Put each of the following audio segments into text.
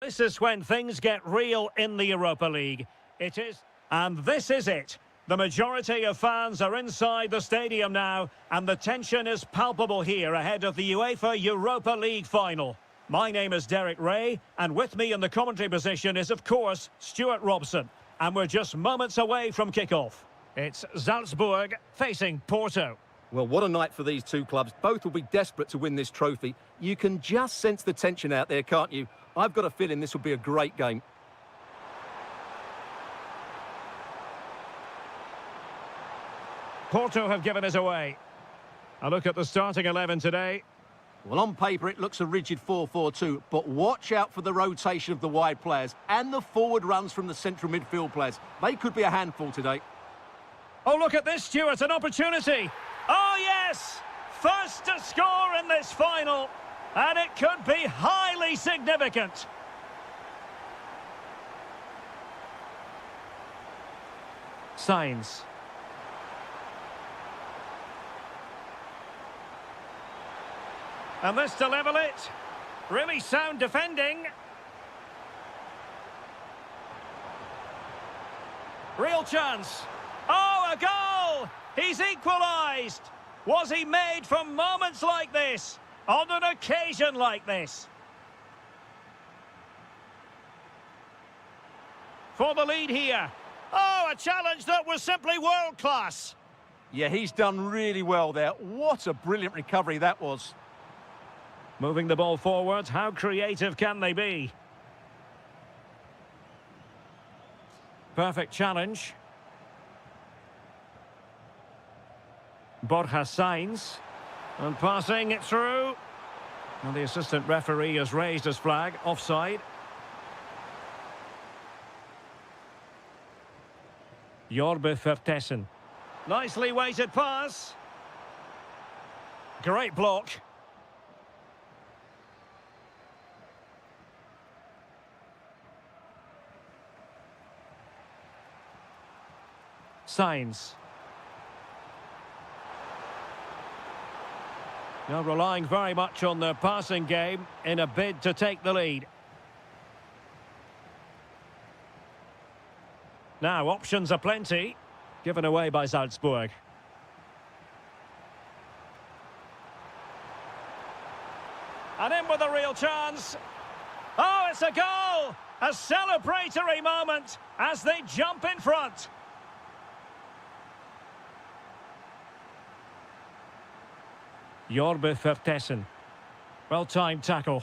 This is when things get real in the Europa League. It is, and this is it. The majority of fans are inside the stadium now, and the tension is palpable here ahead of the UEFA Europa League final. My name is Derek Ray, and with me in the commentary position is, of course, Stuart Robson. And we're just moments away from kickoff. It's Salzburg facing Porto. Well, what a night for these two clubs. Both will be desperate to win this trophy. You can just sense the tension out there, can't you? I've got a feeling this will be a great game. Porto have given us away. A look at the starting 11 today. Well, on paper, it looks a rigid 4-4-2, but watch out for the rotation of the wide players and the forward runs from the central midfield players. They could be a handful today. Oh, look at this, Stuart, an opportunity. Oh, yes! First to score in this final, and it could be highly significant. Signs. And this to level it. Really sound defending. Real chance. Oh, a goal! He's equalised. Was he made for moments like this? On an occasion like this? For the lead here. Oh, a challenge that was simply world-class. Yeah, he's done really well there. What a brilliant recovery that was. Moving the ball forward, how creative can they be? Perfect challenge. Borja Sainz. And passing it through. And the assistant referee has raised his flag. Offside. Jorbe Vertessen. Nicely weighted pass. Great block. Sainz. Now relying very much on their passing game in a bid to take the lead. Now options are plenty, given away by Salzburg. And in with a real chance. Oh, it's a goal! A celebratory moment as they jump in front. Jorbe Vertessen. Well-timed tackle.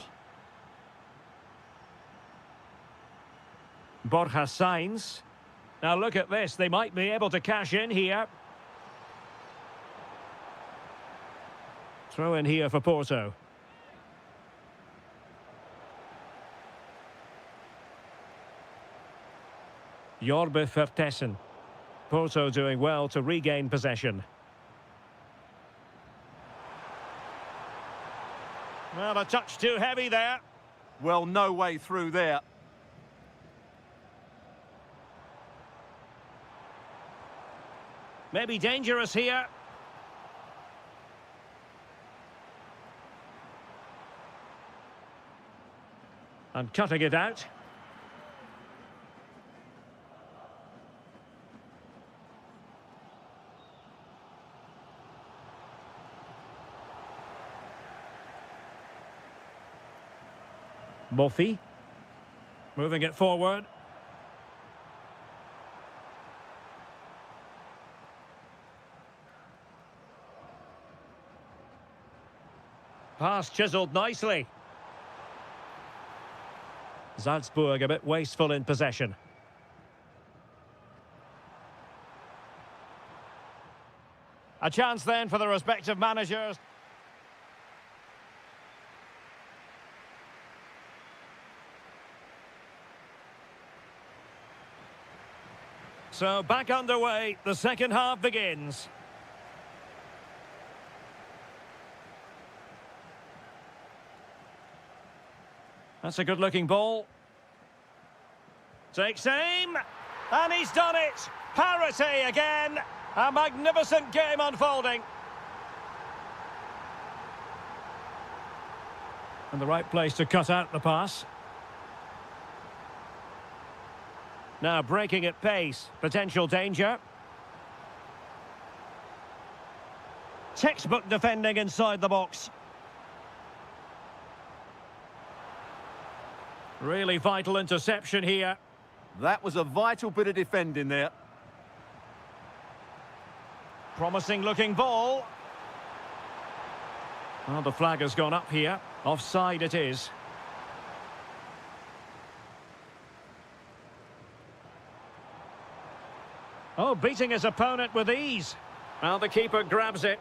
Borja Sainz. Now look at this, they might be able to cash in here. Throw in here for Porto. Jorbe Vertessen. Porto doing well to regain possession. Well, a touch too heavy there. Well, no way through there. Maybe dangerous here. And cutting it out. Murphy. Moving it forward. Pass chiselled nicely. Salzburg a bit wasteful in possession. A chance then for the respective managers. So back underway, the second half begins. That's a good-looking ball. Takes aim, and he's done it. Parity again. A magnificent game unfolding. And the right place to cut out the pass. Now breaking at pace. Potential danger. Textbook defending inside the box. Really vital interception here. That was a vital bit of defending there. Promising looking ball. Well, the flag has gone up here. Offside it is. Oh, beating his opponent with ease. Well, the keeper grabs it.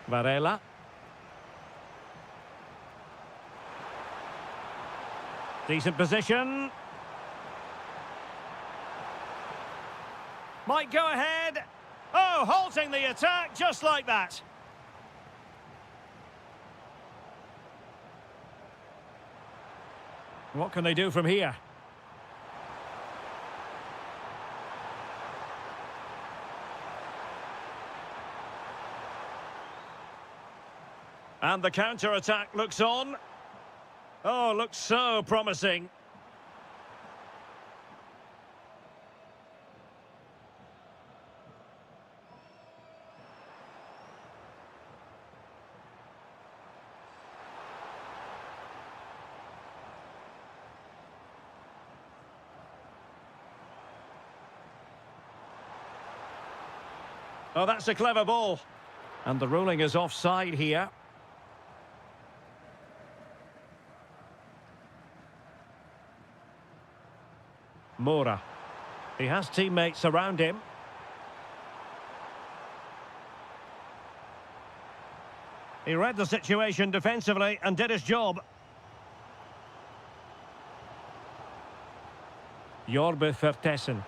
Varela. Decent position. Might go ahead. Oh, halting the attack just like that. What can they do from here? And the counter-attack looks on. Oh, looks so promising. Oh, that's a clever ball. And the ruling is offside here. Mora. He has teammates around him. He read the situation defensively and did his job. Jorbe Vertessen.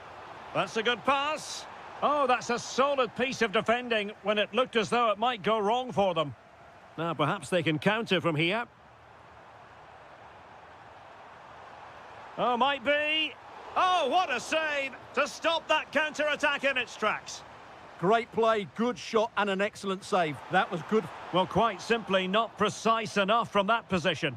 That's a good pass. Oh, that's a solid piece of defending when it looked as though it might go wrong for them. Now, perhaps they can counter from here. Oh, might be. Oh, what a save to stop that counter-attack in its tracks. Great play, good shot and an excellent save. That was good. Well, quite simply not precise enough from that position.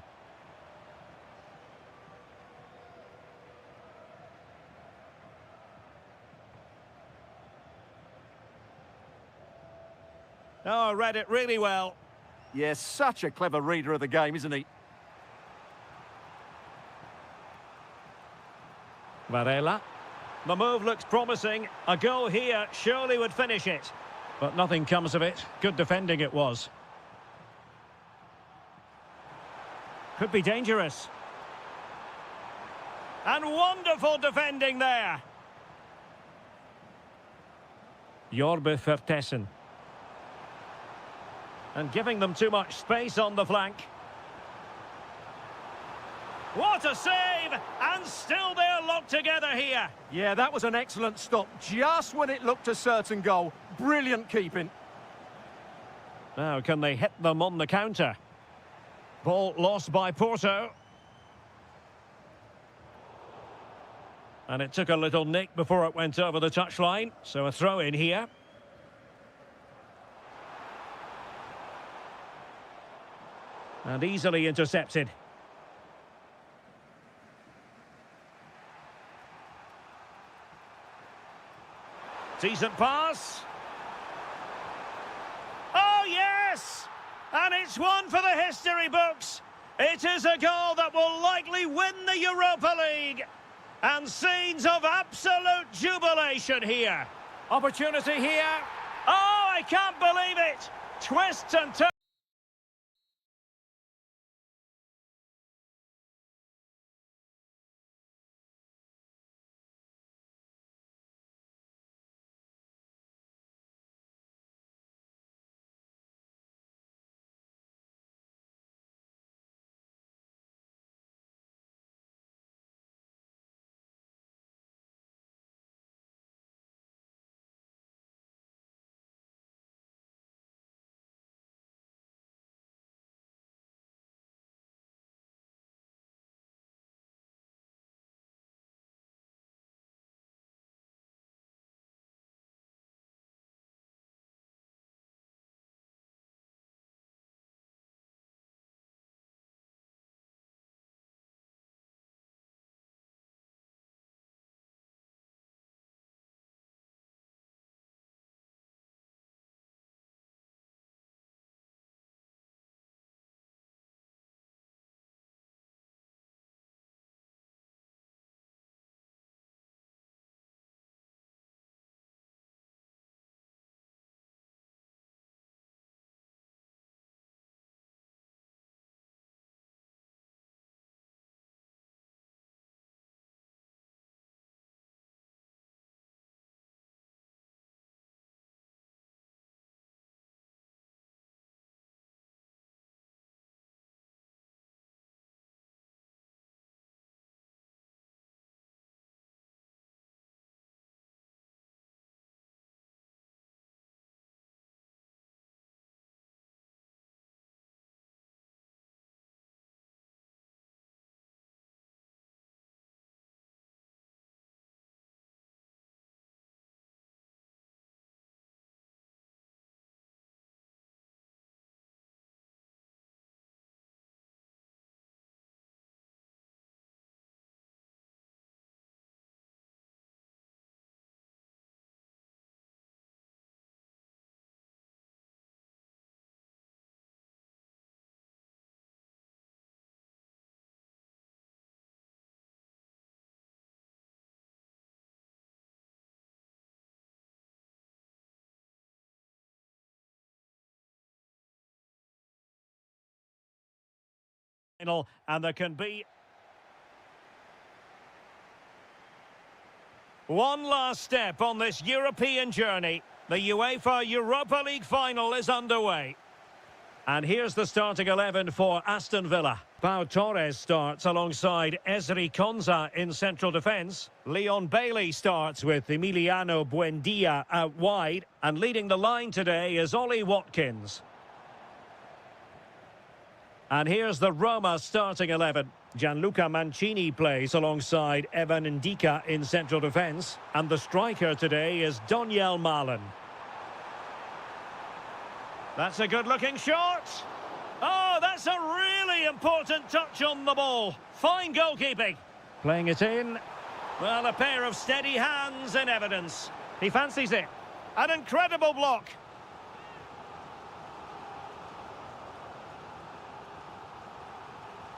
Oh, read it really well. Yes, such a clever reader of the game, isn't he? Varela. The move looks promising. A goal here surely would finish it. But nothing comes of it. Good defending it was. Could be dangerous. And wonderful defending there. Jorbe Vertessen. And giving them too much space on the flank. What a save! And still they're locked together here. Yeah, that was an excellent stop. Just when it looked a certain goal. Brilliant keeping. Now, can they hit them on the counter? Ball lost by Porto. And it took a little nick before it went over the touchline. So a throw in here. And easily intercepted. Decent pass. Oh, yes! And it's one for the history books. It is a goal that will likely win the Europa League. And scenes of absolute jubilation here. Opportunity here. Oh, I can't believe it. Twists and turns. And there can be one last step on this European journey. The UEFA Europa League final is underway. And here's the starting 11 for Aston Villa. Pau Torres starts alongside Ezri Konsa in central defence. Leon Bailey starts with Emiliano Buendia out wide. And leading the line today is Ollie Watkins. And here's the Roma starting 11. Gianluca Mancini plays alongside Evan Ndika in central defence. And the striker today is Donyell Malen. That's a good-looking shot. Oh, that's a really important touch on the ball. Fine goalkeeping. Playing it in. Well, a pair of steady hands in evidence. He fancies it. An incredible block.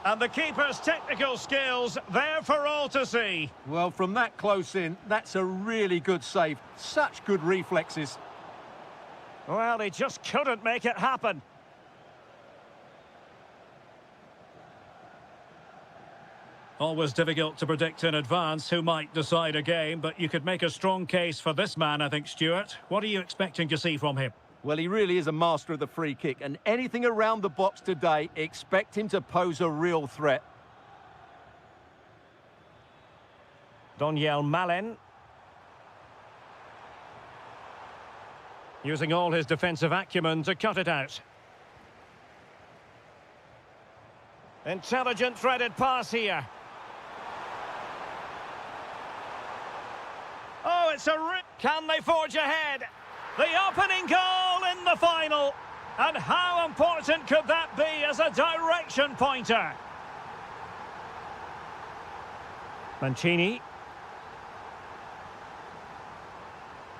And the keeper's technical skills there for all to see. Well, from that close in, that's a really good save. Such good reflexes. Well, he just couldn't make it happen. Always difficult to predict in advance who might decide a game, but you could make a strong case for this man, I think, Stuart. What are you expecting to see from him? Well, he really is a master of the free kick, and anything around the box today, expect him to pose a real threat. Donyell Malen. Using all his defensive acumen to cut it out. Intelligent threaded pass here. Oh, it's a rip. Can they forge ahead? The opening goal in the final. And how important could that be as a direction pointer? Mancini.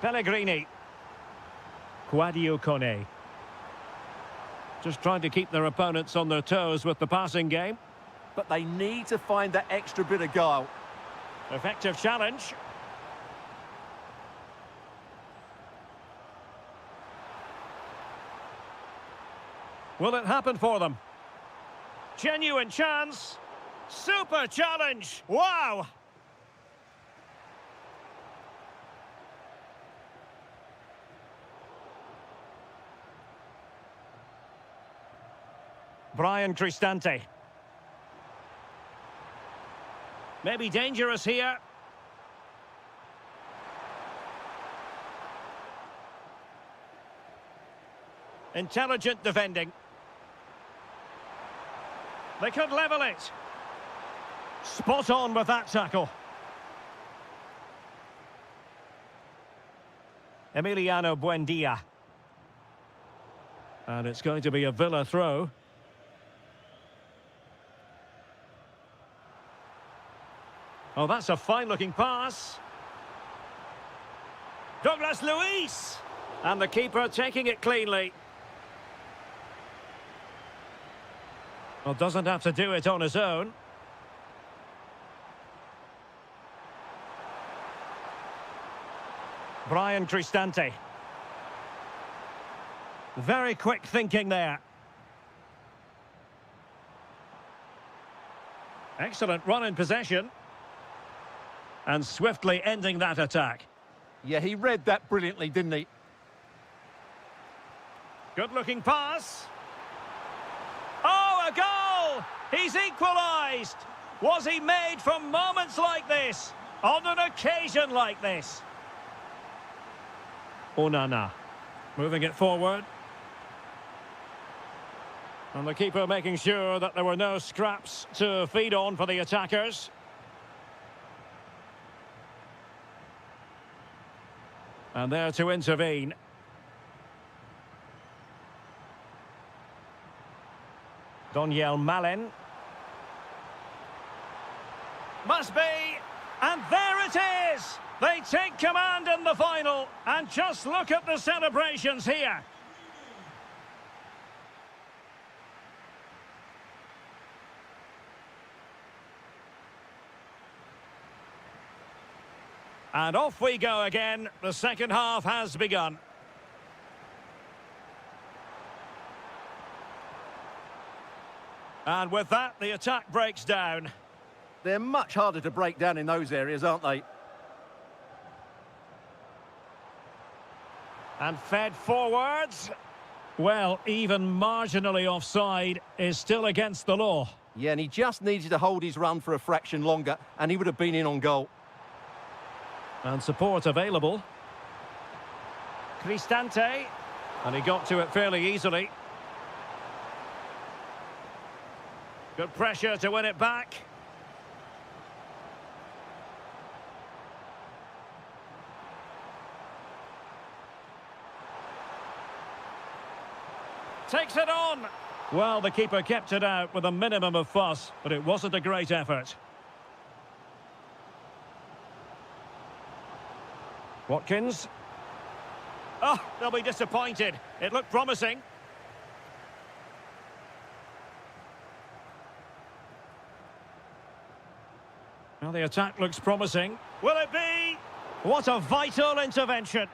Pellegrini. Quadio Kone. Just trying to keep their opponents on their toes with the passing game. But they need to find that extra bit of guile. Effective challenge. Will it happen for them? Genuine chance. Super challenge. Wow. Brian Cristante. Maybe dangerous here. Intelligent defending. They could level it. Spot on with that tackle. Emiliano Buendia. And it's going to be a Villa throw. Oh, that's a fine-looking pass. Douglas Luiz. And the keeper taking it cleanly. Well, doesn't have to do it on his own. Brian Cristante. Very quick thinking there. Excellent run in possession. And swiftly ending that attack. Yeah, he read that brilliantly, didn't he? Good-looking pass. Oh, a goal! He's equalised! Was he made for moments like this? On an occasion like this? Onana. Moving it forward. And the keeper making sure that there were no scraps to feed on for the attackers. And there to intervene. Donyell Malen. Must be. And there it is! They take command in the final. And just look at the celebrations here. And off we go again. The second half has begun. And with that, the attack breaks down. They're much harder to break down in those areas, aren't they? And fed forwards. Well, even marginally offside is still against the law. Yeah, and he just needed to hold his run for a fraction longer, and he would have been in on goal. And support available. Cristante. And he got to it fairly easily. Good pressure to win it back. Takes it on. Well, the keeper kept it out with a minimum of fuss, but it wasn't a great effort. Watkins. Oh, they'll be disappointed. It looked promising. Well, the attack looks promising. Will it be? What a vital intervention.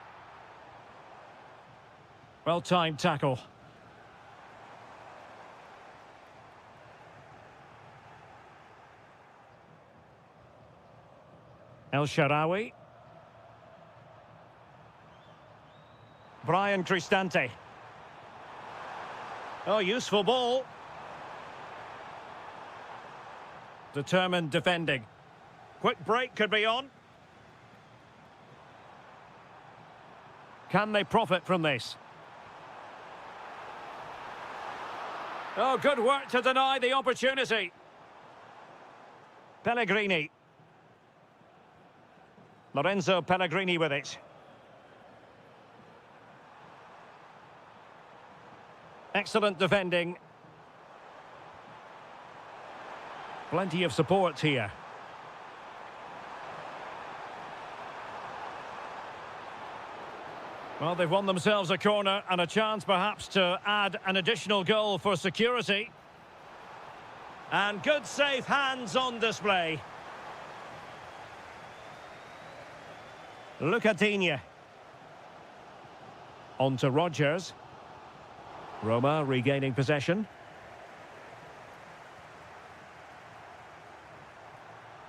Well-timed tackle. El Shaarawy. Brian Cristante. Oh, useful ball. Determined defending. Quick break could be on. Can they profit from this? Oh, good work to deny the opportunity. Pellegrini. Lorenzo Pellegrini with it. Excellent defending. Plenty of support here. Well, they've won themselves a corner and a chance perhaps to add an additional goal for security. And good safe hands on display. Lucadinha. On to Rodgers. Roma regaining possession.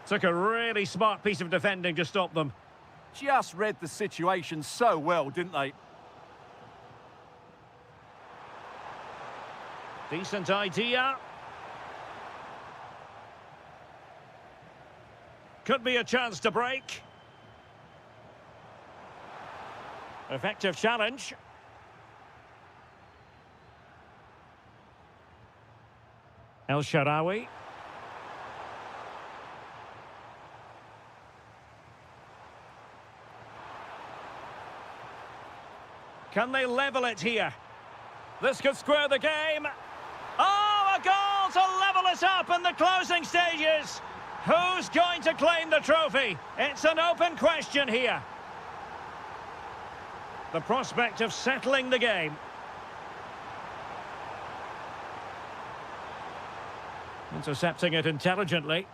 Took a really smart piece of defending to stop them. Just read the situation so well, didn't they? Decent idea. Could be a chance to break. Effective challenge. El Shaarawy. Can they level it here? This could square the game. Oh, a goal to level us up in the closing stages. Who's going to claim the trophy? It's an open question here. The prospect of settling the game. Intercepting it intelligently.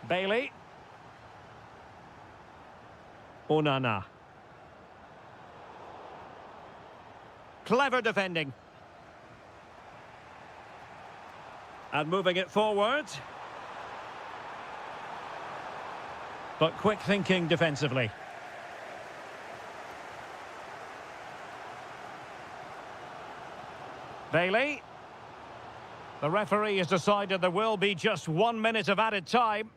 Bailey. Onana. Clever defending. And moving it forward. But quick thinking defensively. Bailey. The referee has decided there will be just 1 minute of added time.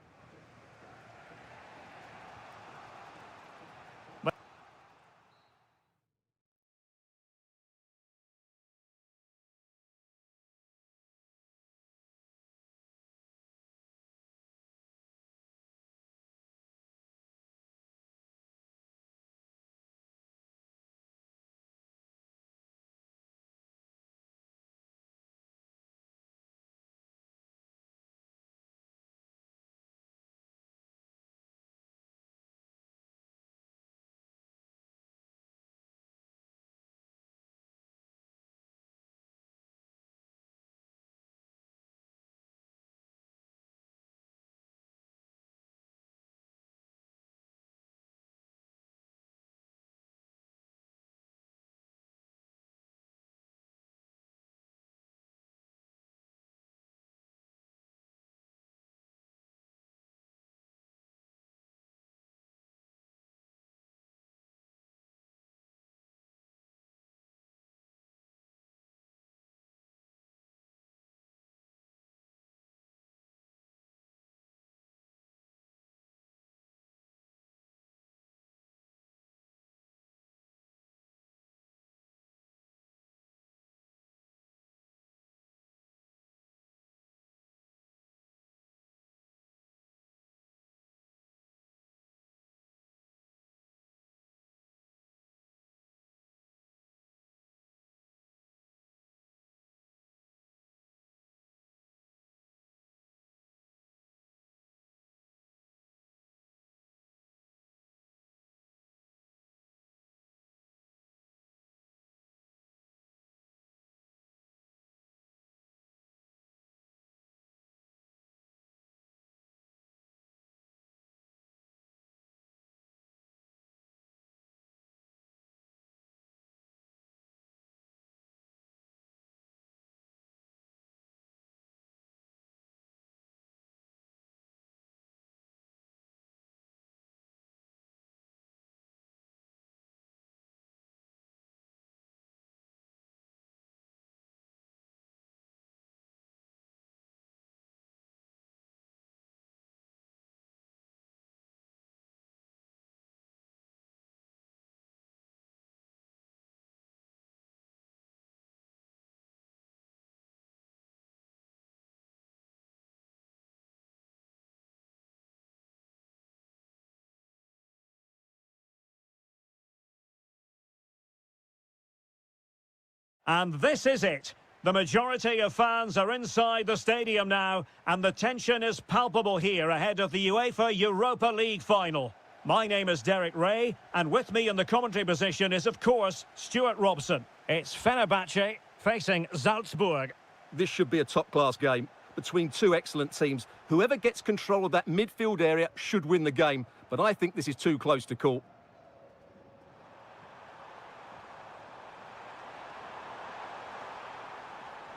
And this is it. The majority of fans are inside the stadium now, and the tension is palpable here ahead of the UEFA Europa League final. My name is Derek Ray, and with me in the commentary position is, of course, Stuart Robson. It's Fenerbahce facing Salzburg. This should be a top-class game between two excellent teams. Whoever gets control of that midfield area should win the game, but I think this is too close to call.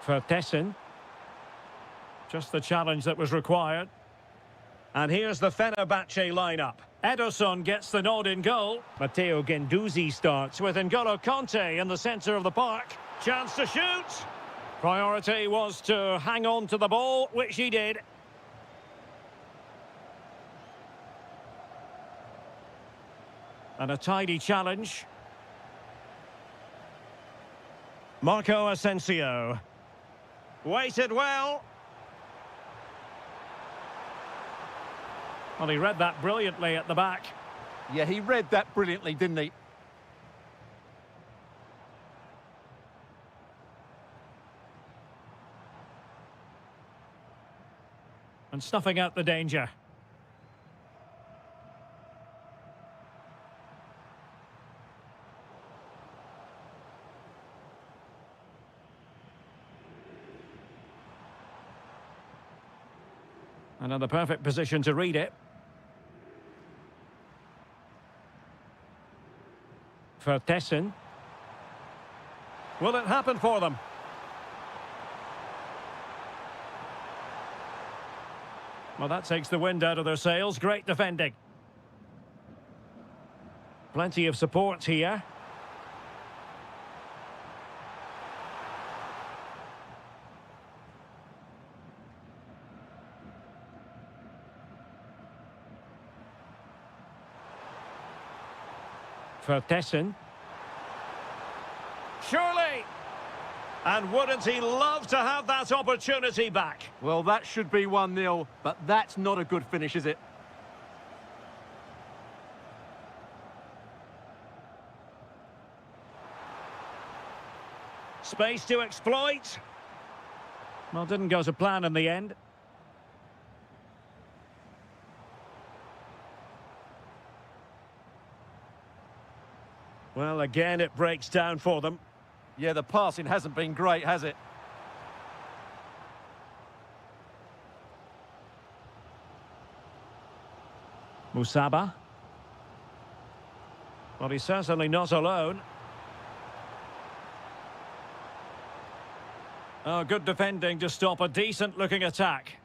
For Tessin. Just the challenge that was required. And here's the Fenerbahce lineup. Ederson gets the nod in goal. Matteo Guendouzi starts with N'Golo Conte in the centre of the park. Chance to shoot. Priority was to hang on to the ball, which he did. And a tidy challenge. Marco Asensio. Waited well. Well, he read that brilliantly at the back. Yeah, he read that brilliantly, didn't he? And snuffing out the danger. And in the perfect position to read it. For Tessin. Will it happen for them? Well, that takes the wind out of their sails. Great defending. Plenty of support here. For Tessin. Surely! And wouldn't he love to have that opportunity back? Well, that should be 1-0, but that's not a good finish, is it? Space to exploit. Well, didn't go to plan in the end. Well, again, it breaks down for them. Yeah, the passing hasn't been great, has it? Musaba. Well, he's certainly not alone. Oh, good defending to stop a decent-looking attack.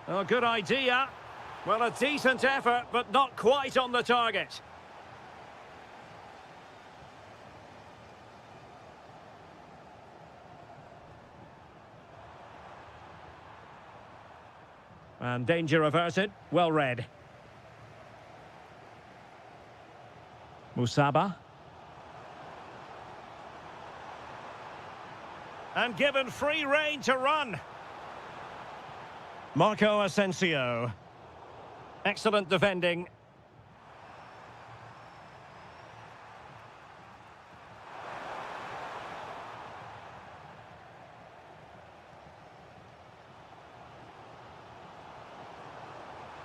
Oh, good idea. Well, a decent effort, but not quite on the target. And danger averted. Well read. Musaba. And given free rein to run. Marco Asensio. Excellent defending.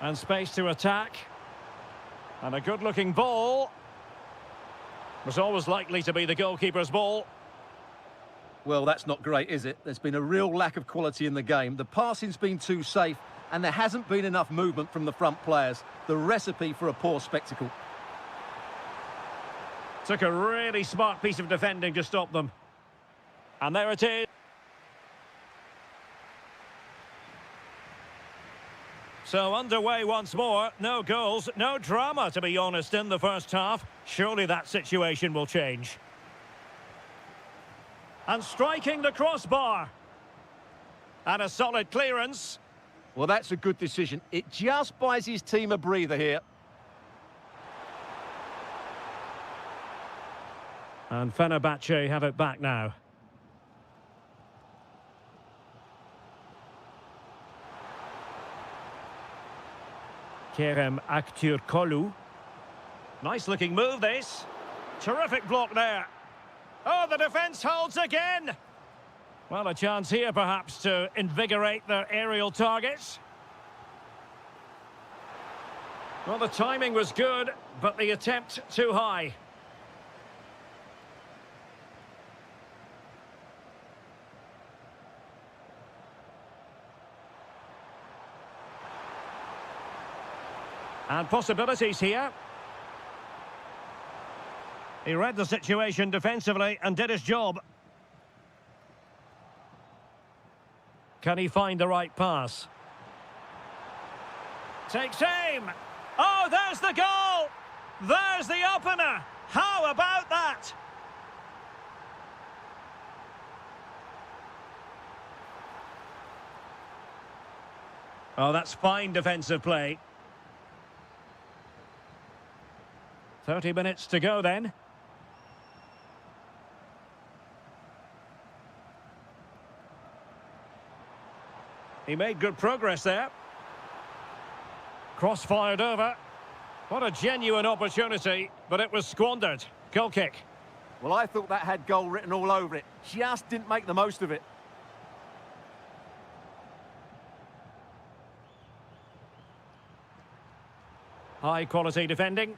And space to attack. And a good-looking ball. Was always likely to be the goalkeeper's ball. Well, that's not great, is it? There's been a real lack of quality in the game. The passing's been too safe, and there hasn't been enough movement from the front players. The recipe for a poor spectacle. Took a really smart piece of defending to stop them. And there it is. So underway once more. No goals, no drama, to be honest, in the first half. Surely that situation will change. And striking the crossbar. And a solid clearance. Well, that's a good decision. It just buys his team a breather here. And Fenerbahce have it back now. Kerem Aktürkoğlu. Nice looking move this. Terrific block there. Oh, the defence holds again. Well, a chance here perhaps to invigorate their aerial targets. Well, the timing was good, but the attempt too high. And possibilities here. He read the situation defensively and did his job. Can he find the right pass? Takes aim. Oh, there's the goal! There's the opener! How about that? Oh, that's fine defensive play. 30 minutes to go then. He made good progress there. Cross fired over. What a genuine opportunity, but it was squandered. Goal kick. Well, I thought that had goal written all over it. Just didn't make the most of it. High quality defending.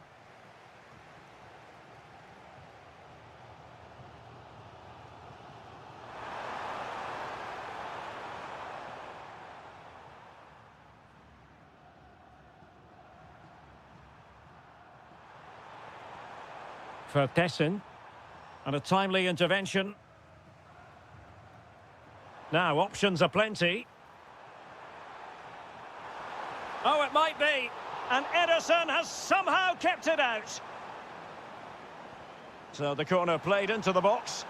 For Tessin, and a timely intervention. Now, options are plenty. Oh, it might be. And Ederson has somehow kept it out. So the corner played into the box.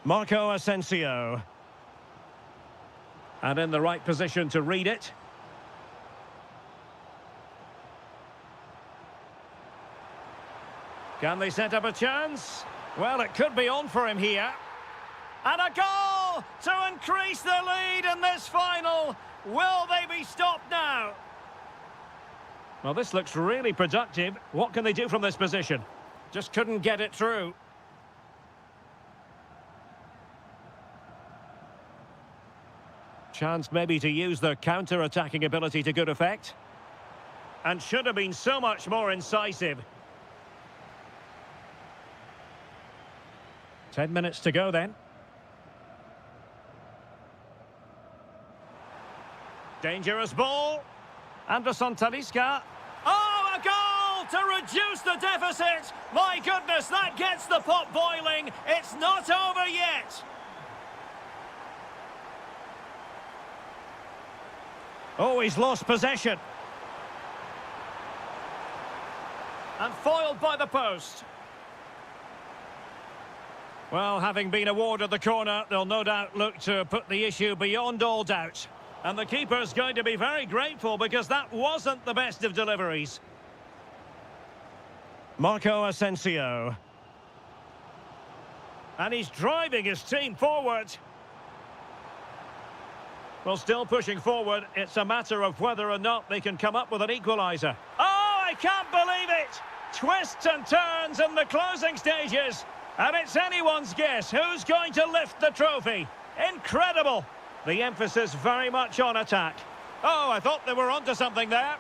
Marco Asensio. And in the right position to read it. Can they set up a chance? Well, it could be on for him here. And a goal to increase the lead in this final. Will they be stopped now? Well, this looks really productive. What can they do from this position? Just couldn't get it through. Chance maybe to use their counter-attacking ability to good effect. And should have been so much more incisive. 10 minutes to go then. Dangerous ball. Anderson Talisca. Oh, a goal to reduce the deficit. My goodness, that gets the pot boiling. It's not over yet. Oh, he's lost possession. And foiled by the post. Well, having been awarded the corner, they'll no doubt look to put the issue beyond all doubt. And the keeper's going to be very grateful because that wasn't the best of deliveries. Marco Asensio. And he's driving his team forward. Well, still pushing forward. It's a matter of whether or not they can come up with an equaliser. Oh, I can't believe it! Twists and turns in the closing stages. And it's anyone's guess who's going to lift the trophy. Incredible! The emphasis very much on attack. Oh, I thought they were onto something there.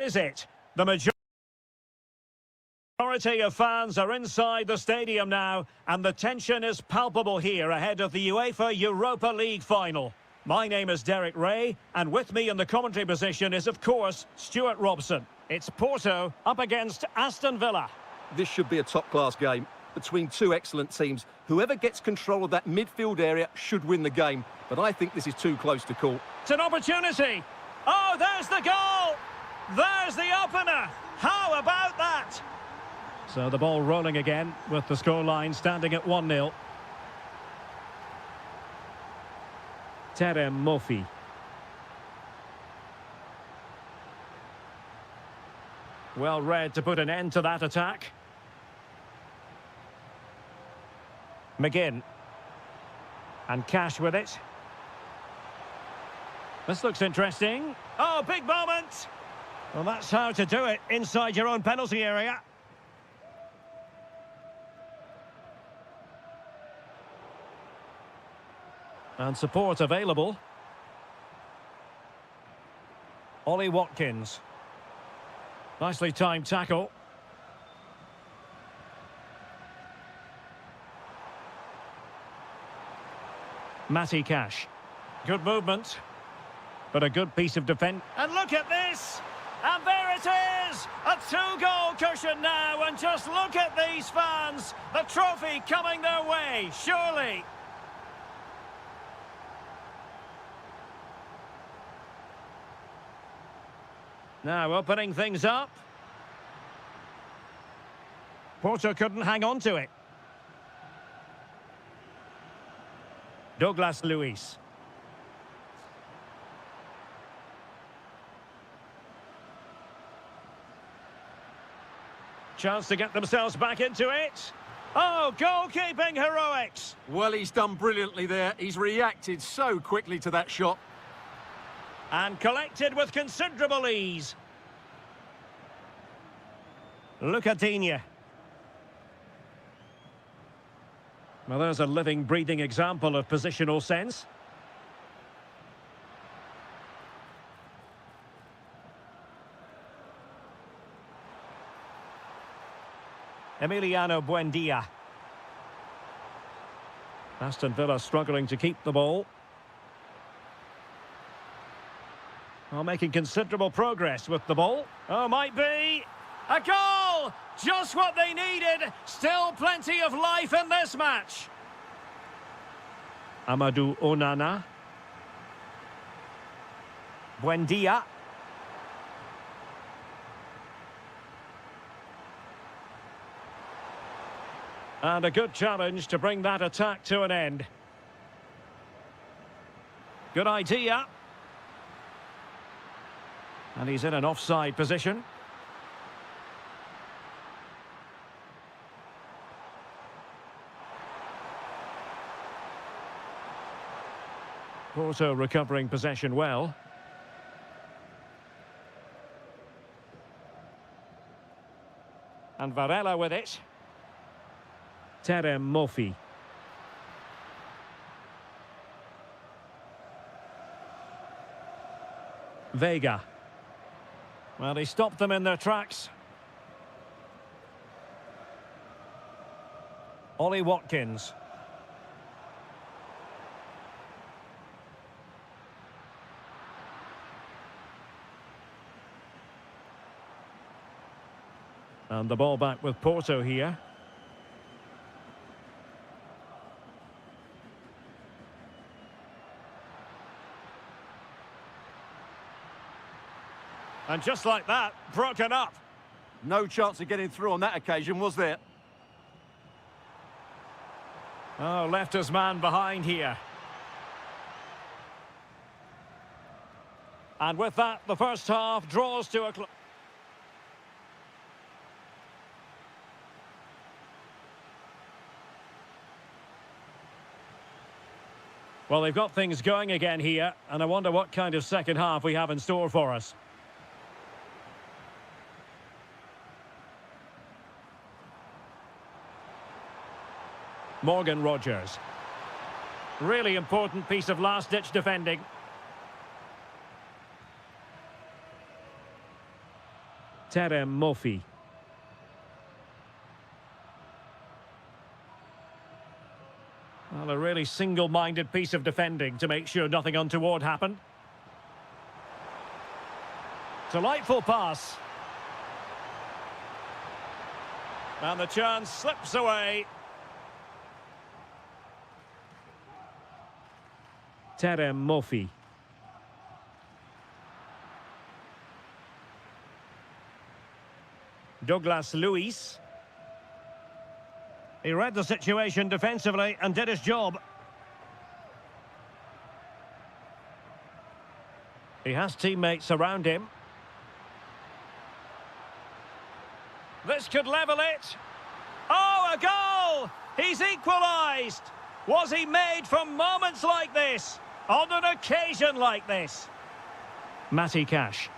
Is it? The majority of fans are inside the stadium now, and the tension is palpable here ahead of the UEFA Europa League final. My name is Derek Ray, and with me in the commentary position is, of course, Stuart Robson. It's Porto up against Aston Villa. This should be a top-class game between two excellent teams. Whoever gets control of that midfield area should win the game, but I think this is too close to call. It's an opportunity. Oh, there's the goal! There's the opener! How about that? So the ball rolling again with the scoreline standing at 1-0. Terem Mofi. Well read to put an end to that attack. McGinn. And Cash with it. This looks interesting. Oh, big moment! Well, that's how to do it inside your own penalty area. And support available. Ollie Watkins. Nicely timed tackle. Matty Cash. Good movement. But a good piece of defence. And look at this! And there it is! A two-goal cushion now, and just look at these fans! The trophy coming their way, surely! Now opening things up. Porto couldn't hang on to it. Douglas Luiz. Chance to get themselves back into it. Oh, goalkeeping heroics. Well, he's done brilliantly there. He's reacted so quickly to that shot. And collected with considerable ease. Lucadinha. Well, there's a living, breathing example of positional sense. Emiliano Buendia. Aston Villa struggling to keep the ball. Well, making considerable progress with the ball. Oh, might be a goal! Just what they needed. Still plenty of life in this match. Amadou Onana. Buendia. And a good challenge to bring that attack to an end. Good idea. And he's in an offside position. Porto recovering possession well. And Varela with it. Terem Mofi. Vega. Well, he stopped them in their tracks. Ollie Watkins. And the ball back with Porto here. And just like that, broken up. No chance of getting through on that occasion, was there? Oh, left his man behind here. And with that, the first half draws to a close. Well, they've got things going again here, and I wonder what kind of second half we have in store for us. Morgan Rogers. Really important piece of last-ditch defending. Mofi. Well, a really single-minded piece of defending to make sure nothing untoward happened. Delightful pass. And the chance slips away. Mofi. Douglas Luiz. He read the situation defensively and did his job. He has teammates around him. This could level it. Oh, a goal! He's equalised! Was he made for moments like this? On an occasion like this? Matty Cash.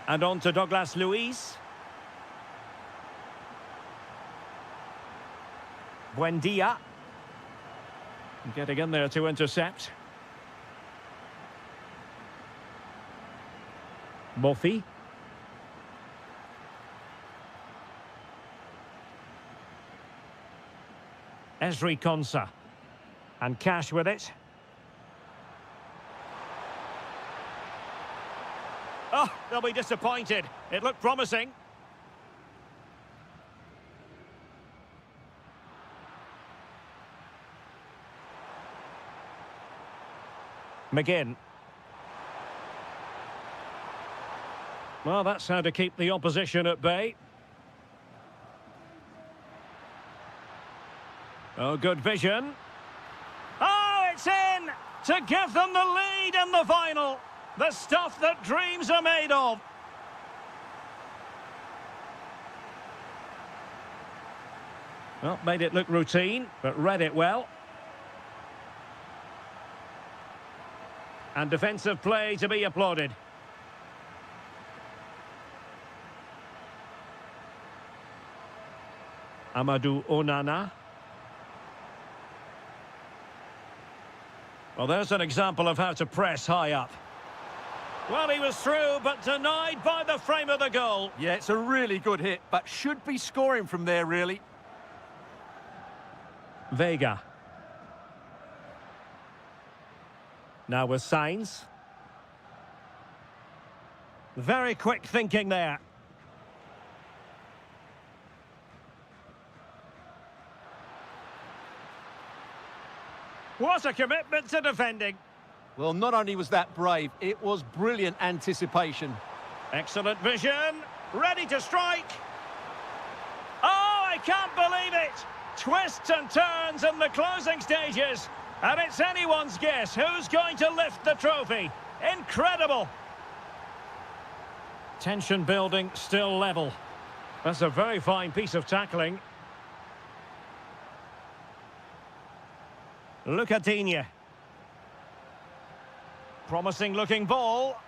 And on to Douglas Luiz. Buendia. Getting in there to intercept. Mofi. Esri Konsa. And Cash with it. Oh, they'll be disappointed. It looked promising. McGinn. Well, that's how to keep the opposition at bay. Oh, good vision. Oh, it's in! To give them the lead in the final. The stuff that dreams are made of. Well, made it look routine, but read it well. And defensive play to be applauded. Amadou Onana. Well, there's an example of how to press high up. Well, he was through, but denied by the frame of the goal. Yeah, it's a really good hit, but should be scoring from there, really. Vega. Now with Sainz. Very quick thinking there. What a commitment to defending. Well, not only was that brave, it was brilliant anticipation. Excellent vision. Ready to strike. Oh, I can't believe it. Twists and turns in the closing stages. And it's anyone's guess who's going to lift the trophy. Incredible. Tension building, still level. That's a very fine piece of tackling. Look at Digne. Promising looking ball.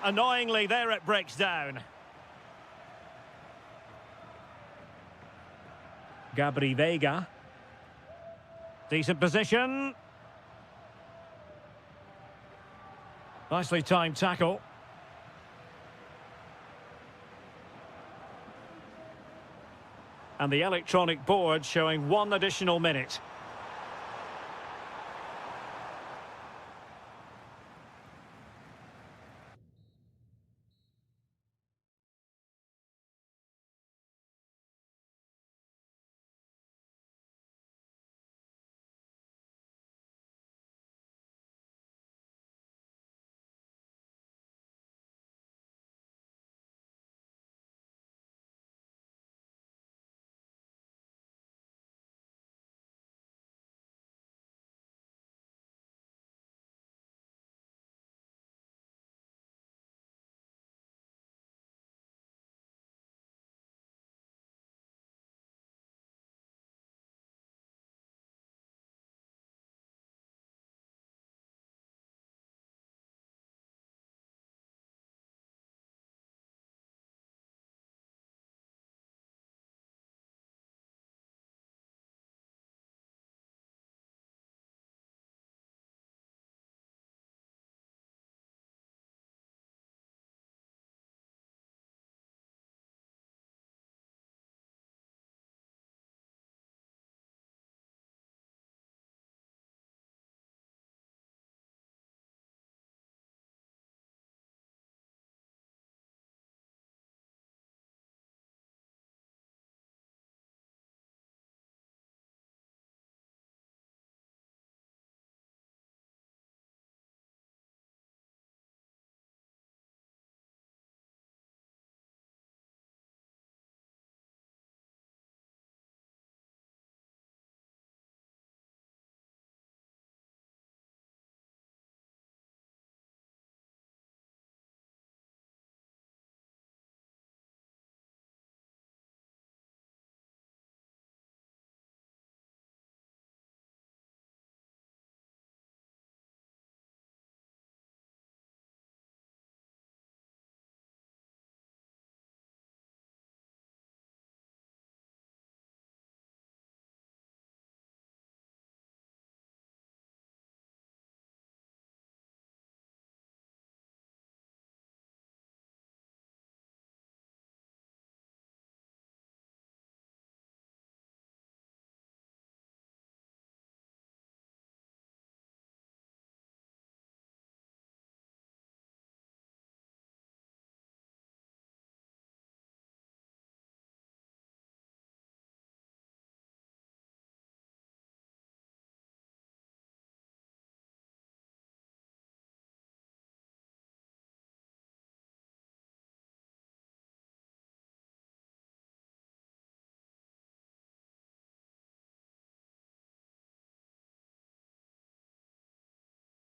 Annoyingly, there it breaks down. Gabri Vega. Decent position. Nicely timed tackle. And the electronic board showing 1 additional minute.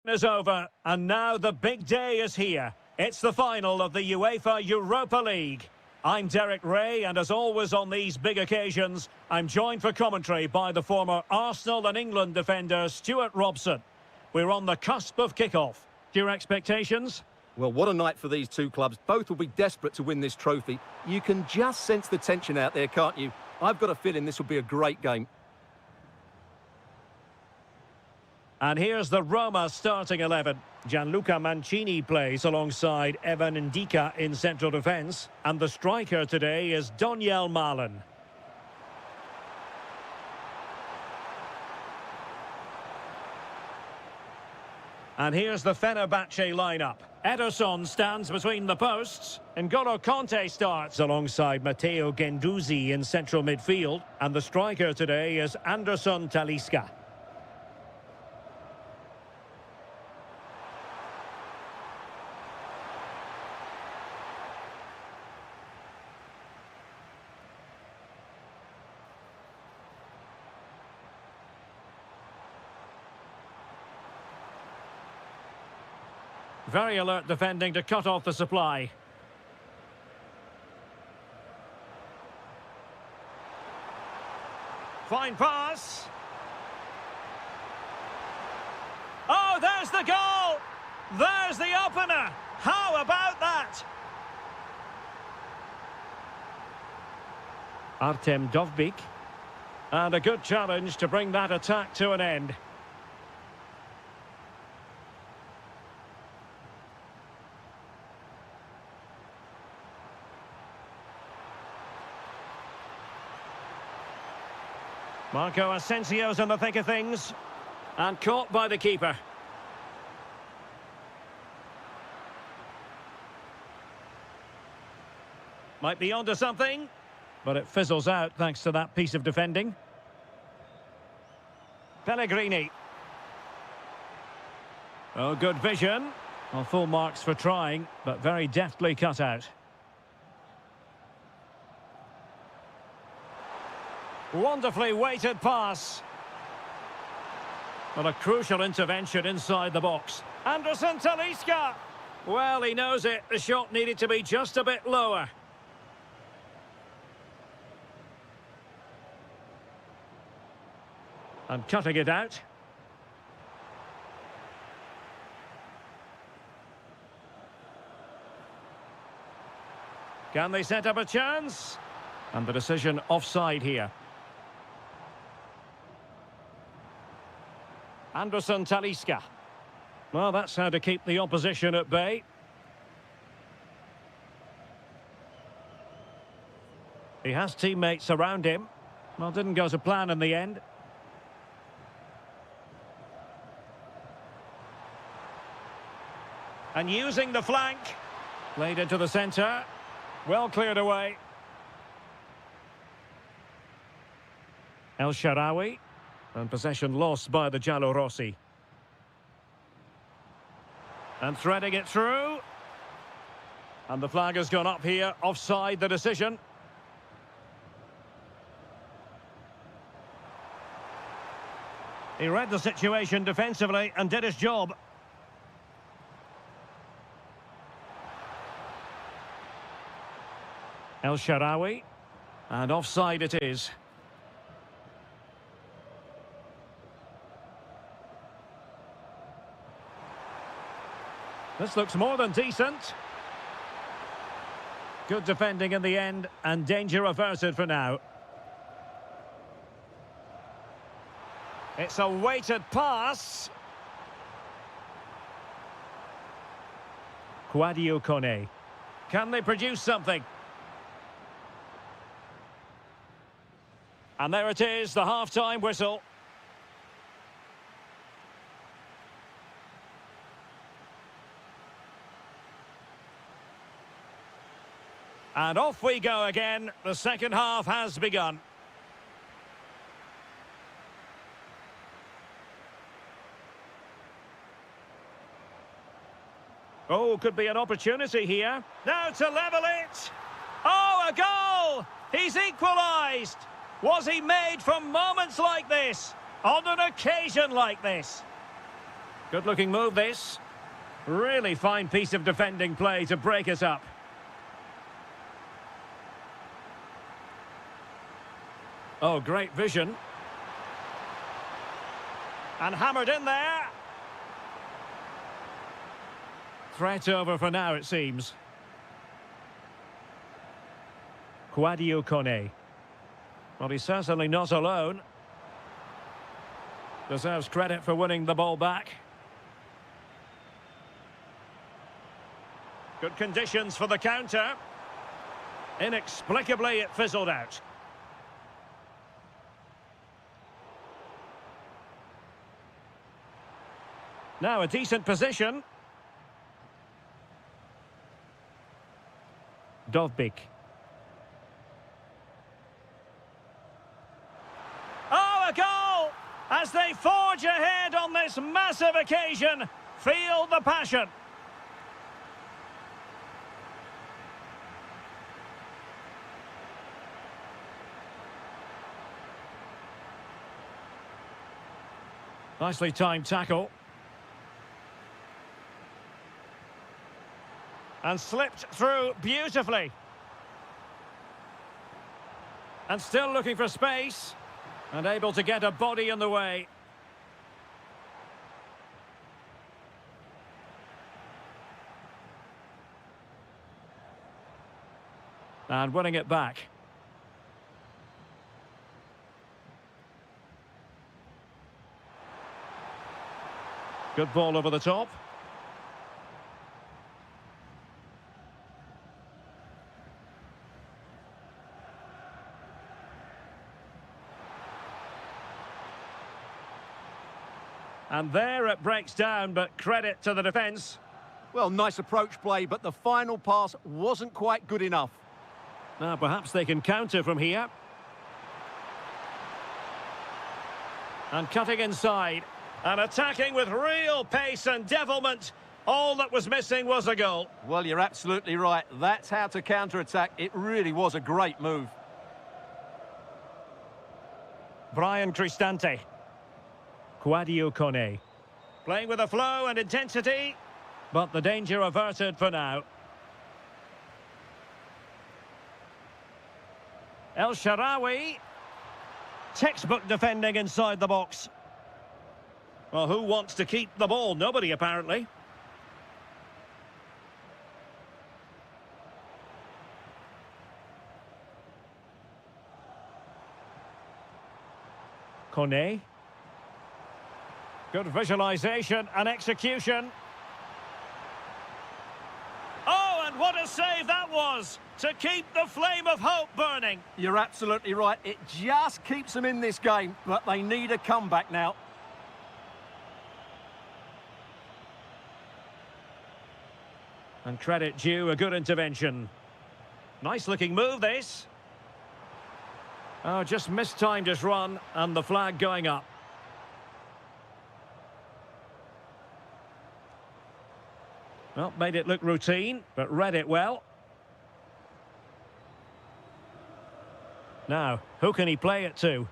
Is over, and now the big day is here. It's the final of the UEFA Europa League. I'm Derek Ray, and as always on these big occasions, I'm joined for commentary by the former Arsenal and England defender Stuart Robson. We're on the cusp of kickoff. Your expectations? Well, what a night for these two clubs. Both will be desperate to win this trophy. You can just sense the tension out there, can't you? I've got a feeling this will be a great game. And here's the Roma starting 11. Gianluca Mancini plays alongside Evan Ndika in central defence. And the striker today is Doniel Malen. And here's the Fenerbahce lineup. Ederson stands between the posts. N'Golo Kanté starts alongside Matteo Guendouzi in central midfield. And the striker today is Anderson Talisca. Very alert defending to cut off the supply. Fine pass. Oh, there's the goal! There's the opener! How about that? Artem Dovbyk. And a good challenge to bring that attack to an end. Marco Asensio's in the thick of things. And caught by the keeper. Might be onto something, but it fizzles out thanks to that piece of defending. Pellegrini. Oh, good vision. Well, full marks for trying, but very deftly cut out. Wonderfully weighted pass. Well, a crucial intervention inside the box. Anderson Talisca. Well, he knows it. The shot needed to be just a bit lower. And cutting it out. Can they set up a chance? And the decision offside here. Anderson Talisca. Well, that's how to keep the opposition at bay. He has teammates around him. Well, didn't go to plan in the end. And using the flank. Played into the centre. Well cleared away. El Shaarawy. And possession lost by the Giallorossi. And threading it through. And the flag has gone up here. Offside the decision. He read the situation defensively and did his job. El Shaarawy. And offside it is. This looks more than decent. Good defending in the end, and danger averted for now. It's a weighted pass. Kouadio Kone. Can they produce something? And there it is, the half-time whistle. And off we go again. The second half has begun. Oh, could be an opportunity here. Now to level it. Oh, a goal! He's equalised. Was he made for moments like this? On an occasion like this? Good-looking move, this. Really fine piece of defending play to break us up. Oh, great vision. And hammered in there. Threat over for now, it seems. Kwadwo Kone. Well, he's certainly not alone. Deserves credit for winning the ball back. Good conditions for the counter. Inexplicably, it fizzled out. Now a decent position. Dovbik. Oh, a goal! As they forge ahead on this massive occasion. Feel the passion. Nicely timed tackle. And slipped through beautifully. And still looking for space. And able to get a body in the way. And winning it back. Good ball over the top. And there it breaks down, but credit to the defence. Well, nice approach play, but the final pass wasn't quite good enough. Now, perhaps they can counter from here. And cutting inside. And attacking with real pace and devilment. All that was missing was a goal. Well, you're absolutely right. That's how to counter-attack. It really was a great move. Brian Cristante. Kwadwo Kone. Playing with a flow and intensity, but the danger averted for now. El Shaarawy. Textbook defending inside the box. Well, who wants to keep the ball? Nobody, apparently. Kone. Good visualisation and execution. Oh, and what a save that was to keep the flame of hope burning. You're absolutely right. It just keeps them in this game, but they need a comeback now. And credit due, a good intervention. Nice looking move, this. Oh, just mistimed his run, and the flag going up. Well, made it look routine, but read it well. Now, who can he play it to?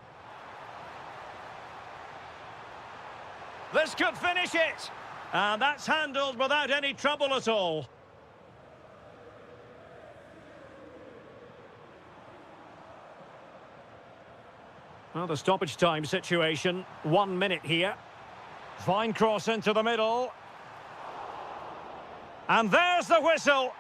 This could finish it! And that's handled without any trouble at all. Well, the stoppage time situation, 1 minute here. Fine cross into the middle. And there's the whistle.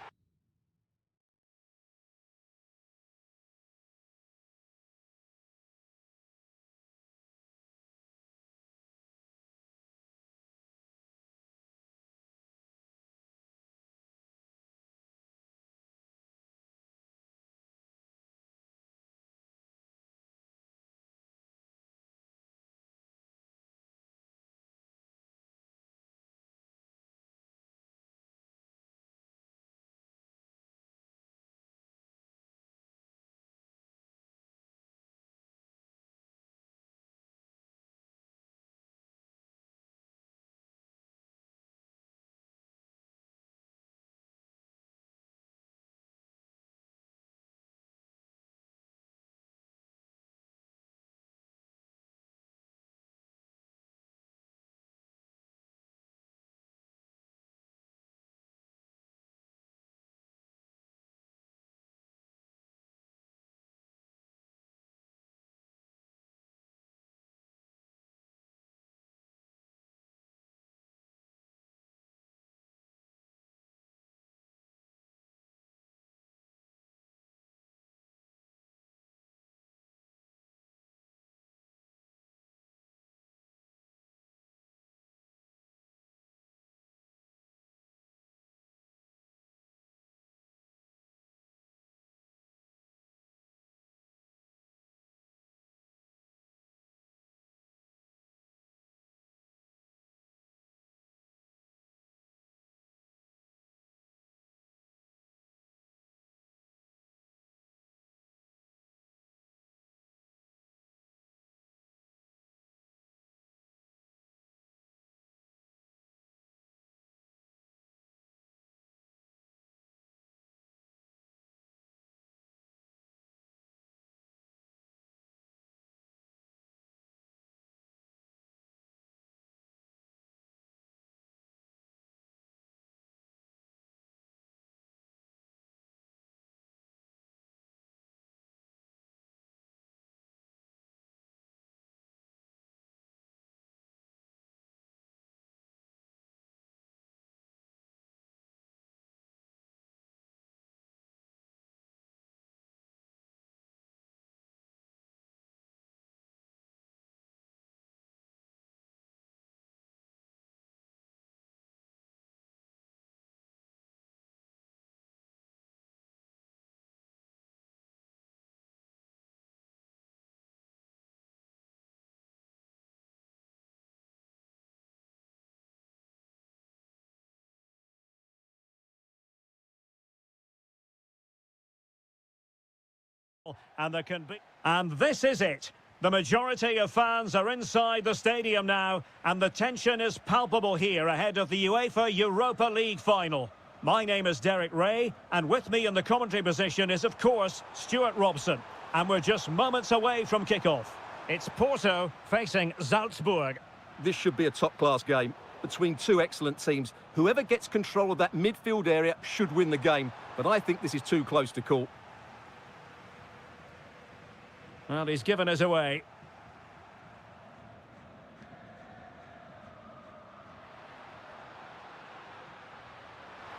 And there can be... And this is it. The majority of fans are inside the stadium now, and the tension is palpable here ahead of the UEFA Europa League final. My name is Derek Ray, and with me in the commentary position is, of course, Stuart Robson. And we're just moments away from kickoff. It's Porto facing Salzburg. This should be a top-class game between two excellent teams. Whoever gets control of that midfield area should win the game, but I think this is too close to call. Well, he's given us away.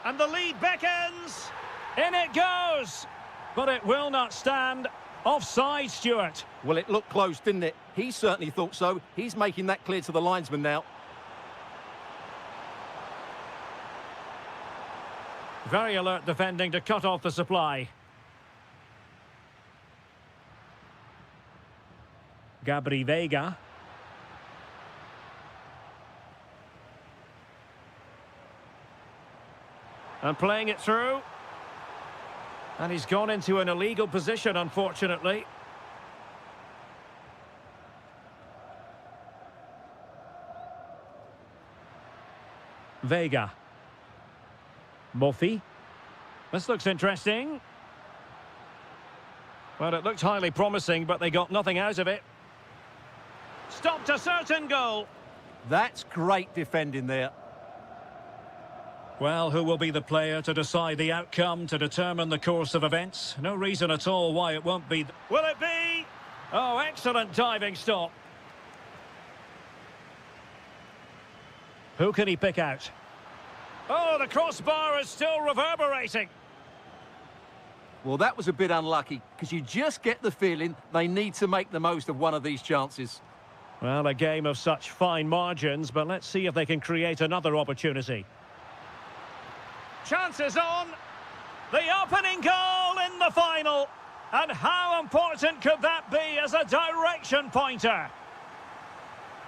And the lead beckons. In it goes. But it will not stand. Offside, Stuart. Well, it looked close, didn't it? He certainly thought so. He's making that clear to the linesman now. Very alert defending to cut off the supply. Gabri Veiga. And playing it through. And he's gone into an illegal position, unfortunately. Veiga. Murphy. This looks interesting. Well, it looked highly promising, but they got nothing out of it. Stopped a certain goal. That's great defending there. Well, who will be the player to decide the outcome, to determine the course of events? No reason at all why it won't be. Will it be? Oh, excellent diving stop. Who can he pick out? Oh, the crossbar is still reverberating. Well, that was a bit unlucky, because you just get the feeling they need to make the most of one of these chances. Well, a game of such fine margins, but let's see if they can create another opportunity. Chances on. The opening goal in the final. And how important could that be as a direction pointer?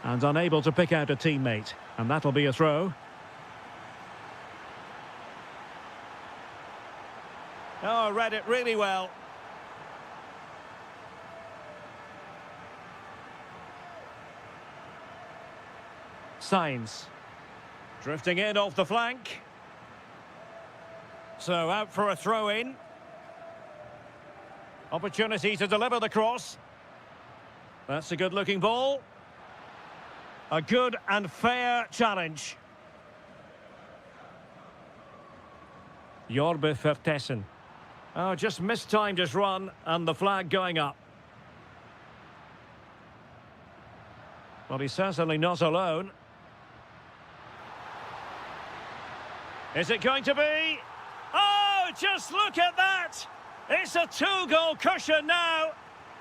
And unable to pick out a teammate. And that'll be a throw. Oh, read it really well. Signs. Drifting in off the flank. So out for a throw-in. Opportunity to deliver the cross. That's a good-looking ball. A good and fair challenge. Jorbe Vertessen. Oh, just mistimed his run, and the flag going up. Well, he's certainly not alone. Is it going to be? Oh, just look at that! It's a two-goal cushion now,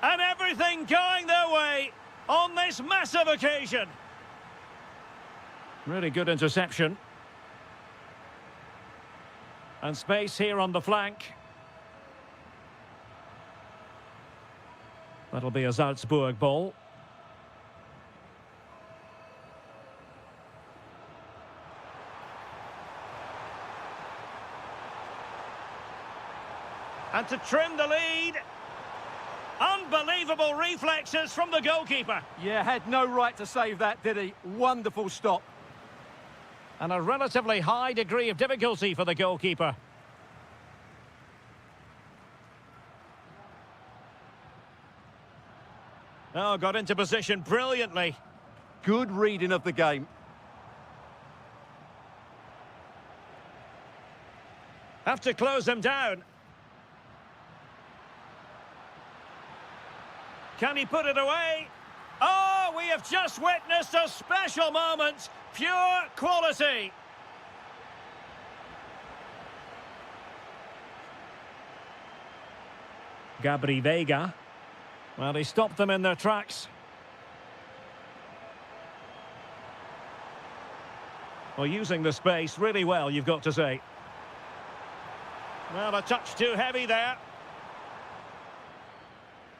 and everything going their way on this massive occasion. Really good interception. And space here on the flank. That'll be a Salzburg ball. And to trim the lead. Unbelievable reflexes from the goalkeeper. Yeah, had no right to save that, did he? Wonderful stop. And a relatively high degree of difficulty for the goalkeeper. Oh, got into position brilliantly. Good reading of the game. Have to close them down. Can he put it away? Oh, we have just witnessed a special moment. Pure quality. Gabri Veiga. Well, he stopped them in their tracks. Well, using the space really well, you've got to say. Well, a touch too heavy there.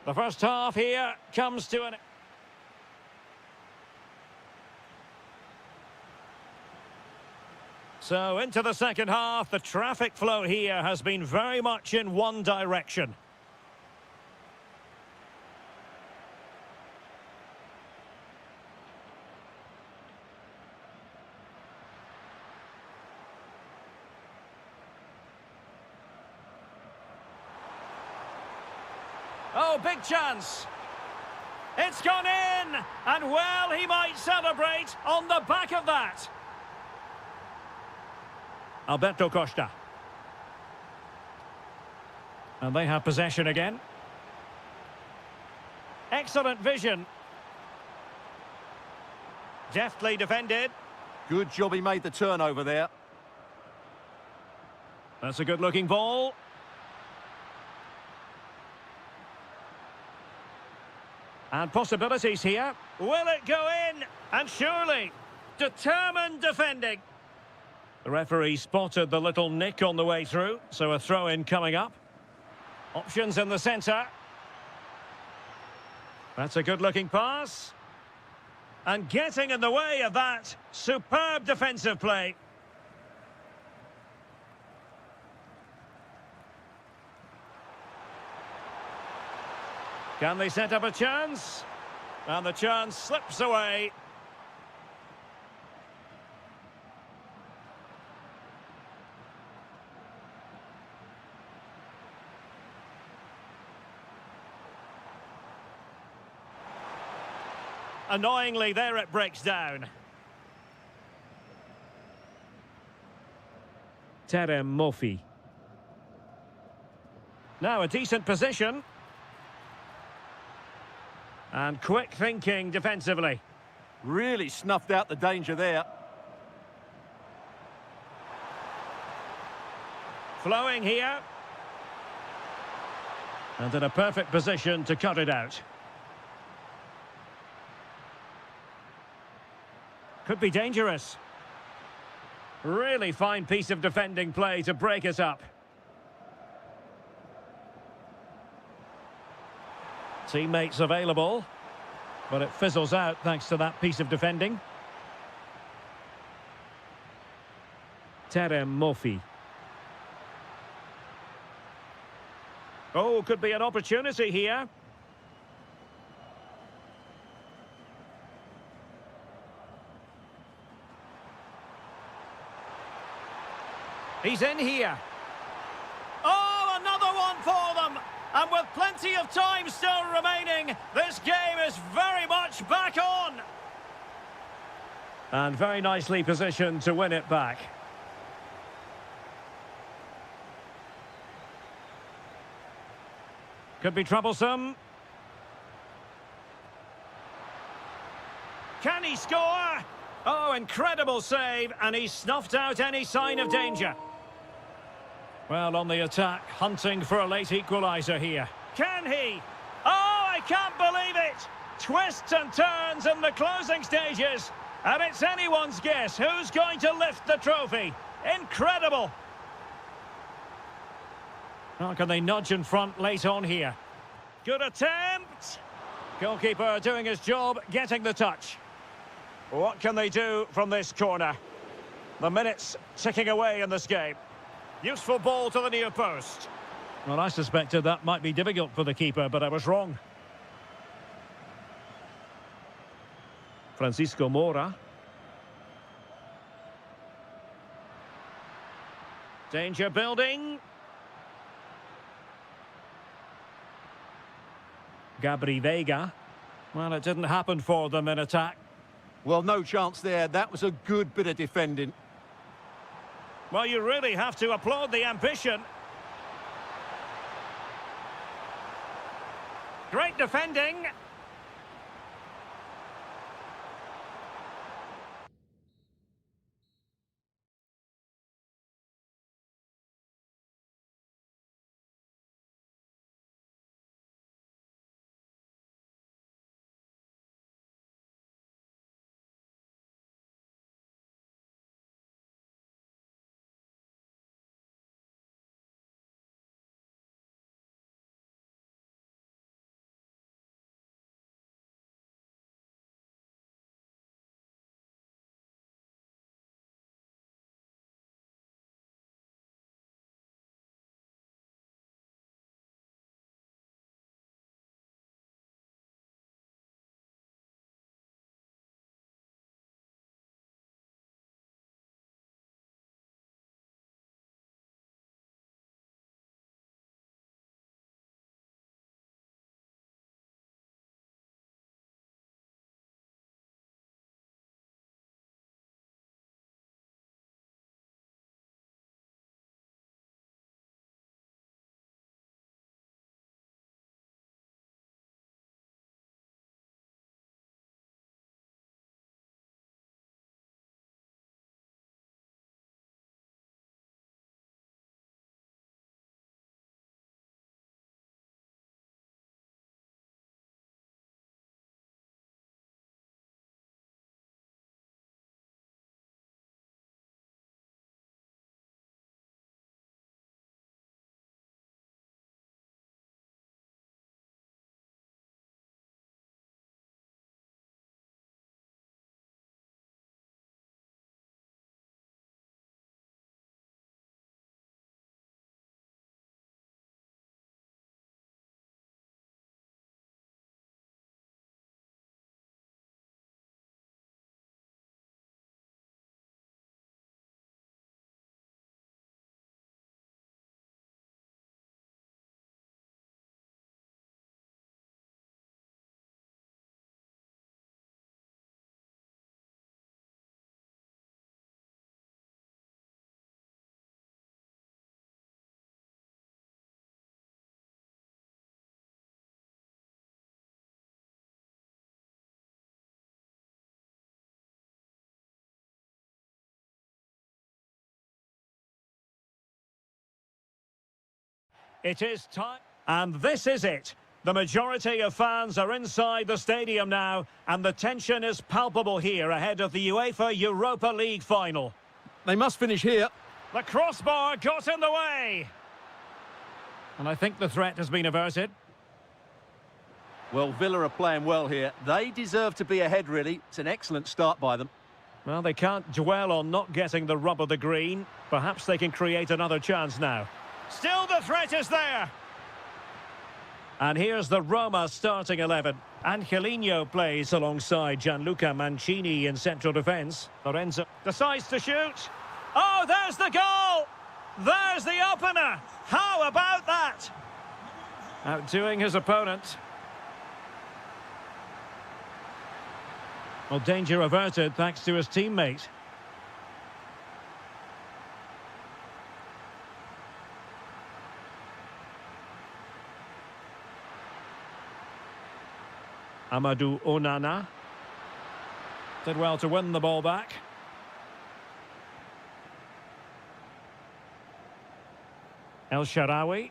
The first half here comes to an... So, into the second half, the traffic flow here has been very much in one direction. Oh, big chance. It's gone in, and well, he might celebrate on the back of that. Alberto Costa. And they have possession again. Excellent vision. Deftly defended. Good job he made the turnover there. That's a good-looking ball. And possibilities here. Will it go in? And surely, determined defending. The referee spotted the little nick on the way through, so a throw-in coming up. Options in the centre. That's a good-looking pass. And getting in the way of that, superb defensive play. Can they set up a chance? And the chance slips away. Annoyingly, there it breaks down. Terem Mofi. Now a decent position. And quick thinking defensively. Really snuffed out the danger there. Flowing here. And in a perfect position to cut it out. Could be dangerous. Really fine piece of defending play to break us up. Teammates available, but it fizzles out thanks to that piece of defending. Terem Mofi. Oh, could be an opportunity here. He's in here. Oh, another one for them! And with plenty of time still remaining, this game is very much back on. And very nicely positioned to win it back. Could be troublesome. Can he score? Oh, incredible save, and he snuffed out any sign of danger. Well, on the attack, hunting for a late equaliser here. Can he? Oh, I can't believe it! Twists and turns in the closing stages. And it's anyone's guess who's going to lift the trophy. Incredible! How can they nudge in front late on here? Good attempt! Goalkeeper doing his job, getting the touch. What can they do from this corner? The minutes ticking away in this game. Useful ball to the near post. Well, I suspected that might be difficult for the keeper, but I was wrong. Francisco Moura. Danger building. Gabri Veiga. Well, it didn't happen for them in attack. Well, no chance there. That was a good bit of defending. Well, you really have to applaud the ambition. Great defending. It is time. And this is it. The majority of fans are inside the stadium now, and the tension is palpable here ahead of the UEFA Europa League final. They must finish here. The crossbar got in the way. And I think the threat has been averted. Well, Villa are playing well here. They deserve to be ahead, really. It's an excellent start by them. Well, they can't dwell on not getting the rub of the green. Perhaps they can create another chance now. Still the threat is there. And here's the Roma starting 11. Angelino plays alongside Gianluca Mancini in central defence. Lorenzo decides to shoot. Oh, there's the goal! There's the opener! How about that? Outdoing his opponent. Well, danger averted thanks to his teammate. Amadou Onana. Did well to win the ball back. El Shaarawy.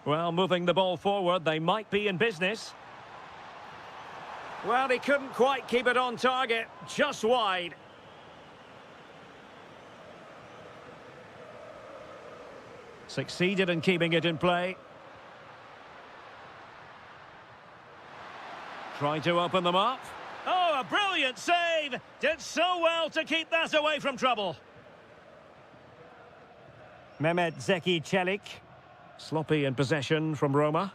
Well, moving the ball forward, they might be in business. Well, he couldn't quite keep it on target, just wide. Succeeded in keeping it in play. Trying to open them up. Oh, a brilliant save! Did so well to keep that away from trouble. Mehmet Zeki Çelik. Sloppy in possession from Roma.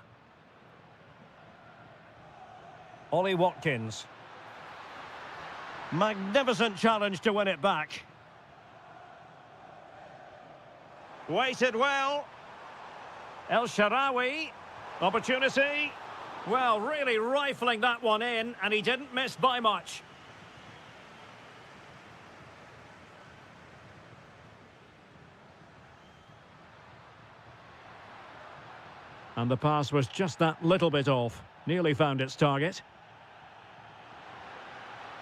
Ollie Watkins. Magnificent challenge to win it back. Waited well. El Shaarawy. Opportunity. Well, really rifling that one in, and he didn't miss by much. And the pass was just that little bit off. Nearly found its target.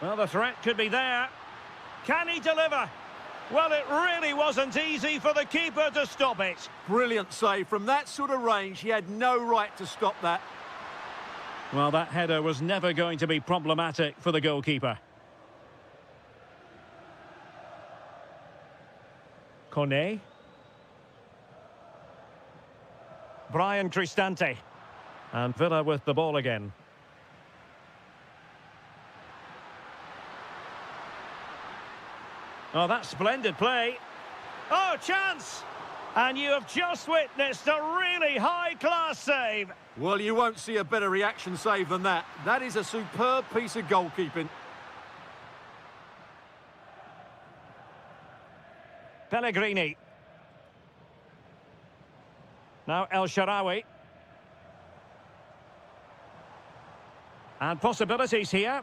Well, the threat could be there. Can he deliver? Well, it really wasn't easy for the keeper to stop it. Brilliant save. From that sort of range, he had no right to stop that. Well, that header was never going to be problematic for the goalkeeper. Kone. Brian Cristante. And Villa with the ball again. Oh, that's splendid play. Oh, chance! And you have just witnessed a really high-class save. Well, you won't see a better reaction save than that. That is a superb piece of goalkeeping. Pellegrini. Now El Shaarawy. And possibilities here.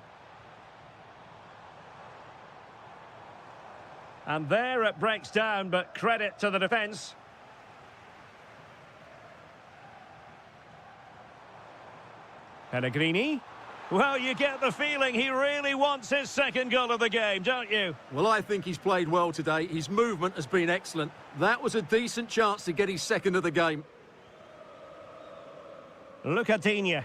And there it breaks down, but credit to the defence. Pellegrini. Well, you get the feeling he really wants his second goal of the game, don't you? Well, I think he's played well today. His movement has been excellent. That was a decent chance to get his second of the game. Lucadinha.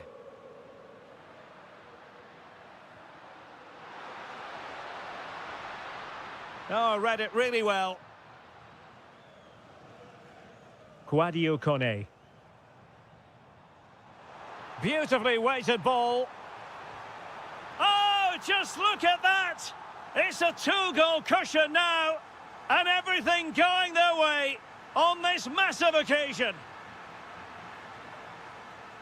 Oh, read it really well. Quadio Kone. Beautifully weighted ball. Oh, just look at that! It's a two-goal cushion now, and everything going their way on this massive occasion.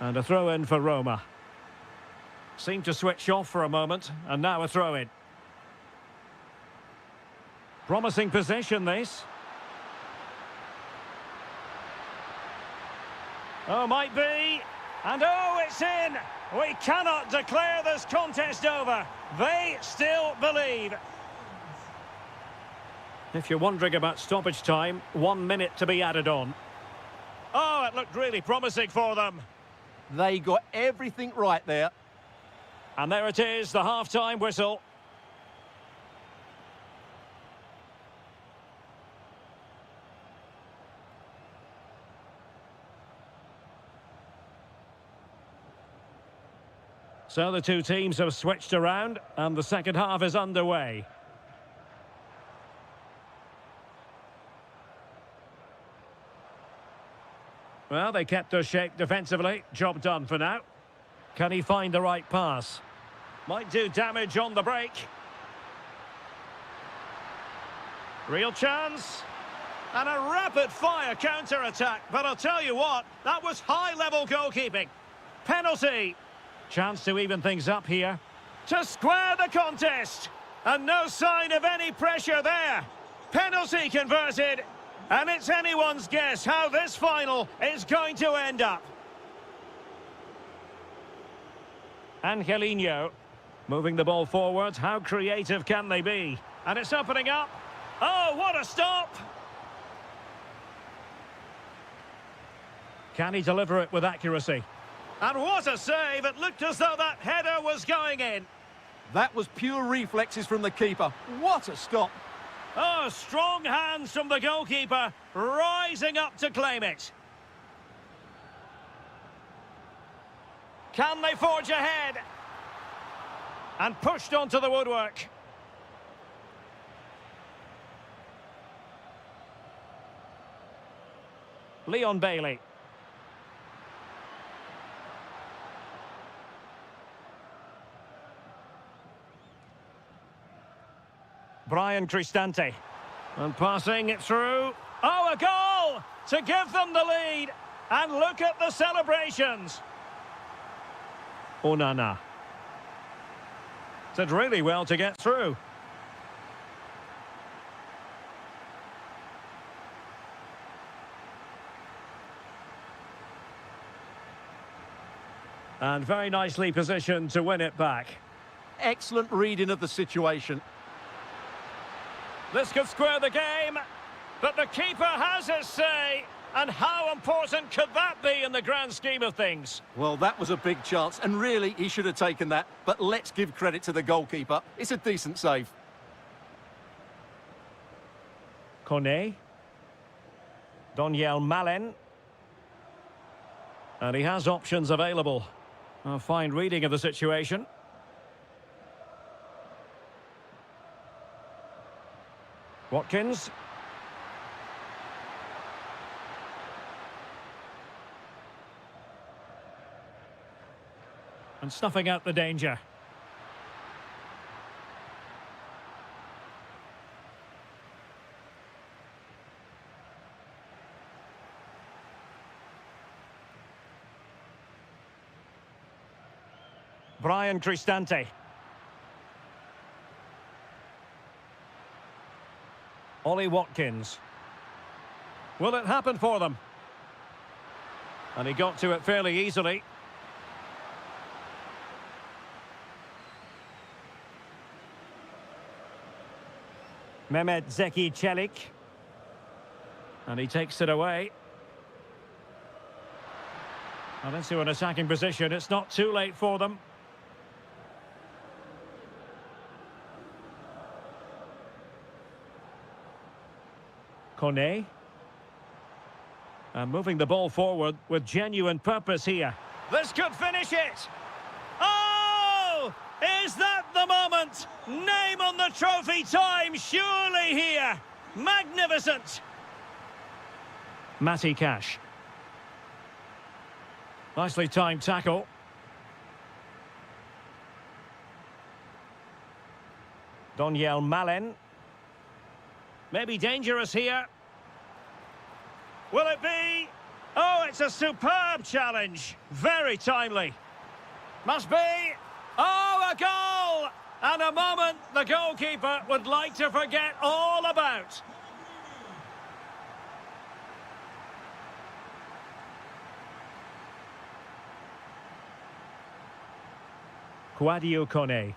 And a throw-in for Roma. Seemed to switch off for a moment, and now a throw-in. Promising possession, this. Oh, might be. And oh, it's in. We cannot declare this contest over. They still believe. If you're wondering about stoppage time, 1 minute to be added on. Oh, it looked really promising for them. They got everything right there. And there it is, the half-time whistle. So the two teams have switched around and the second half is underway. Well, they kept their shape defensively. Job done for now. Can he find the right pass? Might do damage on the break. Real chance. And a rapid-fire counter-attack. But I'll tell you what, that was high-level goalkeeping. Penalty. Chance to even things up here. To square the contest. And no sign of any pressure there. Penalty converted. And it's anyone's guess how this final is going to end up. Angelino moving the ball forward. How creative can they be? And it's opening up. Oh, what a stop! Can he deliver it with accuracy? And what a save! It looked as though that header was going in. That was pure reflexes from the keeper. What a stop! Oh, strong hands from the goalkeeper, rising up to claim it. Can they forge ahead? And pushed onto the woodwork. Leon Bailey. Brian Cristante. And passing it through. Oh, a goal to give them the lead. And look at the celebrations. Onana. Did really well to get through. And very nicely positioned to win it back. Excellent reading of the situation. This could square the game, but the keeper has his say. And how important could that be in the grand scheme of things? Well, that was a big chance, and really, he should have taken that. But let's give credit to the goalkeeper. It's a decent save. Kone. Doniel Malen. And he has options available. A fine reading of the situation. Watkins. And snuffing out the danger. Brian Cristante. Ollie Watkins. Will it happen for them? And he got to it fairly easily. Mehmet Zeki Çelik. And he takes it away. And into an attacking position. It's not too late for them. Kone. And moving the ball forward with genuine purpose here. This could finish it! Oh! Is that the moment? Name on the trophy time, surely here. Magnificent! Matty Cash. Nicely timed tackle. Doniel Malen. Maybe dangerous here. Will it be? Oh, it's a superb challenge. Very timely. Must be. Oh, a goal! And a moment the goalkeeper would like to forget all about. Kwadwo Kone.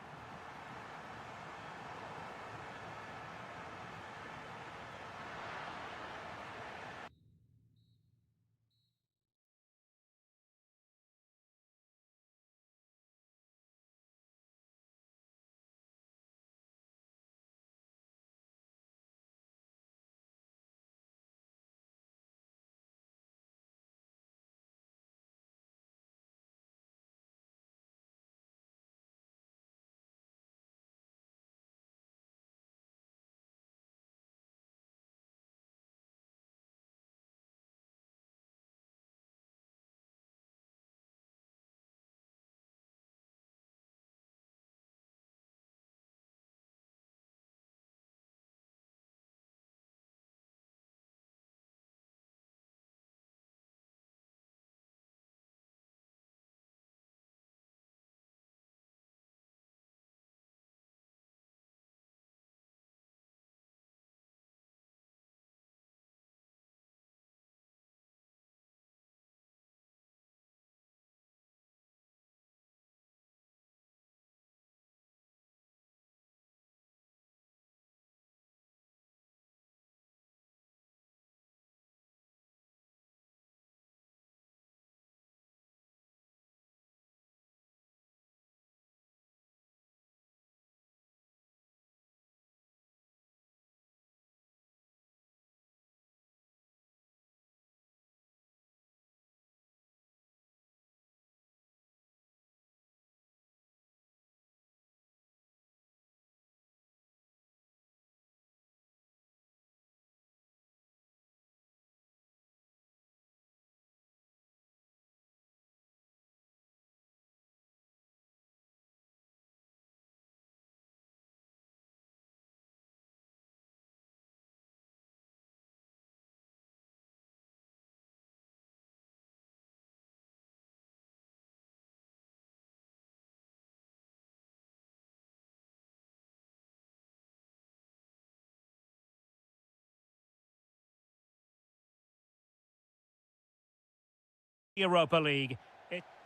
Europa League.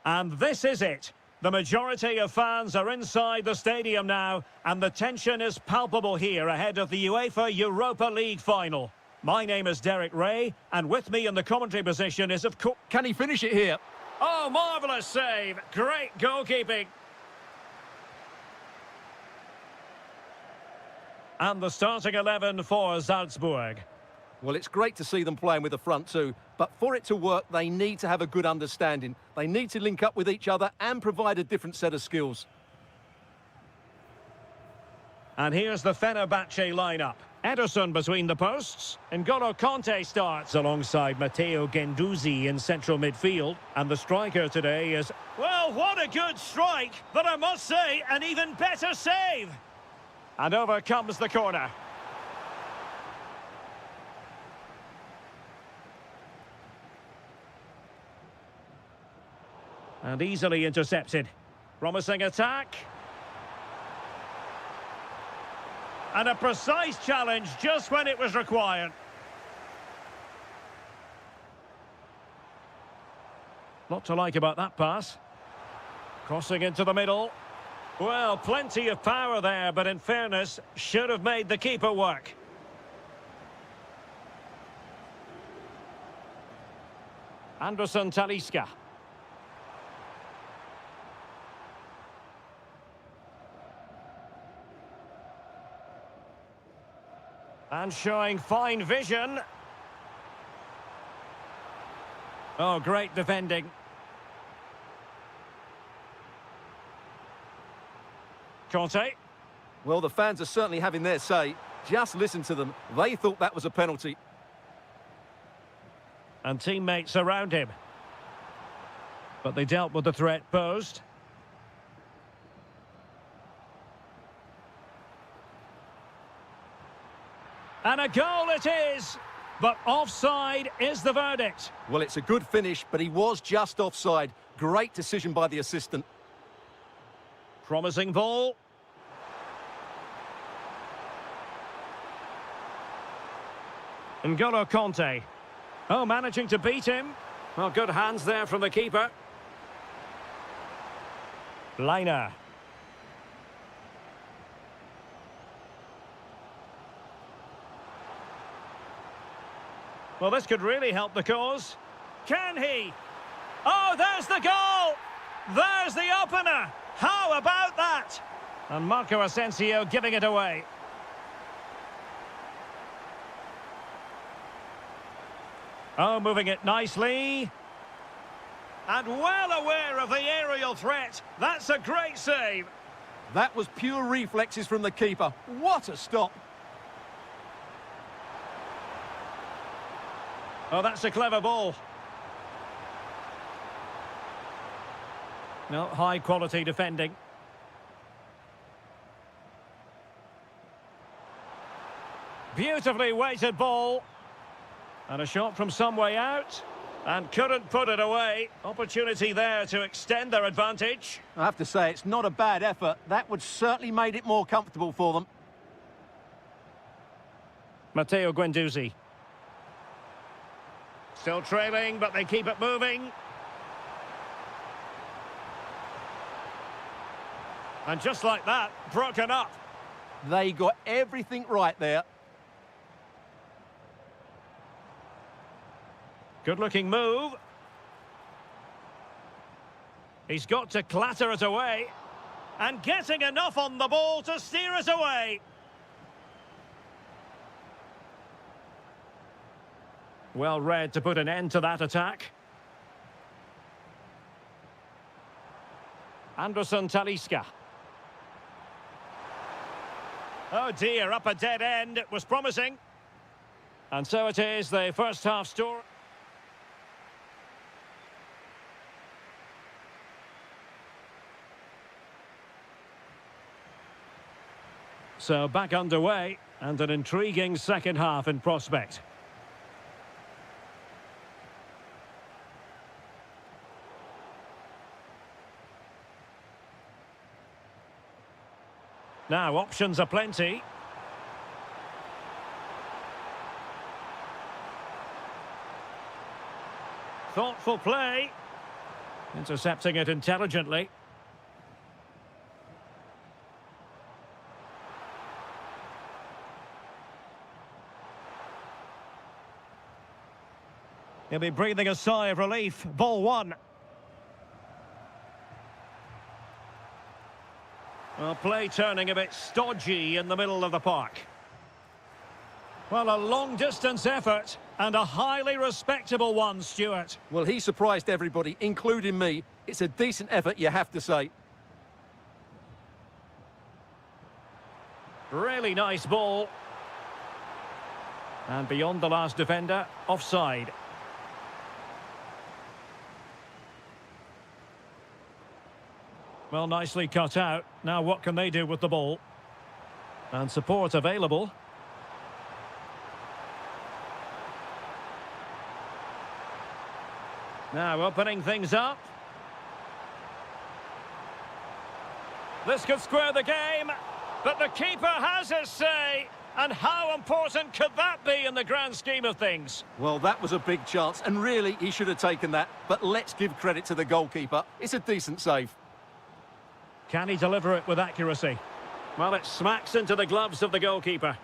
And this is it. The majority of fans are inside the stadium now, and the tension is palpable here ahead of the UEFA Europa League final. My name is Derek Ray, and with me in the commentary position is, of course... Can he finish it here? Oh, marvellous save. Great goalkeeping. And the starting 11 for Salzburg. Well, it's great to see them playing with the front two, but for it to work, they need to have a good understanding. They need to link up with each other and provide a different set of skills. And here's the Fenerbahce lineup. Ederson between the posts. N'Golo Kanté starts alongside Matteo Guendouzi in central midfield. And the striker today is... Well, what a good strike, but I must say, an even better save. And over comes the corner. And easily intercepted. Promising attack. And a precise challenge just when it was required. Lot to like about that pass. Crossing into the middle. Well, plenty of power there, but in fairness, should have made the keeper work. Anderson Talisca. And showing fine vision. Oh, great defending. Conte. Well, the fans are certainly having their say. Just listen to them. They thought that was a penalty. And teammates around him. But they dealt with the threat posed. And a goal it is, but offside is the verdict. Well, it's a good finish, but he was just offside. Great decision by the assistant. Promising ball. N'Golo Kanté. Oh, managing to beat him. Well, good hands there from the keeper. Liner. Well, this could really help the cause. Can he? Oh, there's the goal! There's the opener! How about that? And Marco Asensio giving it away. Oh, moving it nicely. And well aware of the aerial threat. That's a great save. That was pure reflexes from the keeper. What a stop. Oh, that's a clever ball. No, high-quality defending. Beautifully weighted ball. And a shot from some way out. And couldn't put it away. Opportunity there to extend their advantage. I have to say, it's not a bad effort. That would certainly made it more comfortable for them. Matteo Guendouzi. Still trailing, but they keep it moving. And just like that, broken up. They got everything right there. Good-looking move. He's got to clatter it away. And getting enough on the ball to steer it away. Well read to put an end to that attack. Anderson Talisca. Oh dear, up a dead end. It was promising. And so it is, the first half story. So back underway, and an intriguing second half in prospect. Now, options are plenty. Thoughtful play. Intercepting it intelligently. He'll be breathing a sigh of relief. Ball one. Well, play turning a bit stodgy in the middle of the park. Well, a long-distance effort and a highly respectable one, Stuart. Well, he surprised everybody, including me. It's a decent effort, you have to say. Really nice ball. And beyond the last defender, offside. Well, nicely cut out. Now what can they do with the ball? And support available. Now opening things up. This could square the game, but the keeper has his say. And how important could that be in the grand scheme of things? Well, that was a big chance, and really, he should have taken that. But let's give credit to the goalkeeper. It's a decent save. Can he deliver it with accuracy? Well, it smacks into the gloves of the goalkeeper.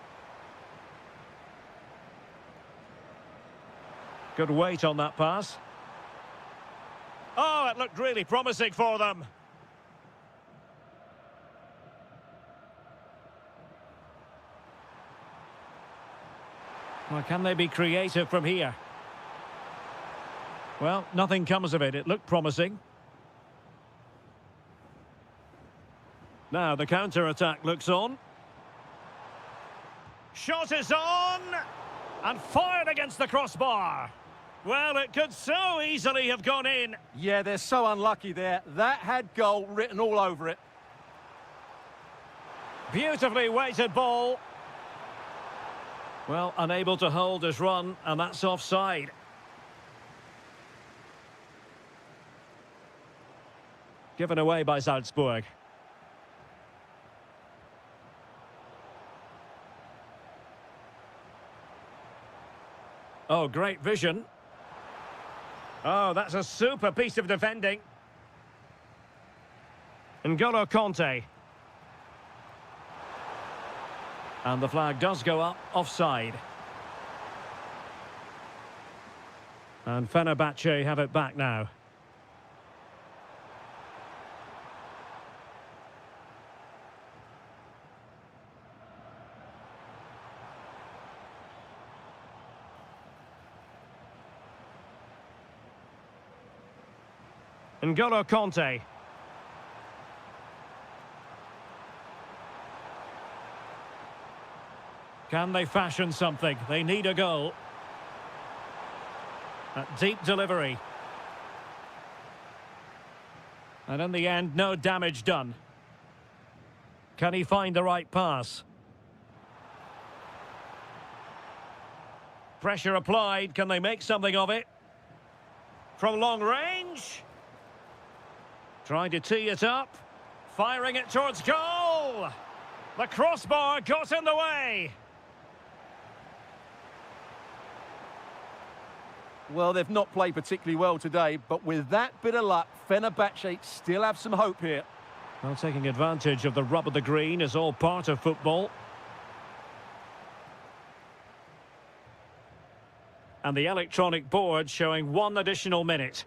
Good weight on that pass. Oh, it looked really promising for them. Well, can they be creative from here? Well, nothing comes of it. It looked promising. Now the counter-attack looks on. Shot is on! And fired against the crossbar. Well, it could so easily have gone in. Yeah, they're so unlucky there. That had goal written all over it. Beautifully weighted ball. Well, unable to hold his run, and that's offside. Given away by Salzburg. Oh, great vision. Oh, that's a super piece of defending. N'Golo Kanté. And the flag does go up, offside. And Fenerbahce have it back now. N'Golo Kanté. Can they fashion something? They need a goal. A deep delivery. And in the end, no damage done. Can he find the right pass? Pressure applied. Can they make something of it? From long range. Trying to tee it up. Firing it towards goal. The crossbar got in the way. Well, they've not played particularly well today, but with that bit of luck, Fenerbahce still have some hope here. Well, taking advantage of the rub of the green is all part of football. And the electronic board showing 1 additional minute.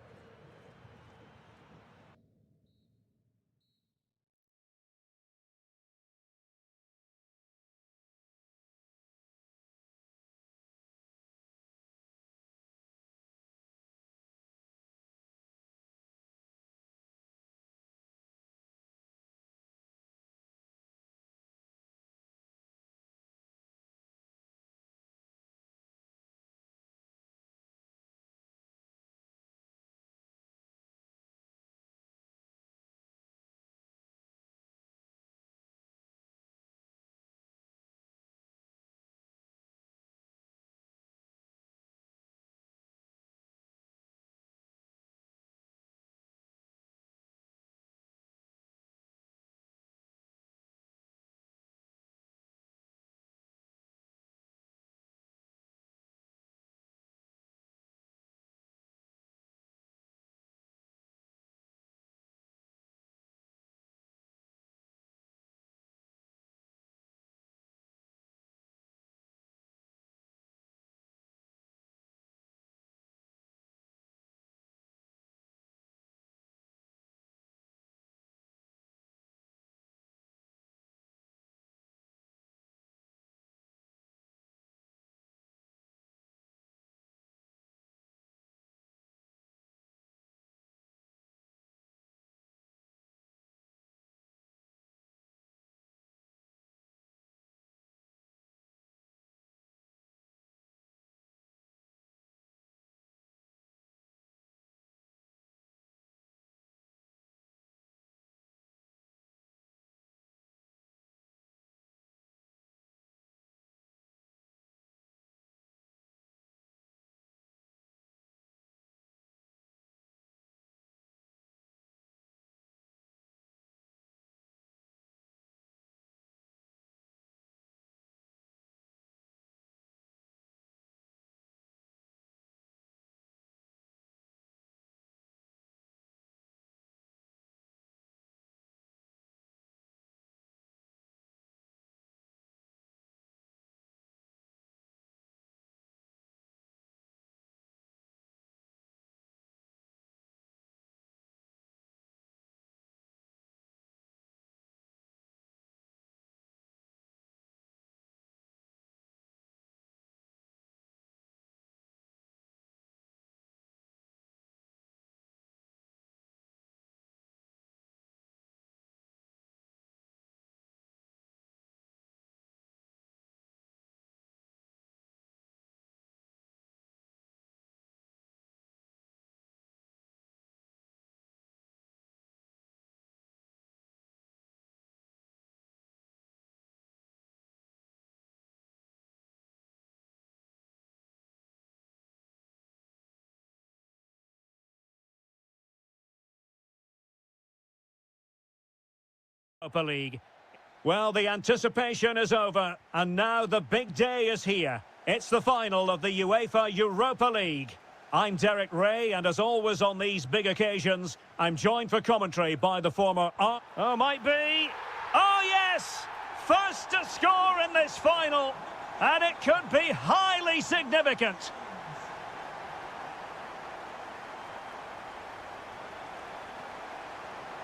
Europa League. Well, the anticipation is over, and now the big day is here. It's the final of the UEFA Europa League. I'm Derek Ray, and as always on these big occasions, I'm joined for commentary by the former... Oh, might be... Oh, yes! First to score in this final, and it could be highly significant.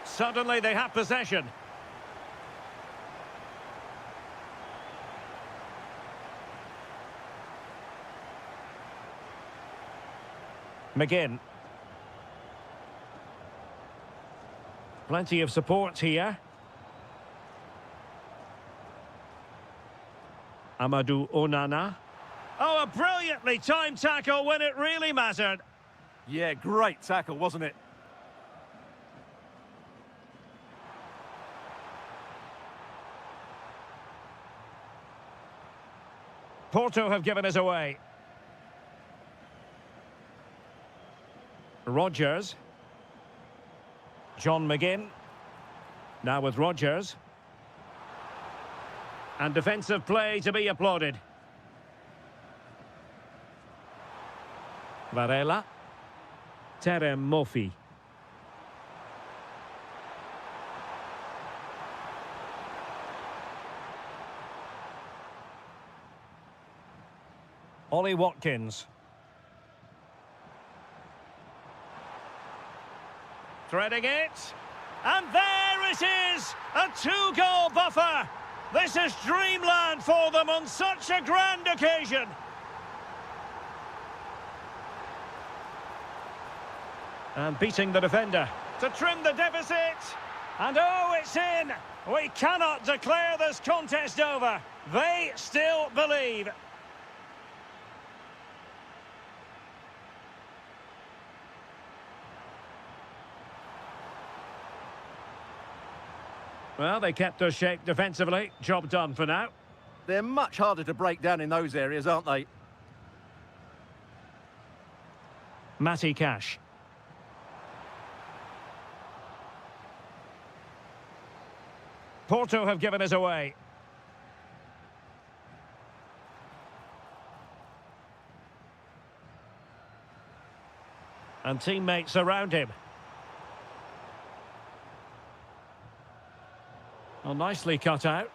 Suddenly they have possession. McGinn. Plenty of support here. Amadou Onana. Oh, a brilliantly timed tackle when it really mattered. Yeah, great tackle, wasn't it? Porto have given us away. Rodgers. John McGinn. Now with Rodgers. And defensive play to be applauded. Varela. Terem Moffi. Ollie Watkins. Threading it. And there it is! A two-goal buffer! This is dreamland for them on such a grand occasion! And beating the defender to trim the deficit. And oh, it's in! We cannot declare this contest over. They still believe. Well, they kept their shape defensively. Job done for now. They're much harder to break down in those areas, aren't they? Matty Cash. Porto have given us away. And teammates around him. Well, nicely cut out.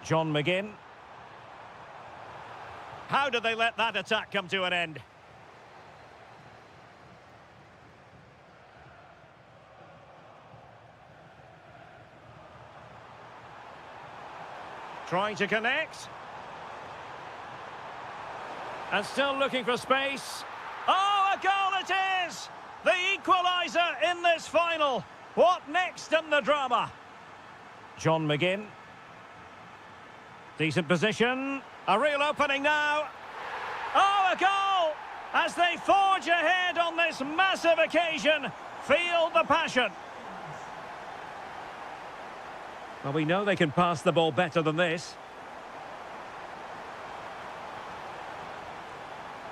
John McGinn. How did they let that attack come to an end? Trying to connect. And still looking for space. Oh, a goal it is! The equaliser in this final. What next in the drama? John McGinn. Decent position. A real opening now. Oh, a goal! As they forge ahead on this massive occasion. Feel the passion. Well, we know they can pass the ball better than this.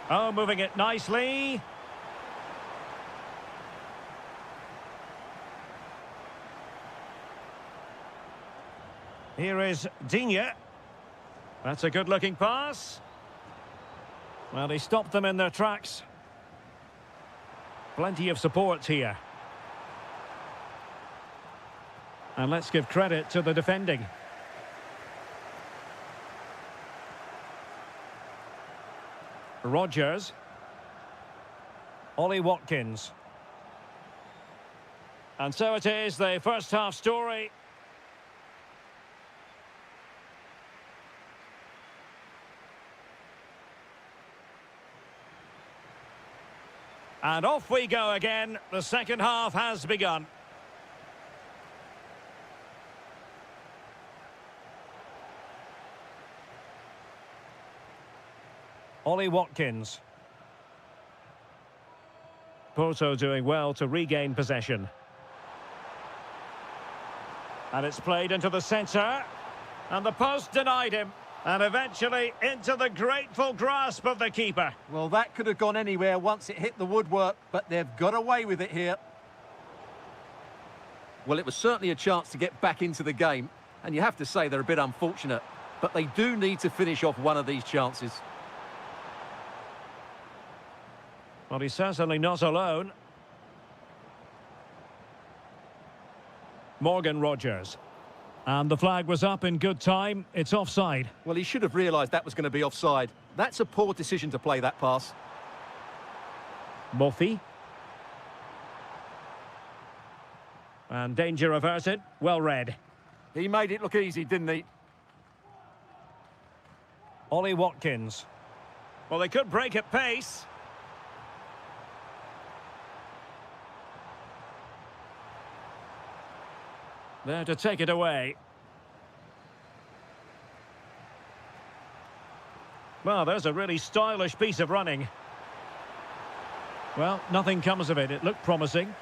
Oh, moving it nicely. Here is Digne. That's a good-looking pass. Well, he stopped them in their tracks. Plenty of support here. And let's give credit to the defending. Rodgers. Ollie Watkins. And so it is, the first half story. And off we go again. The second half has begun. Ollie Watkins. Porto doing well to regain possession. And it's played into the centre. And the post denied him. And eventually into the grateful grasp of the keeper. Well, that could have gone anywhere once it hit the woodwork, but they've got away with it here. Well, it was certainly a chance to get back into the game, and you have to say they're a bit unfortunate, but they do need to finish off one of these chances. Well, he's certainly not alone. Morgan Rogers. And the flag was up in good time. It's offside. Well, he should have realised that was going to be offside. That's a poor decision to play that pass. Murphy. And danger averted. Well read. He made it look easy, didn't he? Ollie Watkins. Well, they could break at pace. There to take it away. Well, there's a really stylish piece of running. Well, nothing comes of it. It looked promising.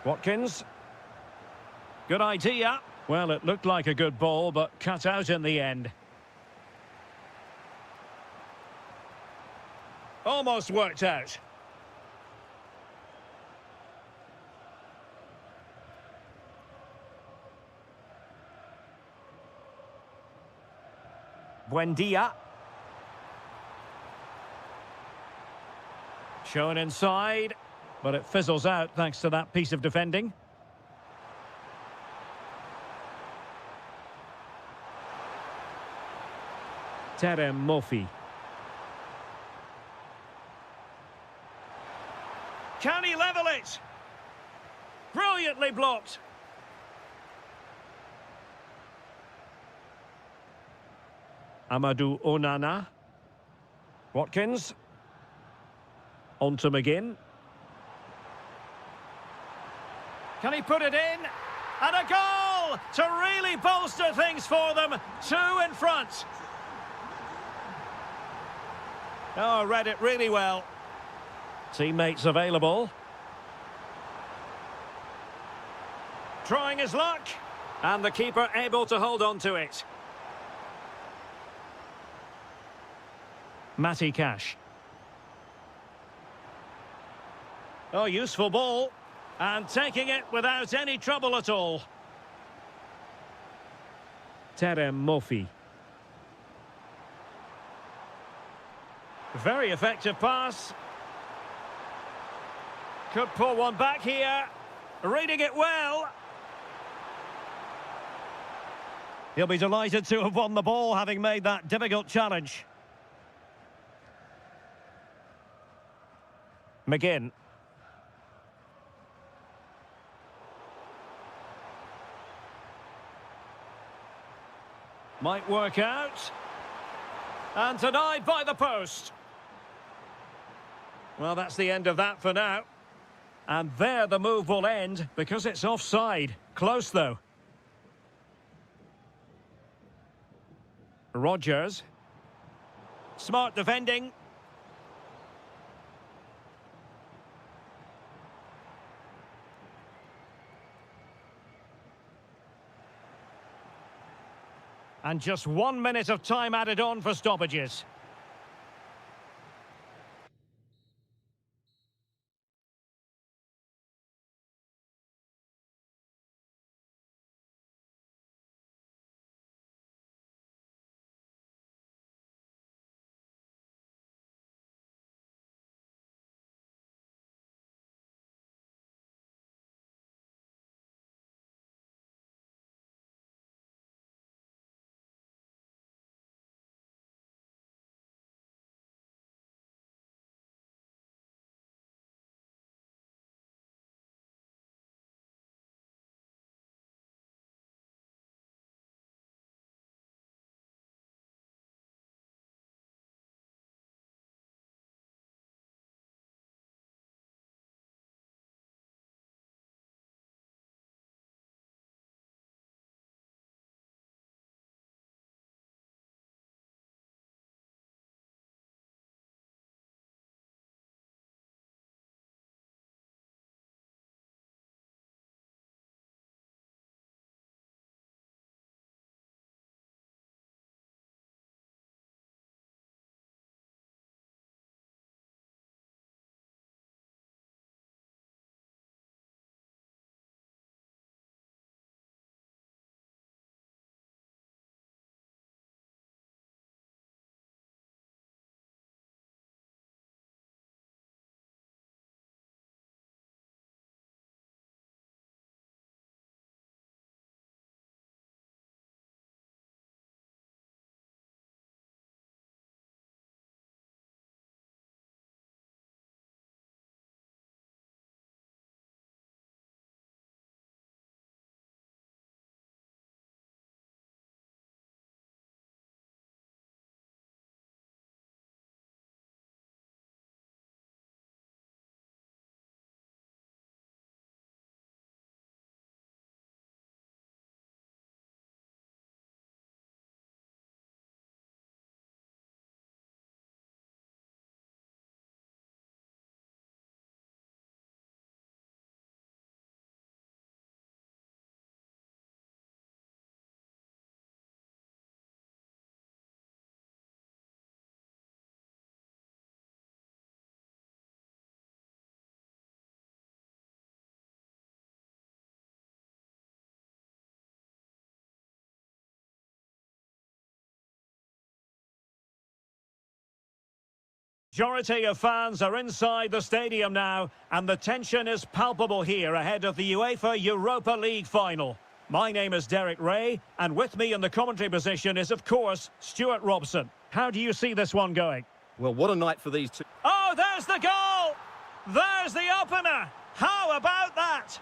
Watkins. Good idea. Well, it looked like a good ball, but cut out in the end. Almost worked out. Buendia. Shown inside, but it fizzles out thanks to that piece of defending. Terem Murphy. Can he level it? Brilliantly blocked. Amadou Onana. Watkins. On to McGinn. Can he put it in? And a goal to really bolster things for them. 2 in front. Oh, read it really well. Teammates available. Trying his luck. And the keeper able to hold on to it. Matty Cash. Oh, useful ball. And taking it without any trouble at all. Terem Murphy. Very effective pass. Could pull one back here. Reading it well. He'll be delighted to have won the ball, having made that difficult challenge. McGinn. Might work out. And denied by the post. Well, that's the end of that for now. And there the move will end because it's offside. Close, though. Rogers. Smart defending. And just 1 minute of time added on for stoppages. Majority of fans are inside the stadium now, and the tension is palpable here ahead of the UEFA Europa League final. My name is Derek Ray, and with me in the commentary position is, of course, Stuart Robson. How do you see this one going? Well, what a night for these two. Oh, there's the goal! There's the opener! How about that?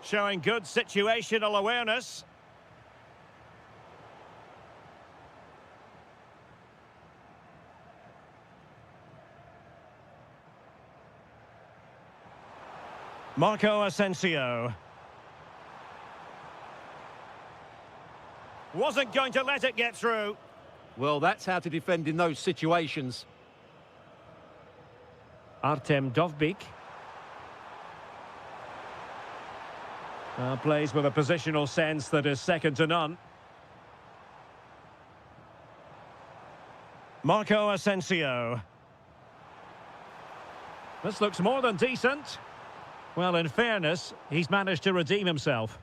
Showing good situational awareness. Marco Asensio. Wasn't going to let it get through. Well, that's how to defend in those situations. Artem Dovbyk. Plays with a positional sense that is second to none. Marco Asensio. This looks more than decent. Well, in fairness, he's managed to redeem himself.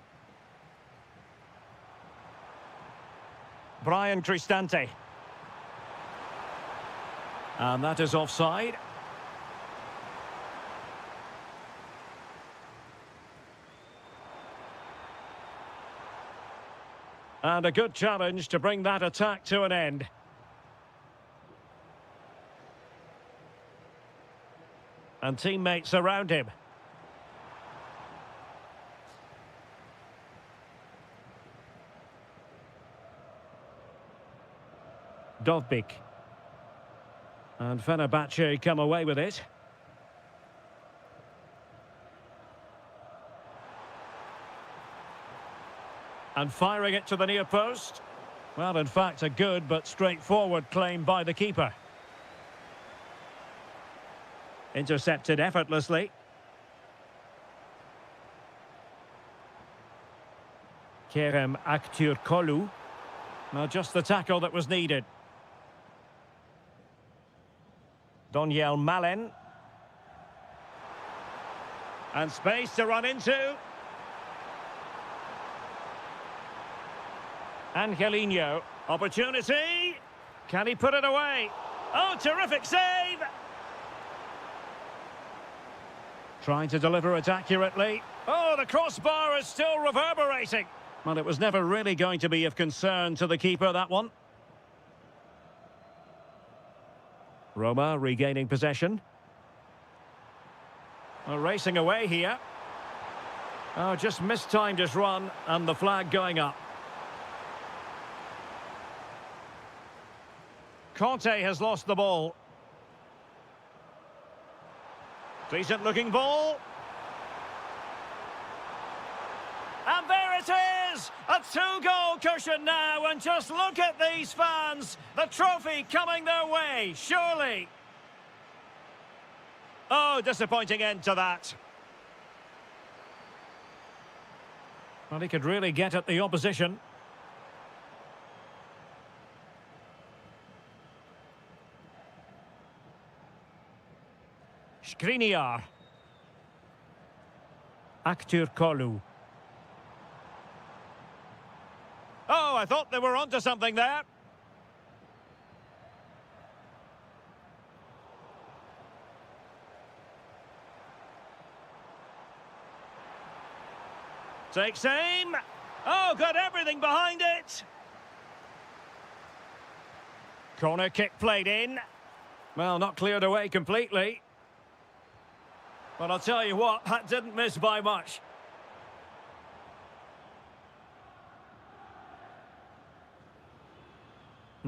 Brian Cristante. And that is offside. And a good challenge to bring that attack to an end. And teammates around him. Dovbyk. And Fenerbahce come away with it. And firing it to the near post. Well, in fact, a good but straightforward claim by the keeper. Intercepted effortlessly. Kerem Aktürkoğlu. Now, just the tackle that was needed. Donyell Malen. And space to run into. Angelino, opportunity. Can he put it away? Oh, terrific save! Trying to deliver it accurately. Oh, the crossbar is still reverberating. Well, it was never really going to be of concern to the keeper, that one. Roma regaining possession. Well, racing away here. Oh, just mistimed his run, and the flag going up. Conte has lost the ball. Decent looking ball. And there it is! A two-goal cushion now, and just look at these fans. The trophy coming their way, surely. Oh, disappointing end to that. Well, he could really get at the opposition. Skriniar. Aktürkoğlu. Oh, I thought they were onto something there. Takes aim. Oh, got everything behind it. Corner kick played in. Well, not cleared away completely. But I'll tell you what, that didn't miss by much.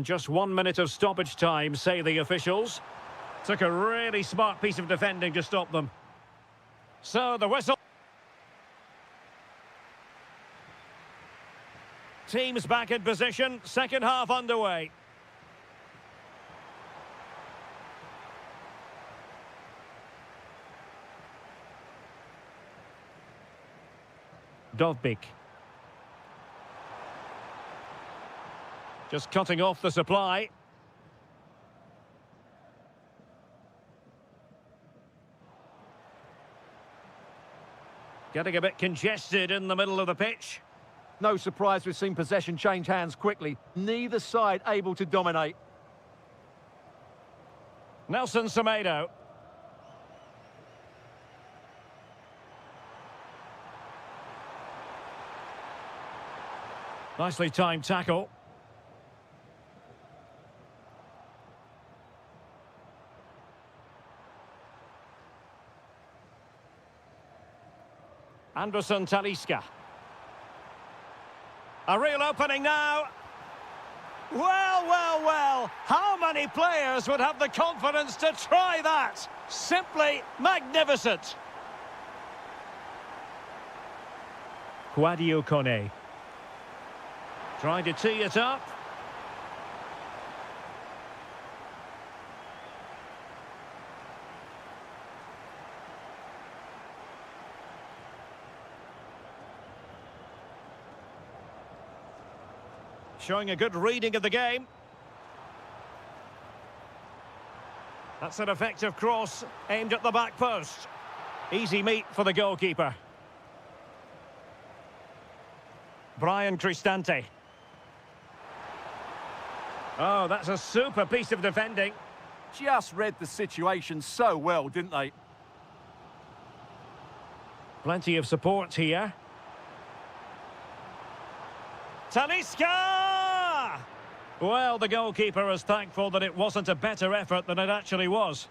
Just 1 minute of stoppage time, say the officials. Took a really smart piece of defending to stop them. So the whistle. Teams back in position, second half underway. Dovbyk. Just cutting off the supply. Getting a bit congested in the middle of the pitch. No surprise we've seen possession change hands quickly. Neither side able to dominate. Nelson Semedo. Nicely timed tackle. Anderson Talisca. A real opening now. Well, well, well. How many players would have the confidence to try that? Simply magnificent. Quadio Kone. Trying to tee it up. Showing a good reading of the game. That's an effective cross aimed at the back post. Easy meat for the goalkeeper. Brian Cristante. Oh, that's a super piece of defending. Just read the situation so well, didn't they? Plenty of support here. Talisca! Well, the goalkeeper is thankful that it wasn't a better effort than it actually was.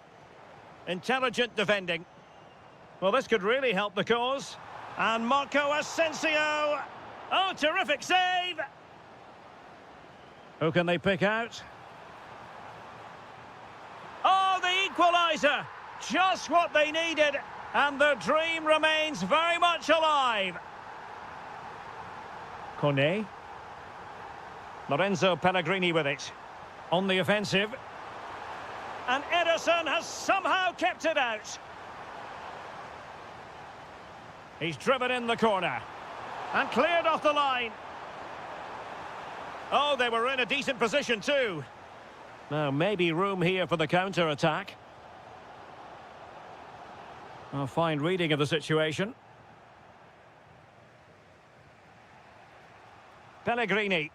Intelligent defending. Well, this could really help the cause. And Marco Asensio! Oh, terrific save! Who can they pick out? Oh, the equaliser! Just what they needed, and the dream remains very much alive. Kone. Lorenzo Pellegrini with it. On the offensive. And Ederson has somehow kept it out. He's driven in the corner. And cleared off the line. Oh, they were in a decent position too. Now, maybe room here for the counter-attack. A fine reading of the situation. Pellegrini.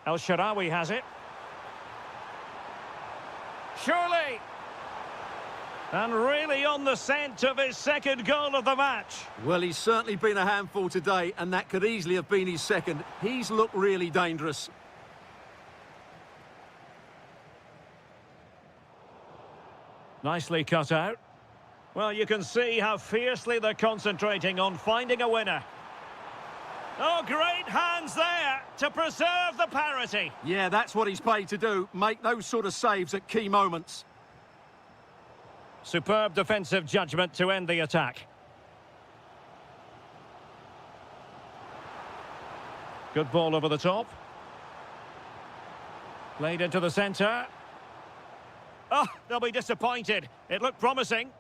El Shaarawy has it. Surely. And really on the scent of his second goal of the match. Well, he's certainly been a handful today, and that could easily have been his second. He's looked really dangerous. Nicely cut out. Well, you can see how fiercely they're concentrating on finding a winner. Oh, great hands there to preserve the parity. Yeah, that's what he's paid to do. Make those sort of saves at key moments. Superb defensive judgment to end the attack. Good ball over the top. Played into the centre. Oh, they'll be disappointed. It looked promising.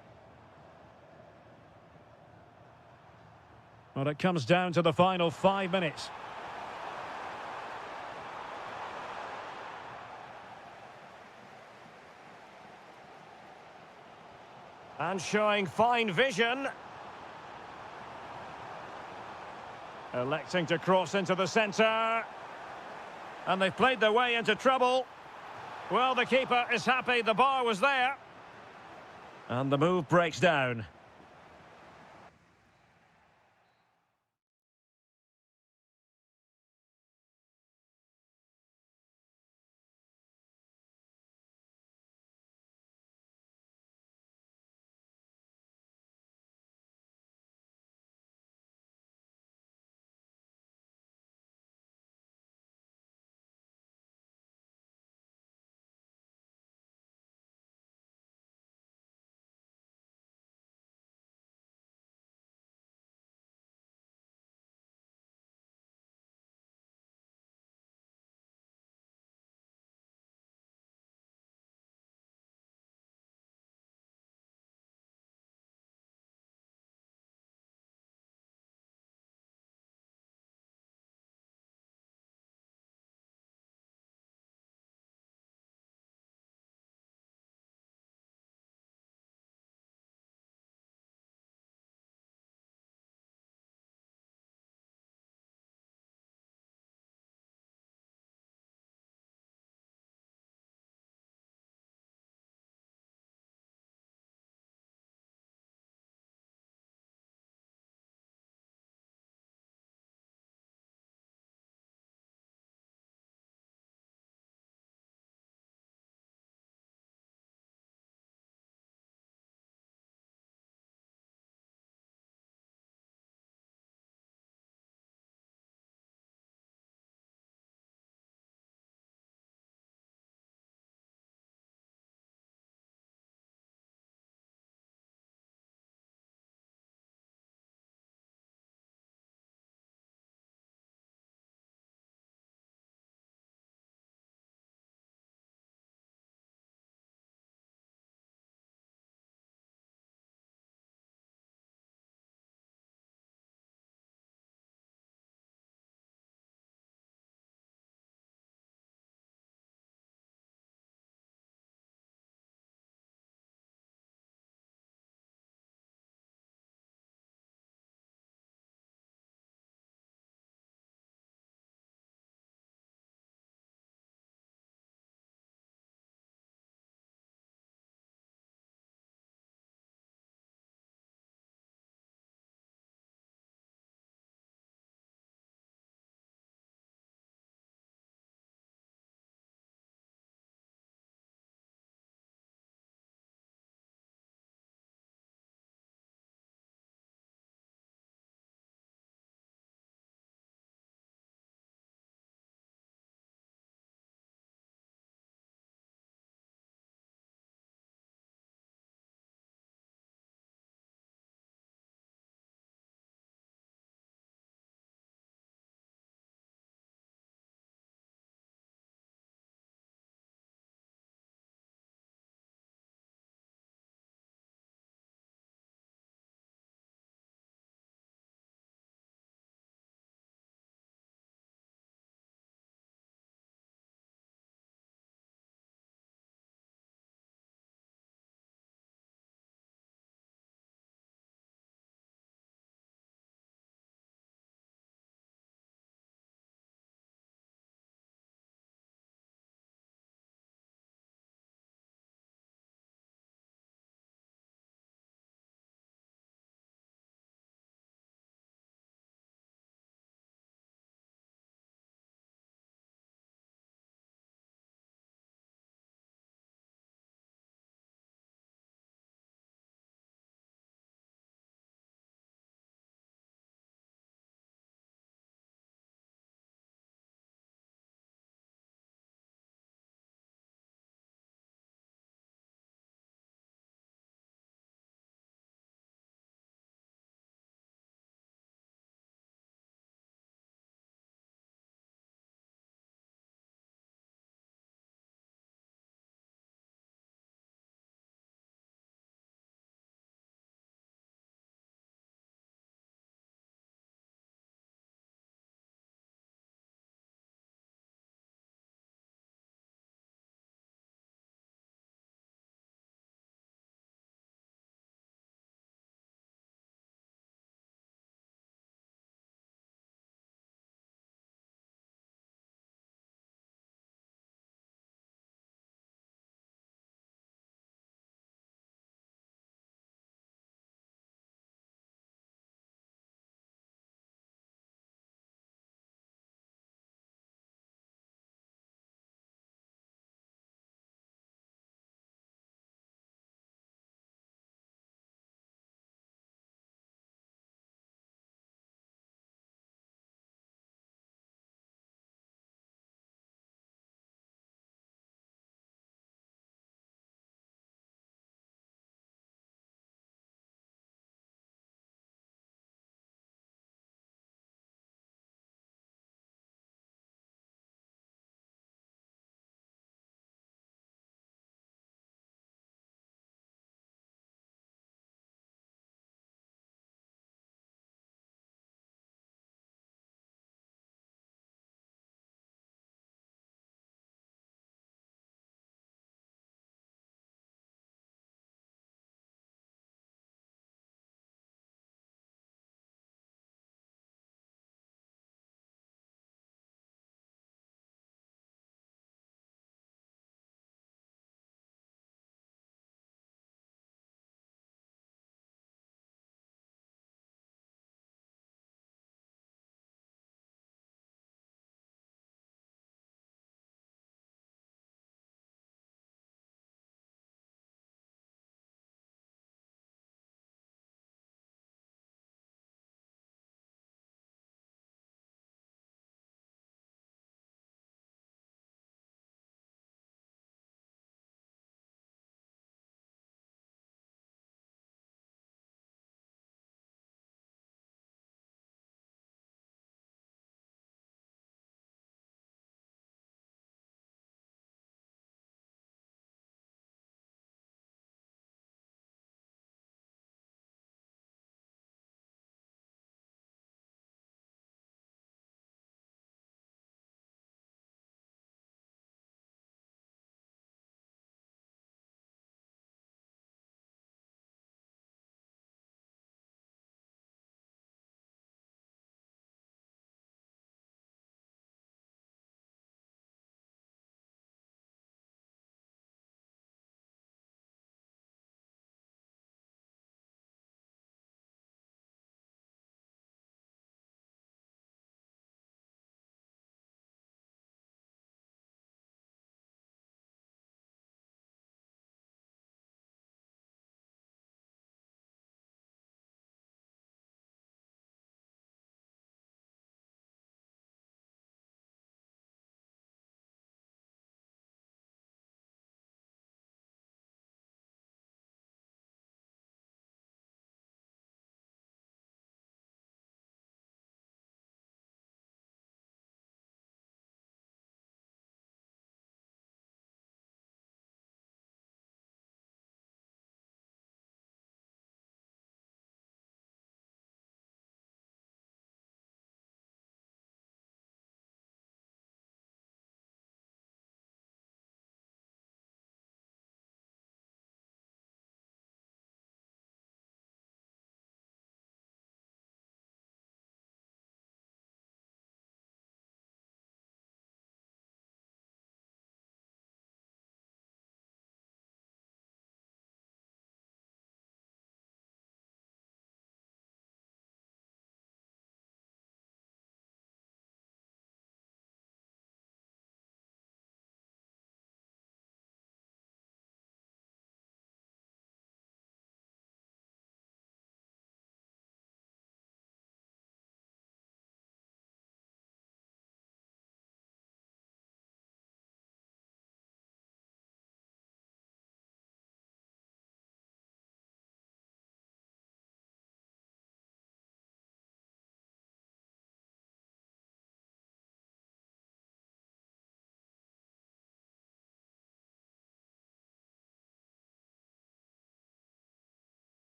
Well, it comes down to the final 5 minutes. And showing fine vision. Electing to cross into the centre. And they've played their way into trouble. Well, the keeper is happy the bar was there. And the move breaks down.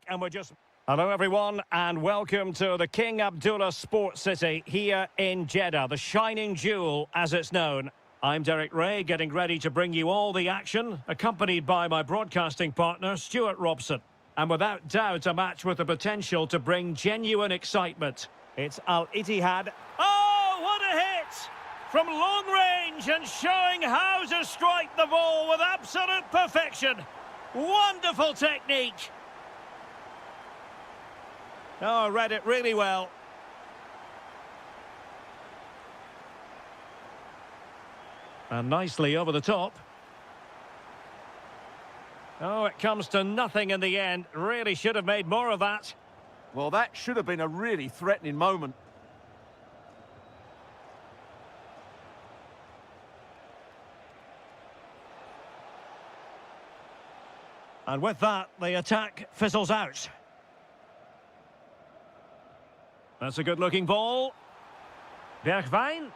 and we're just... Hello everyone and welcome to the King Abdullah Sports City here in Jeddah, the shining jewel as it's known. I'm Derek Ray, getting ready to bring you all the action, accompanied by my broadcasting partner Stuart Robson. And without doubt a match with the potential to bring genuine excitement. It's Al Ittihad. Oh, what a hit! From long range and showing how to strike the ball with absolute perfection. Wonderful technique. Oh, read it really well. And nicely over the top. Oh, it comes to nothing in the end. Really should have made more of that. Well, that should have been a really threatening moment. And with that, the attack fizzles out. That's a good-looking ball. Bergwijn.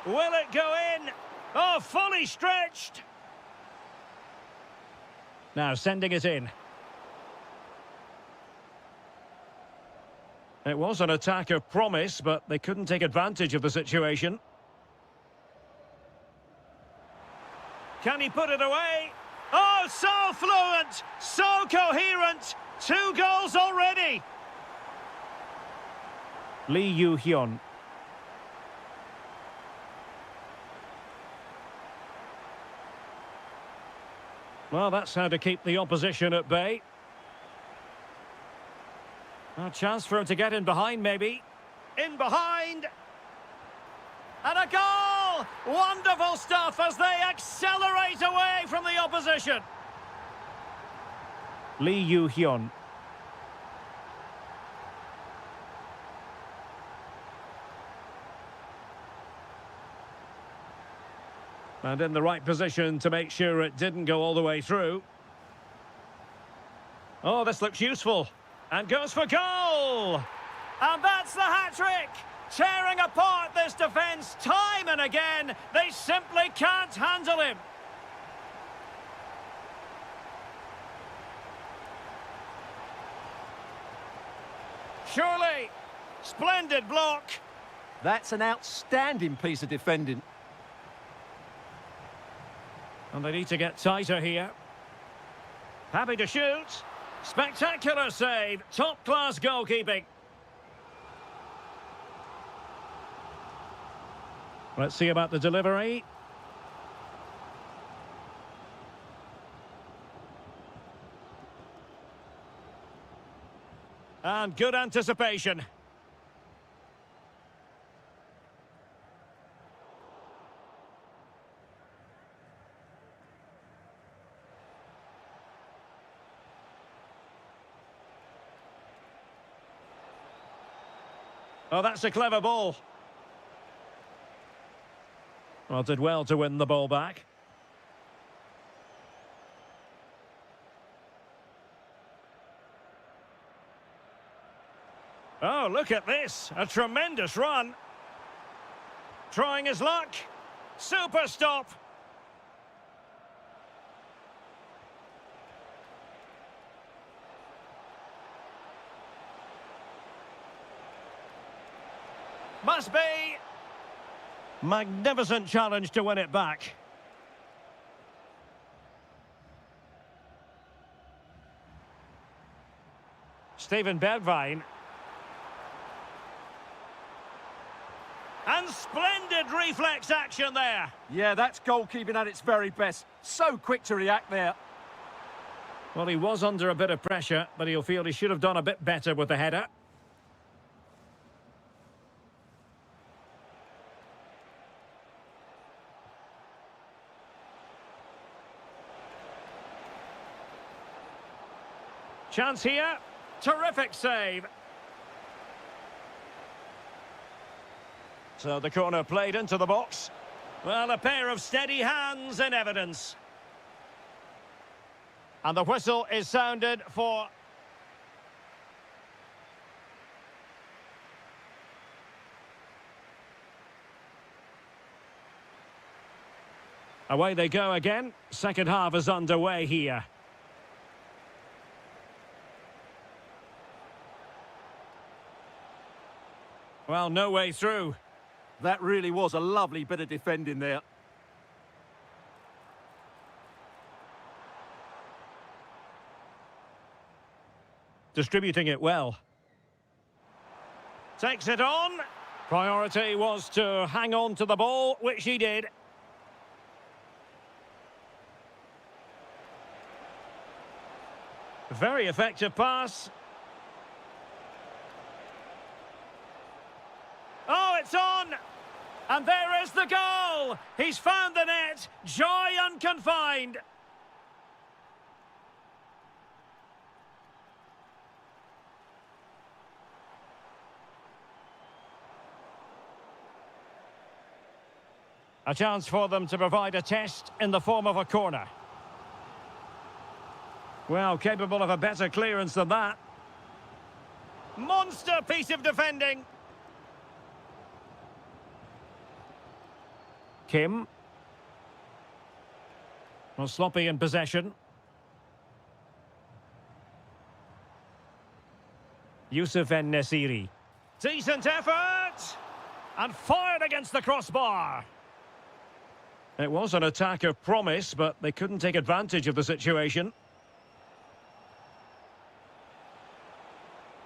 Will it go in? Oh, fully stretched. Now sending it in. It was an attack of promise, but they couldn't take advantage of the situation. Can he put it away? Oh, so fluent, so coherent. 2 goals already. Lee Yu-hyun. Well, that's how to keep the opposition at bay. A chance for him to get in behind, maybe. In behind. And a goal! Wonderful stuff as they accelerate away from the opposition. Lee Yu-hyun. And in the right position to make sure it didn't go all the way through. Oh, this looks useful. And goes for goal! And that's the hat-trick! Tearing apart this defence time and again. They simply can't handle him. Surely. Splendid block. That's an outstanding piece of defending. And they need to get tighter here. Happy to shoot. Spectacular save. Top-class goalkeeping. Let's see about the delivery. And good anticipation. Oh, that's a clever ball. Well, did well to win the ball back. Oh, look at this. A tremendous run. Trying his luck. Super stop. Must be. Magnificent challenge to win it back. Steven Bergwijn. And splendid reflex action there. Yeah, that's goalkeeping at its very best. So quick to react there. Well, he was under a bit of pressure, but he'll feel he should have done a bit better with the header. Chance here. Terrific save. So the corner played into the box. Well, a pair of steady hands in evidence. And the whistle is sounded for... Away they go again. Second half is underway here. Well, no way through. That really was a lovely bit of defending there. Distributing it well. Takes it on. Priority was to hang on to the ball, which he did. Very effective pass. Oh, it's on! And there is the goal! He's found the net! Joy unconfined! A chance for them to provide a test in the form of a corner. Well, capable of a better clearance than that. Monster piece of defending! Kim. Well, sloppy in possession. Yusuf En-Nesyri. Decent effort! And fired against the crossbar. It was an attack of promise, but they couldn't take advantage of the situation.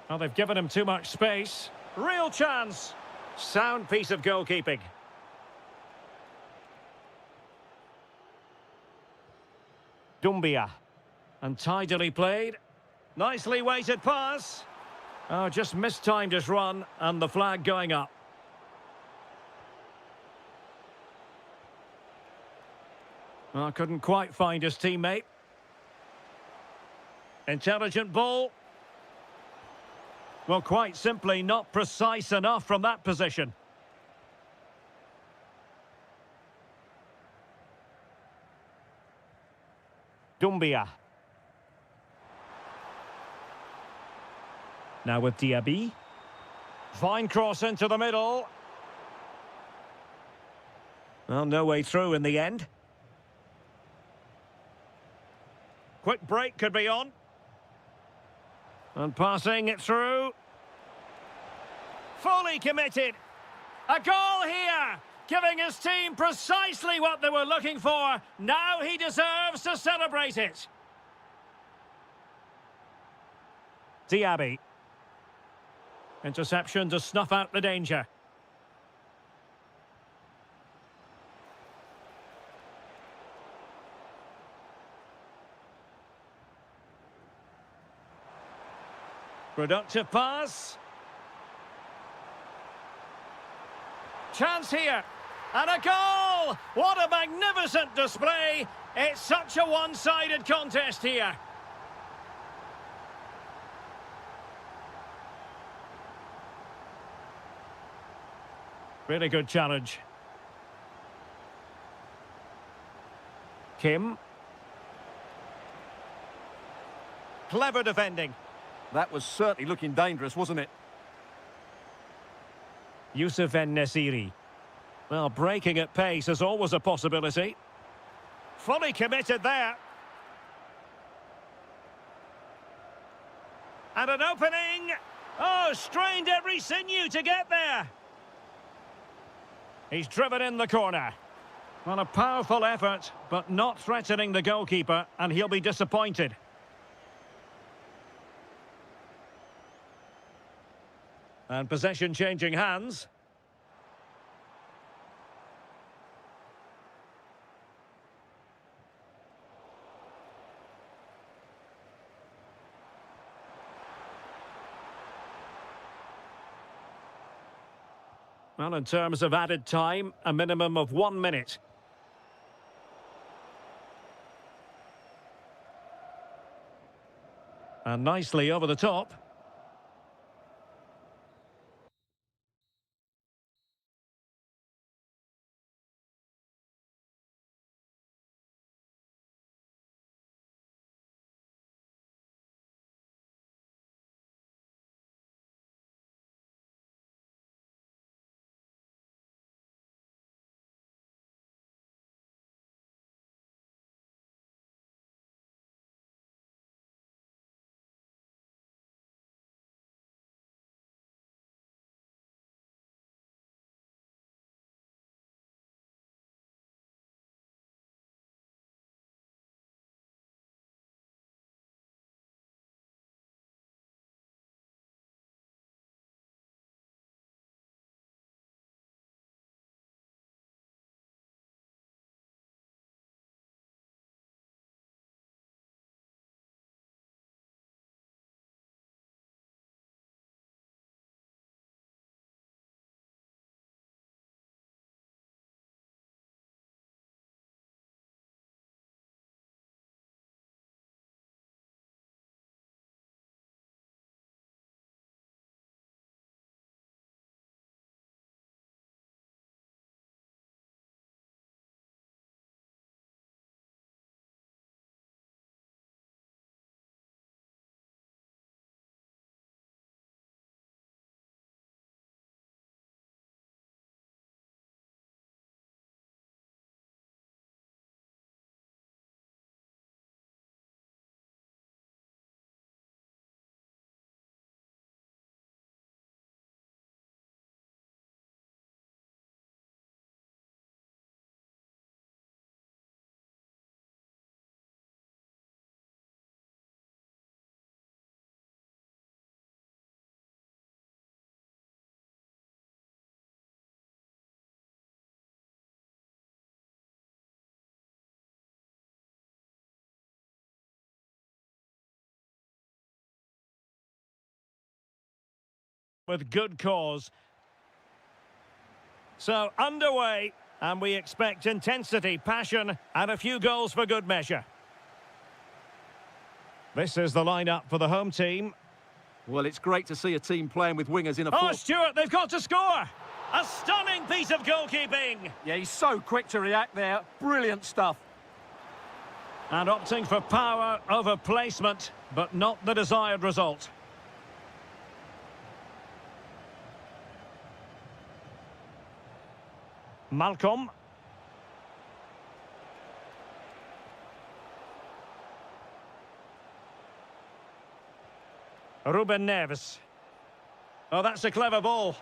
Well, they've given him too much space. Real chance. Sound piece of goalkeeping. Doumbia. And tidily played. Nicely weighted pass. Oh, just mistimed his run, and the flag going up. Well, couldn't quite find his teammate. Intelligent ball. Well, quite simply not precise enough from that position. Doumbia. Now with Diaby. Fine cross into the middle. Well, no way through in the end. Quick break could be on. And passing it through. Fully committed. A goal here, giving his team precisely what they were looking for. Now he deserves to celebrate it. Diaby. Interception to snuff out the danger. Productive pass. Chance here. And a goal! What a magnificent display. It's such a one-sided contest here. Really good challenge. Kim. Clever defending. That was certainly looking dangerous, wasn't it? Yusuf En-Nesyri. Well, breaking at pace is always a possibility. Fully committed there. And an opening. Oh, strained every sinew to get there. He's driven in the corner. Well, a powerful effort, but not threatening the goalkeeper, and he'll be disappointed. And possession changing hands. Well, in terms of added time, a minimum of 1 minute. And nicely over the top. with good cause. So, underway, and we expect intensity, passion, and a few goals for good measure. This is the lineup for the home team. Well, it's great to see a team playing with wingers in a... Oh, Stuart, they've got to score! A stunning piece of goalkeeping! Yeah, he's so quick to react there. Brilliant stuff. And opting for power over placement, but not the desired result. Malcolm. Ruben Neves. Oh, that's a clever ball.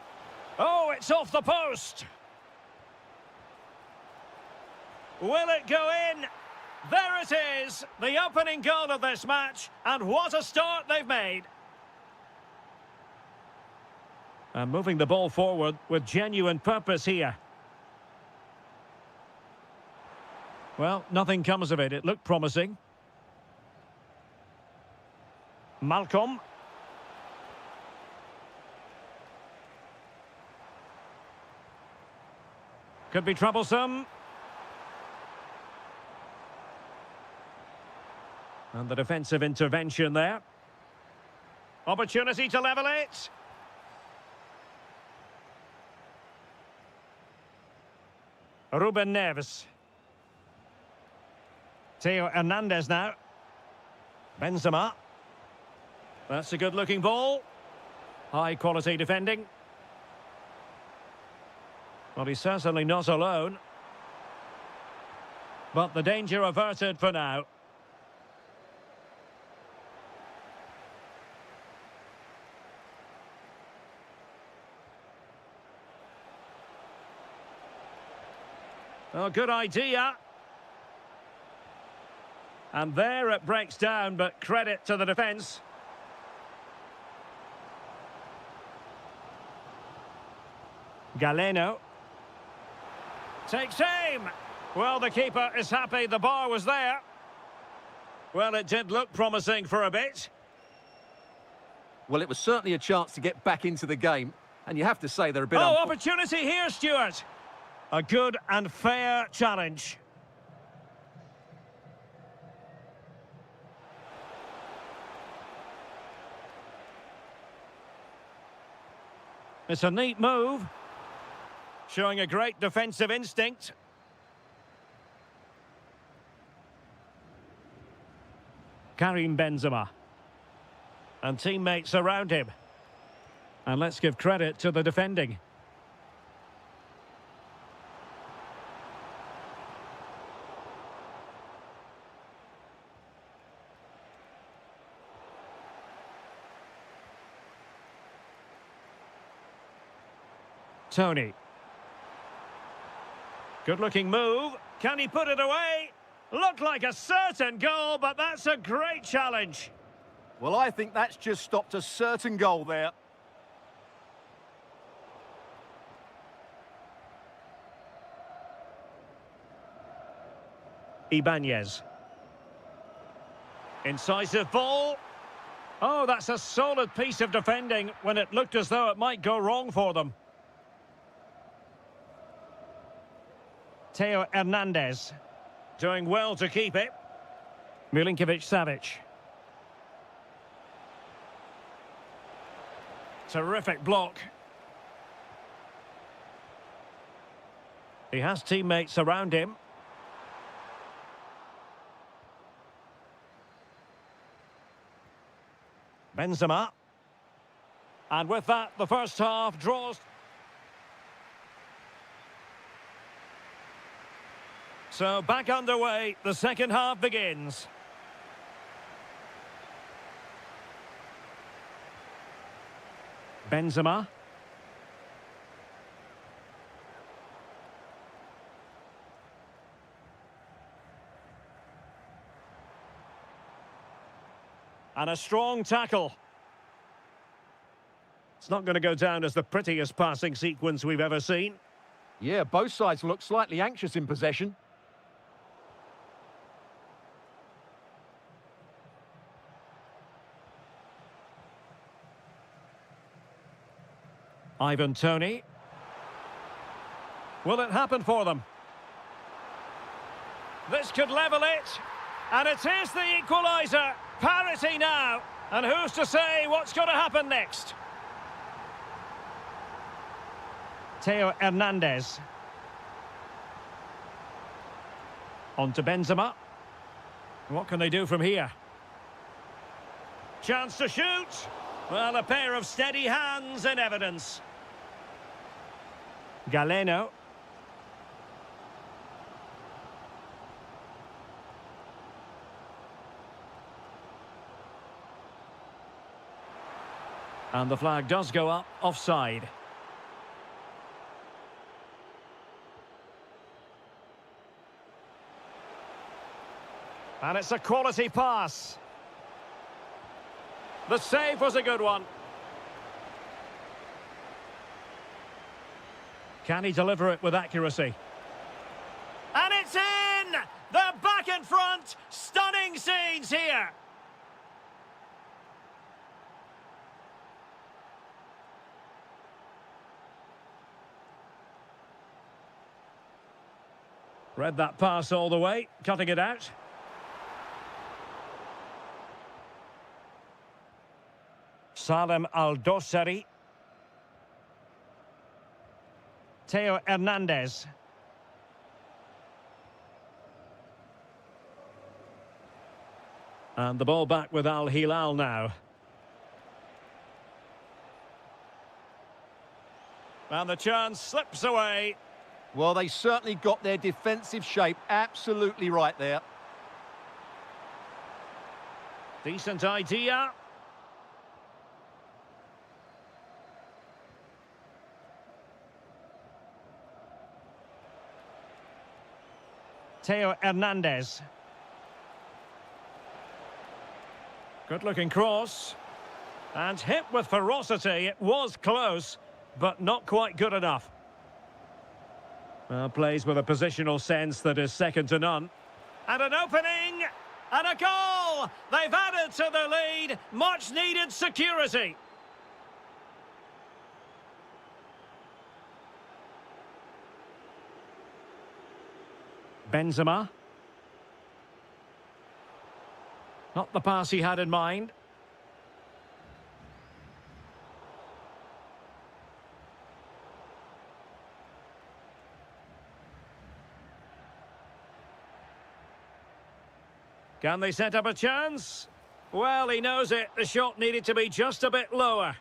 Oh, it's off the post. Will it go in? There it is, the opening goal of this match, and what a start they've made. And moving the ball forward with genuine purpose here. Well, nothing comes of it. It looked promising. Malcolm. Could be troublesome. And the defensive intervention there. Opportunity to level it. Ruben Neves. Theo Hernandez now. Benzema. That's a good-looking ball. High-quality defending. Well, he's certainly not alone. But the danger averted for now. Oh, good idea. And there it breaks down, but credit to the defence. Galeno. Takes aim. Well, the keeper is happy the bar was there. Well, it did look promising for a bit. Well, it was certainly a chance to get back into the game. And you have to say they're a bit... Oh, opportunity here, Stuart. A good and fair challenge. It's a neat move. Showing a great defensive instinct. Karim Benzema. And teammates around him. And let's give credit to the defending. Tony. Good-looking move. Can he put it away? Looked like a certain goal, but that's a great challenge. Well, I think that's just stopped a certain goal there. Ibanez. Incisive ball. Oh, that's a solid piece of defending when it looked as though it might go wrong for them. Theo Hernandez. Doing well to keep it. Milinkovic-Savic. Terrific block. He has teammates around him. Benzema. And with that, the first half draws. So back underway, the second half begins. Benzema. And a strong tackle. It's not going to go down as the prettiest passing sequence we've ever seen. Yeah, both sides look slightly anxious in possession. Ivan Toney. Will it happen for them? This could level it. And it is the equaliser. Parity now. And who's to say what's going to happen next? Theo Hernandez. On to Benzema. What can they do from here? Chance to shoot. Well, a pair of steady hands in evidence. Galeno. And the flag does go up, offside. And it's a quality pass. The save was a good one. Can he deliver it with accuracy? And it's in! They're back in front! Stunning scenes here! Read that pass all the way, cutting it out. Salem Al-Dossari. Theo Hernandez. And the ball back with Al Hilal now. And the chance slips away. Well, they certainly got their defensive shape absolutely right there. Decent idea. Theo Hernandez. Good-looking cross. And hit with ferocity. It was close, but not quite good enough. Well, plays with a positional sense that is second to none. And an opening! And a goal! They've added to the lead. Much-needed security. Benzema. Not the pass he had in mind. Can they set up a chance? Well, he knows it. The shot needed to be just a bit lower.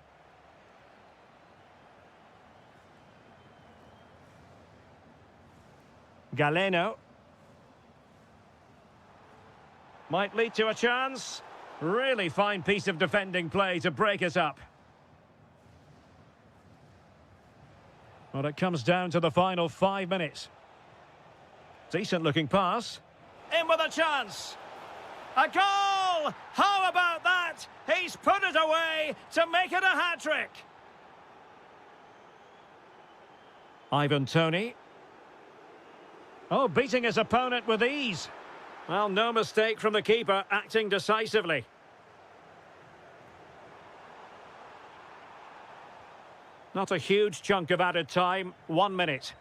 Galeno. Might lead to a chance. Really fine piece of defending play to break us up. Well, it comes down to the final 5 minutes. Decent looking pass. In with a chance. A goal! How about that? He's put it away to make it a hat-trick. Ivan Toney. Oh, beating his opponent with ease. Well, no mistake from the keeper, acting decisively. Not a huge chunk of added time, 1 minute.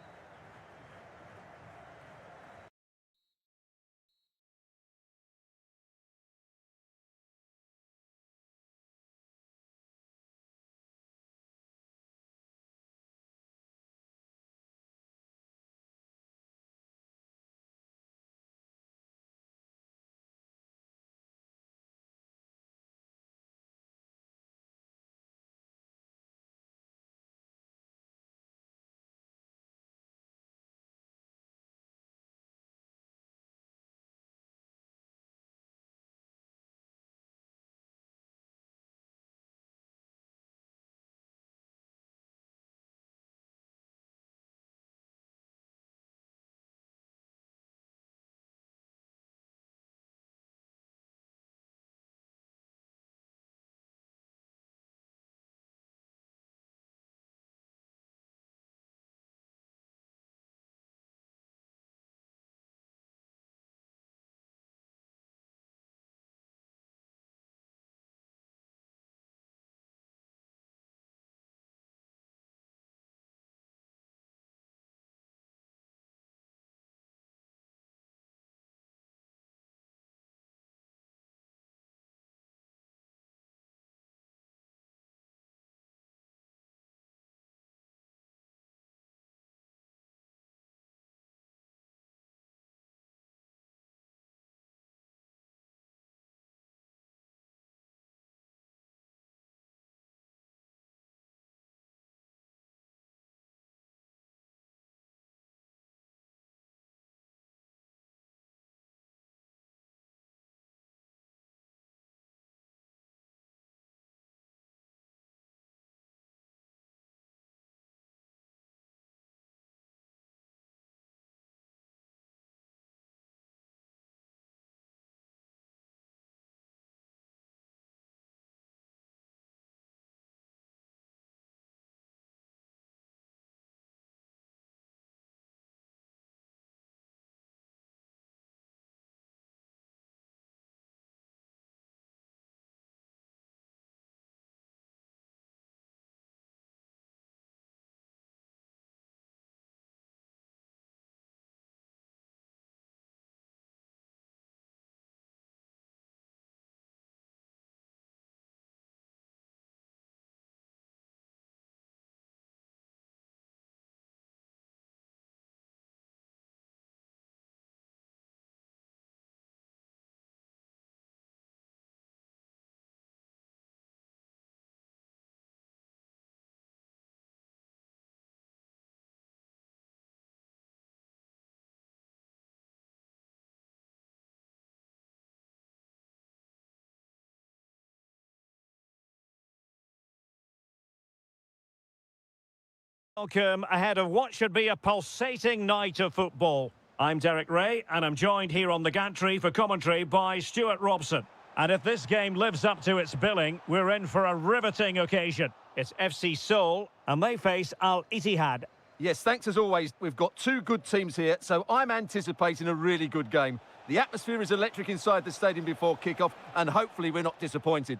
Welcome ahead of what should be a pulsating night of football. I'm Derek Ray, and I'm joined here on the gantry for commentary by Stuart Robson. And if this game lives up to its billing, we're in for a riveting occasion. It's FC Seoul, and they face Al Ittihad. Yes, thanks as always. We've got two good teams here, so I'm anticipating a really good game. The atmosphere is electric inside the stadium before kick-off, and hopefully we're not disappointed.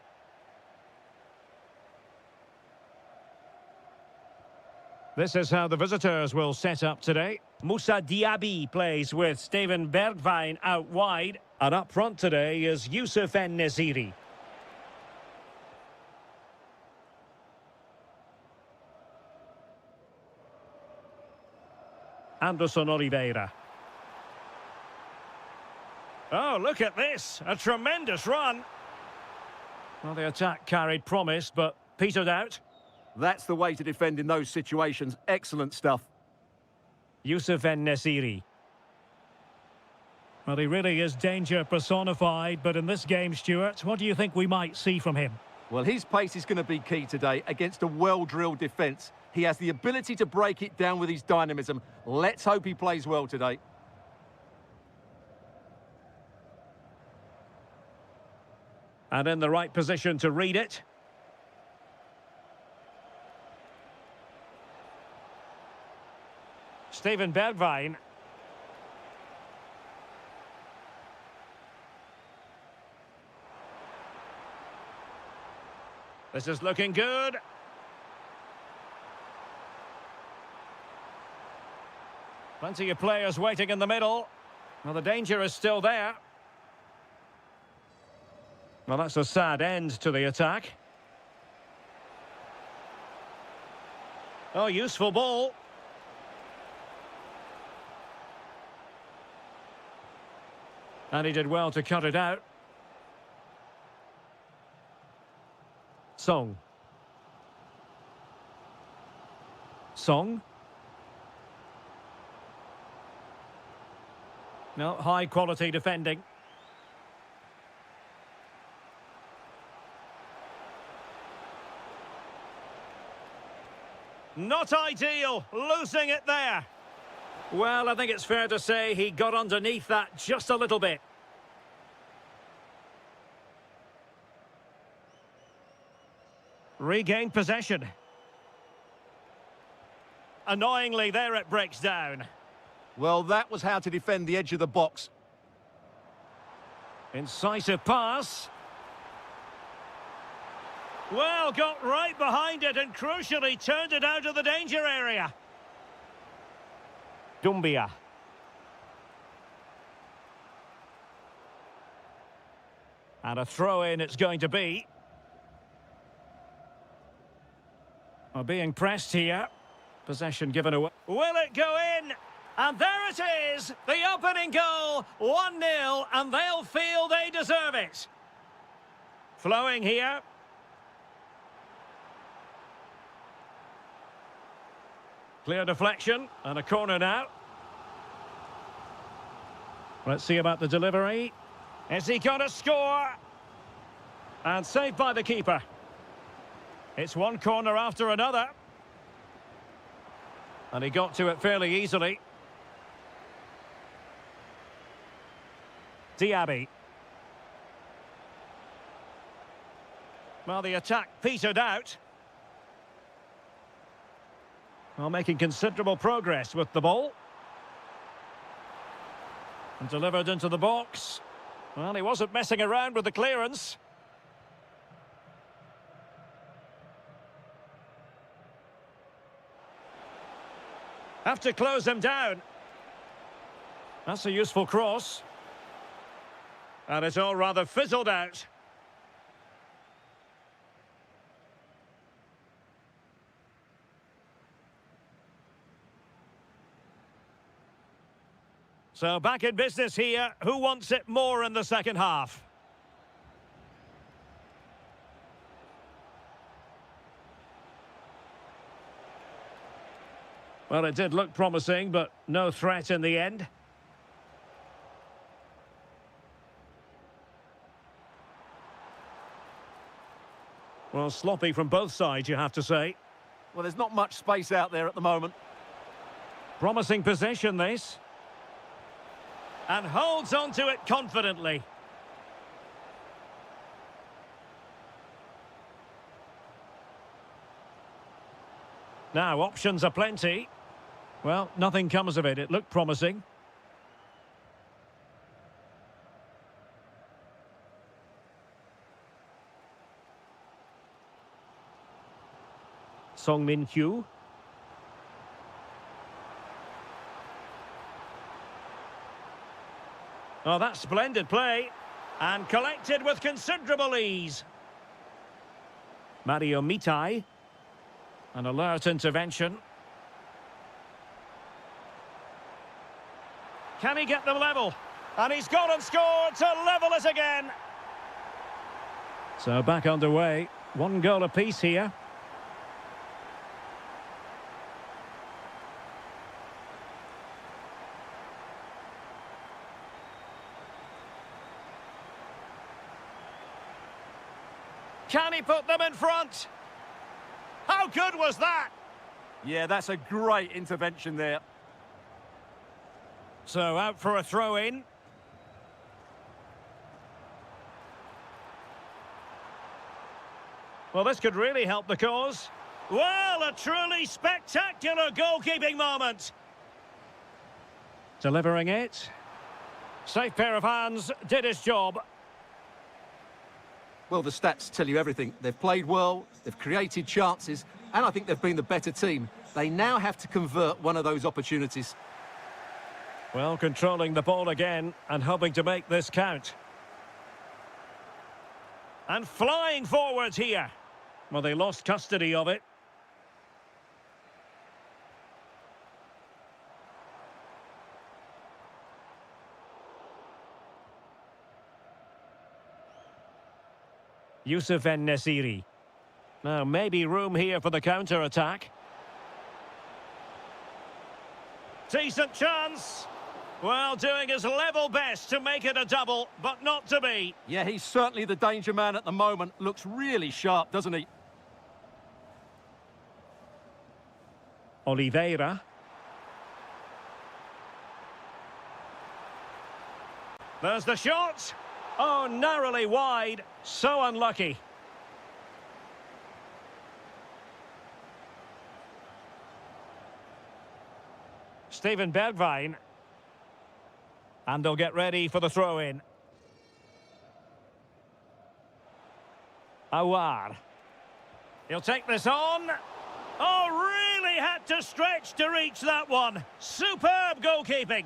This is how the visitors will set up today. Moussa Diaby plays with Steven Bergwijn out wide. And up front today is Youssef En-Nesyri. Anderson Oliveira. Oh, look at this. A tremendous run. Well, the attack carried promise, but petered out. That's the way to defend in those situations. Excellent stuff. Youssef En-Nesyri. Well, he really is danger personified, but in this game, Stuart, what do you think we might see from him? Well, his pace is going to be key today against a well-drilled defence. He has the ability to break it down with his dynamism. Let's hope he plays well today. And in the right position to read it. Steven Bergwijn. This is looking good. Plenty of players waiting in the middle. Well, the danger is still there. Well, that's a sad end to the attack. Oh, useful ball. And he did well to cut it out. Song. Song. No, high quality defending. Not ideal, losing it there. Well, I think it's fair to say he got underneath that just a little bit. Regained possession. Annoyingly, there it breaks down. Well, that was how to defend the edge of the box. Incisive pass. Well, got right behind it and crucially turned it out of the danger area. Dumbia. And a throw-in it's going to be. Well, being pressed here. Possession given away. Will it go in? And there it is! The opening goal! 1-0, and they'll feel they deserve it. Flowing here. Clear deflection, and a corner now. Let's see about the delivery. Is he going to score? And saved by the keeper. It's one corner after another. And he got to it fairly easily. Diaby. Well, the attack petered out. Well, making considerable progress with the ball. And delivered into the box. Well, he wasn't messing around with the clearance. Have to close him down. That's a useful cross. And it's all rather fizzled out. So back in business here. Who wants it more in the second half? Well, it did look promising, but no threat in the end. Well, sloppy from both sides, you have to say. Well, there's not much space out there at the moment. Promising possession, this. And holds on to it confidently. Now, options are plenty. Well, nothing comes of it. It looked promising. Song Min-kyu. Oh, that's splendid play. And collected with considerable ease. Mario Mitai. An alert intervention. Can he get them level? And he's gone and scored to level it again. So back underway. 1 goal apiece here. Can he put them in front? How good was that? Yeah, that's a great intervention there. So out for a throw-in. Well, this could really help the cause. Well, a truly spectacular goalkeeping moment. Delivering it. Safe pair of hands, did his job. Well, the stats tell you everything. They've played well, they've created chances, and I think they've been the better team. They now have to convert one of those opportunities. Well, controlling the ball again and hoping to make this count. And flying forwards here. Well, they lost custody of it. Youssef En-Nesyri. Now, maybe room here for the counter-attack. Decent chance. Well, doing his level best to make it a double, but not to be. Yeah, he's certainly the danger man at the moment. Looks really sharp, doesn't he? Oliveira. There's the shot. Oh, narrowly wide. So unlucky. Steven Bergwijn. And they'll get ready for the throw-in. Awar. He'll take this on. Oh, really had to stretch to reach that one. Superb goalkeeping.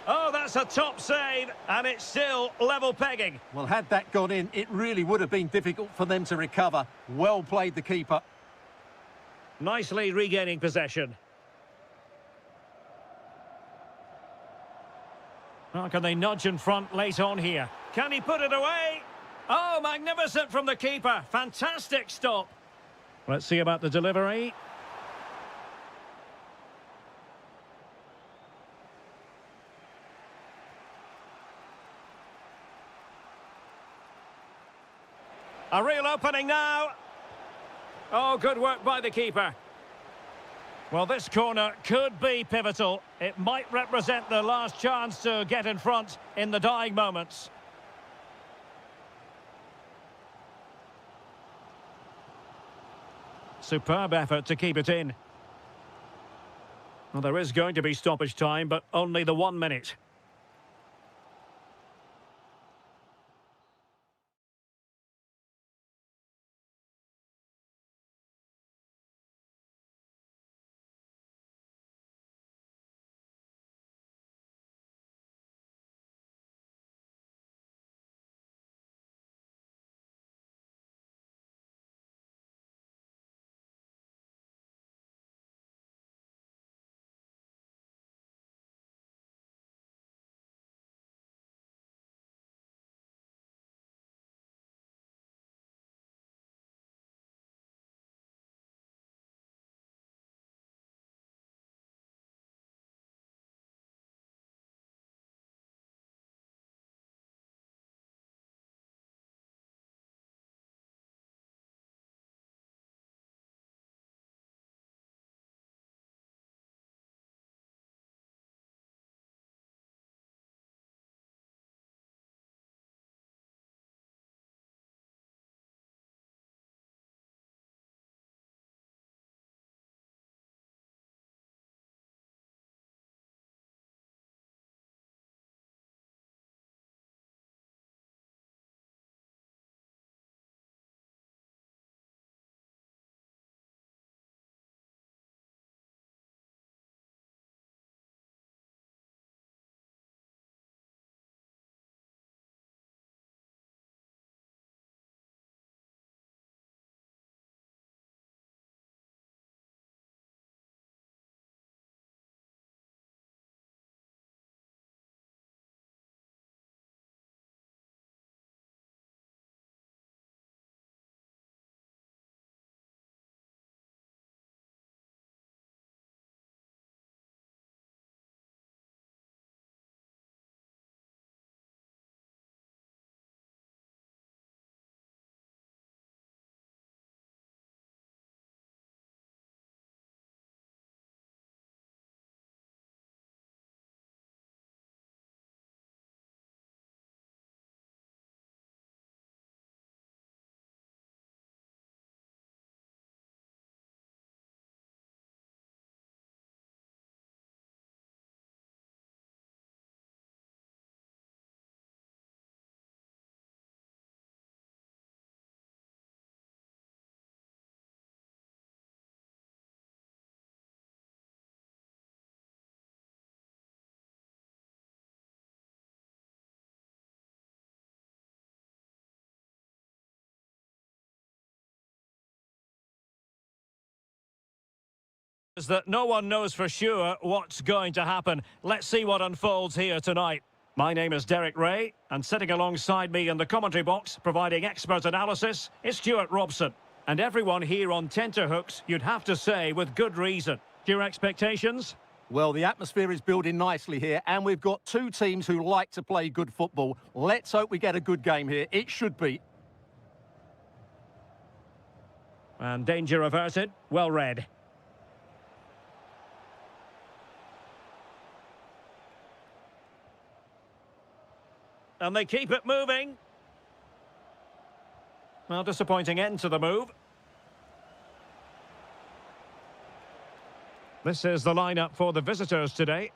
Oh, that's a top save, and it's still level pegging. Well, had that gone in, it really would have been difficult for them to recover. Well played, the keeper. Nicely regaining possession. Oh, can they nudge in front late on here? Can he put it away? Oh, magnificent from the keeper. Fantastic stop. Let's see about the delivery. A real opening now. Oh, good work by the keeper. Well, this corner could be pivotal. It might represent the last chance to get in front in the dying moments. Superb effort to keep it in. Well, there is going to be stoppage time, but only the 1 minute. Is that no one knows for sure what's going to happen. Let's see what unfolds here tonight. My name is Derek Ray, and sitting alongside me in the commentary box, providing expert analysis, is Stuart Robson. And everyone here on tenterhooks, you'd have to say, with good reason. Your expectations? Well, the atmosphere is building nicely here, and we've got two teams who like to play good football. Let's hope we get a good game here. It should be. And danger averted. Well read. And they keep it moving. Well, disappointing end to the move. This is the lineup for the visitors today.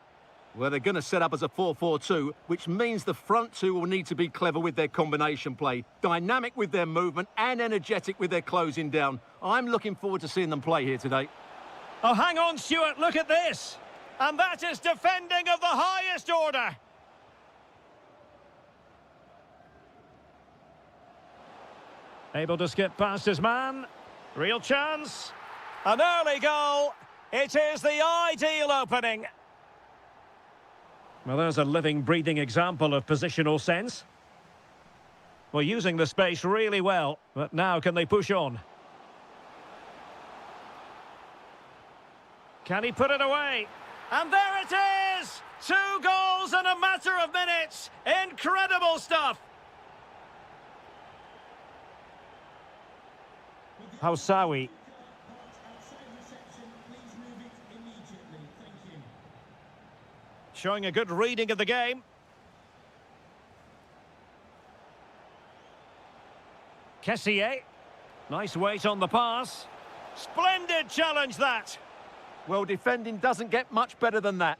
Well, they're going to set up as a 4-4-2, which means the front two will need to be clever with their combination play, dynamic with their movement and energetic with their closing down. I'm looking forward to seeing them play here today. Oh, hang on, Stuart, look at this. And that is defending of the highest order. Able to skip past his man. Real chance. An early goal. It is the ideal opening. Well, there's a living, breathing example of positional sense. Well, using the space really well. But now can they push on? Can he put it away? And there it is! 2 goals in a matter of minutes. Incredible stuff. Hausawi. Showing a good reading of the game. Kessié. Nice weight on the pass. Splendid challenge that. Well, defending doesn't get much better than that.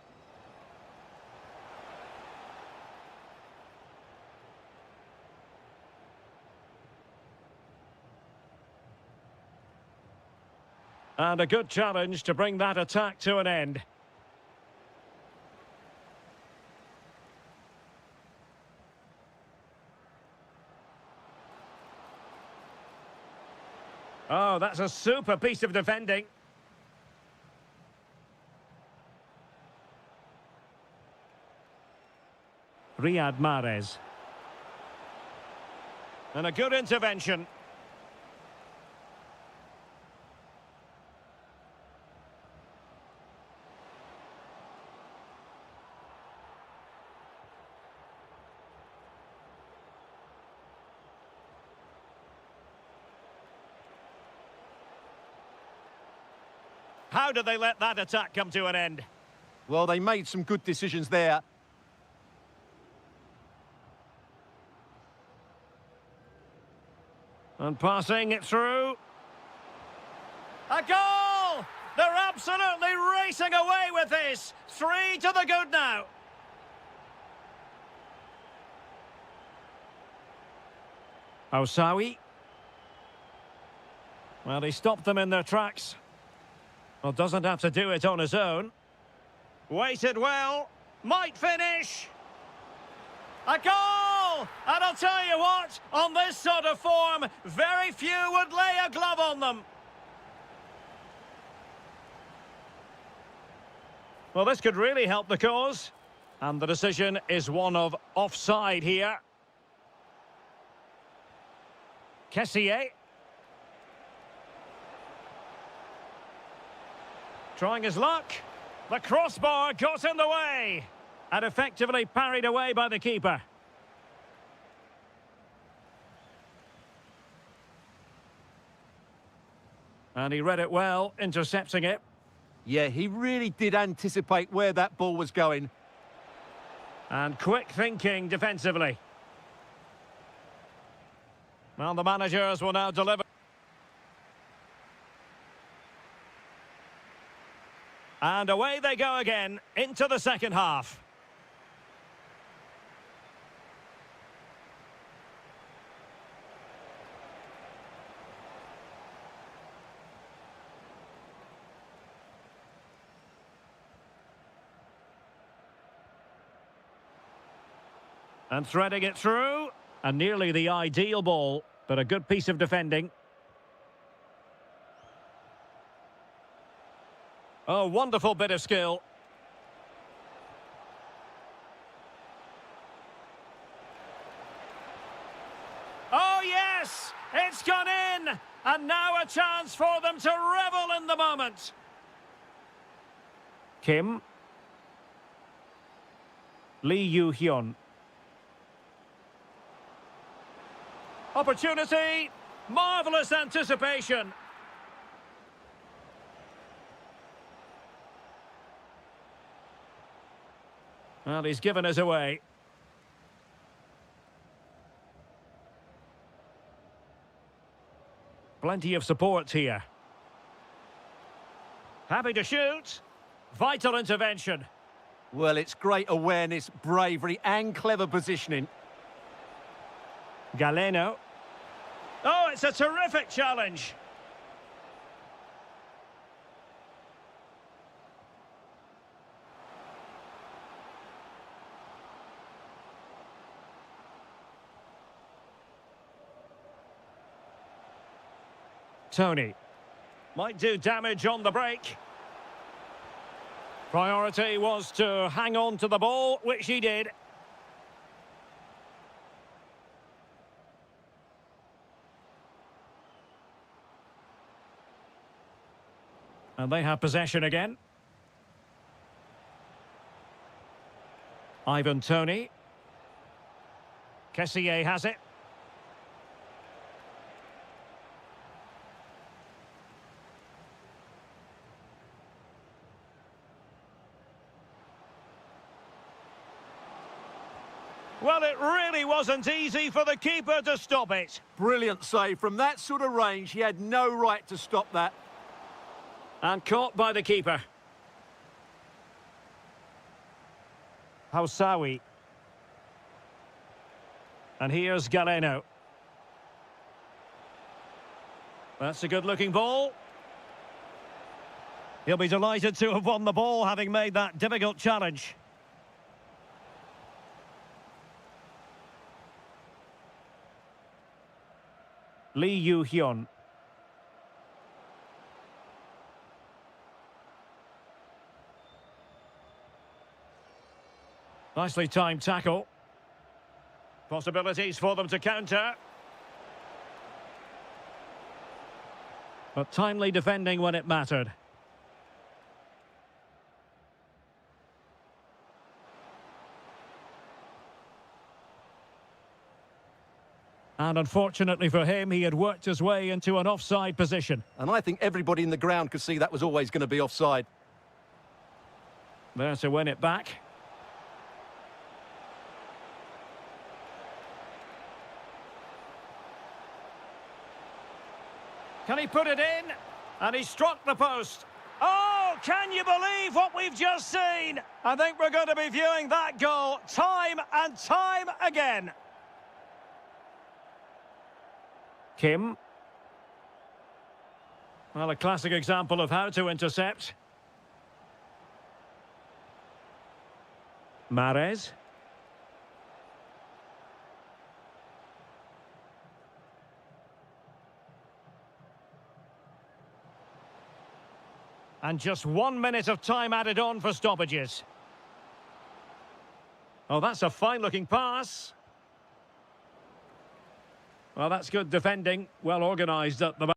And a good challenge to bring that attack to an end. Oh, that's a super piece of defending. Riyad Mahrez. And a good intervention. How did they let that attack come to an end? Well, they made some good decisions there. And passing it through. A goal! They're absolutely racing away with this. 3 to the good now. Hausawi. Well, he stopped them in their tracks. Well, doesn't have to do it on his own. Waited well. Might finish. A goal! And I'll tell you what, on this sort of form, very few would lay a glove on them. Well, this could really help the cause. And the decision is one of offside here. Kessié. Trying his luck. The crossbar got in the way. And effectively parried away by the keeper. And he read it well, intercepting it. Yeah, he really did anticipate where that ball was going. And quick thinking defensively. Well, the managers will now deliver. And away they go again, into the second half. And threading it through. And nearly the ideal ball, but a good piece of defending. Oh, wonderful bit of skill. Oh, yes! It's gone in! And now a chance for them to revel in the moment. Kim. Lee Yu-hyun. Opportunity. Marvellous anticipation. Well, he's given us away. Plenty of support here. Happy to shoot. Vital intervention. Well, it's great awareness, bravery and clever positioning. Galeno. Oh, it's a terrific challenge. Tony. Might do damage on the break. Priority was to hang on to the ball, which he did. And they have possession again. Ivan Toney. Kessier has it. Well, it really wasn't easy for the keeper to stop it. Brilliant save. From that sort of range, he had no right to stop that. And caught by the keeper. Hausawi. And here's Galeno. That's a good-looking ball. He'll be delighted to have won the ball, having made that difficult challenge. Lee Yu-hyun. Nicely timed tackle. Possibilities for them to counter. But timely defending when it mattered. And unfortunately for him, he had worked his way into an offside position. And I think everybody in the ground could see that was always going to be offside. There to win it back. Can he put it in? And he struck the post. Oh, can you believe what we've just seen? I think we're going to be viewing that goal time and time again. Kim. Well, a classic example of how to intercept. Mahrez. And just 1 minute of time added on for stoppages. Oh, that's a fine-looking pass. Well, that's good defending. Well organised at the back.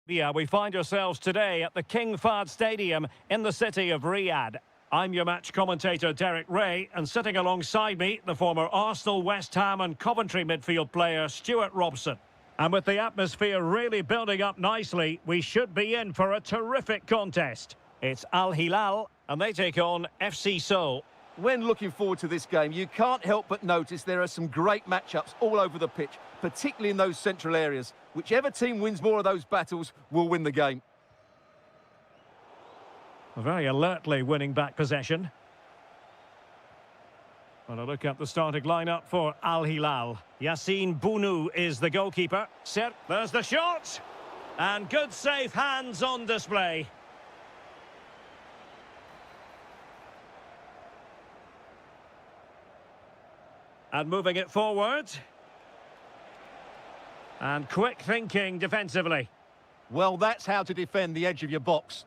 Yeah, we find ourselves today at the King Fahd Stadium in the city of Riyadh. I'm your match commentator, Derek Ray, and sitting alongside me, the former Arsenal, West Ham and Coventry midfield player, Stuart Robson. And with the atmosphere really building up nicely, we should be in for a terrific contest. It's Al Hilal, and they take on FC Seoul. When looking forward to this game, you can't help but notice there are some great matchups all over the pitch, particularly in those central areas. Whichever team wins more of those battles will win the game. Very alertly winning back possession. Well, a look at the starting lineup for Al Hilal. Yassine Bounou is the goalkeeper. There's the shot! And good safe hands on display. And moving it forward. And quick thinking defensively. Well, that's how to defend the edge of your box.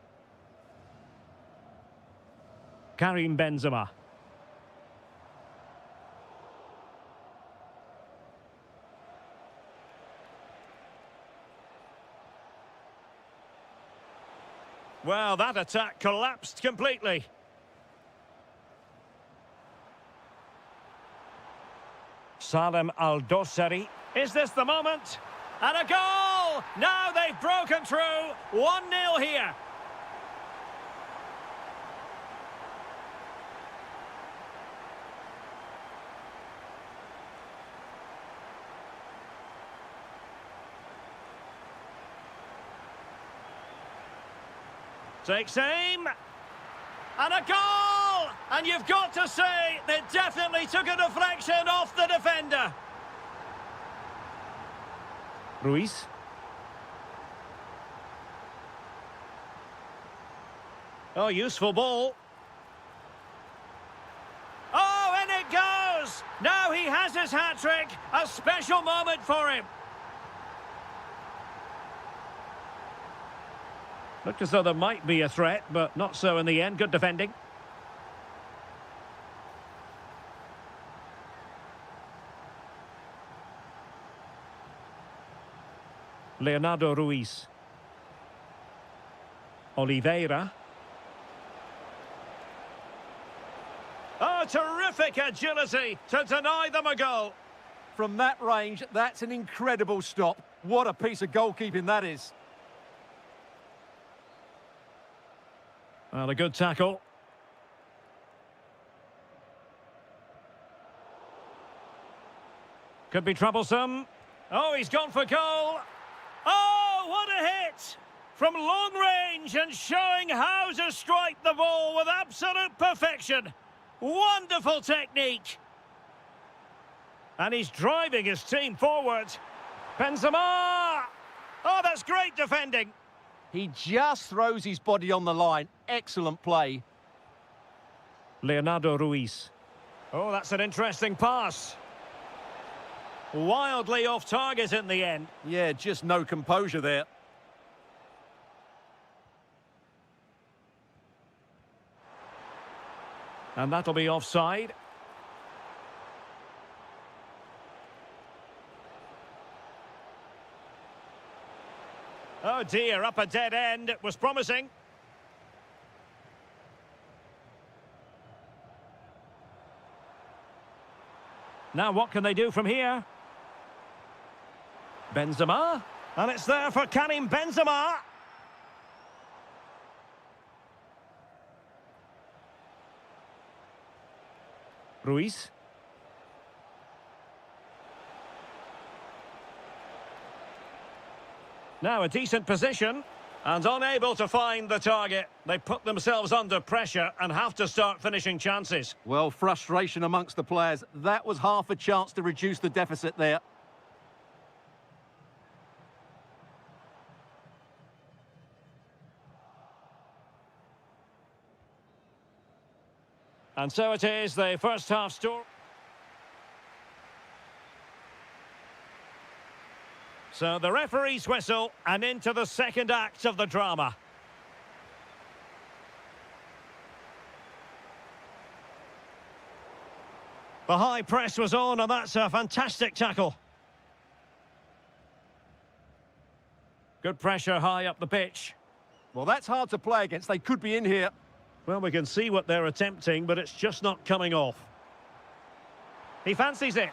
Karim Benzema. Well, that attack collapsed completely. Salem Al-Dossari. Is this the moment? And a goal! Now they've broken through. 1-0 here. Takes aim. And a goal! And you've got to say, they definitely took a deflection off the defender. Ruiz. Oh, useful ball. Oh, and it goes! Now he has his hat-trick. A special moment for him. Looked as though there might be a threat, but not so in the end. Good defending. Leonardo Ruiz. Oliveira. Oh, terrific agility to deny them a goal. From that range, that's an incredible stop. What a piece of goalkeeping that is. Well, a good tackle. Could be troublesome. Oh, he's gone for goal. Oh, what a hit! From long range and showing how to strike the ball with absolute perfection. Wonderful technique. And he's driving his team forward. Benzema! Oh, that's great defending. He just throws his body on the line. Excellent play. Leonardo Ruiz. Oh, that's an interesting pass. Wildly off target in the end. Yeah, just no composure there. And that'll be offside. Oh dear, up a dead end. It was promising. Now what can they do from here? Benzema. And it's there for Karim Benzema. Ruiz. Now a decent position and unable to find the target. They put themselves under pressure and have to start finishing chances. Well, frustration amongst the players. That was half a chance to reduce the deficit there. And so it is, the first half score. So the referee's whistle and into the second act of the drama. The high press was on, and that's a fantastic tackle. Good pressure high up the pitch. Well, that's hard to play against. They could be in here. Well, we can see what they're attempting, but it's just not coming off. He fancies it.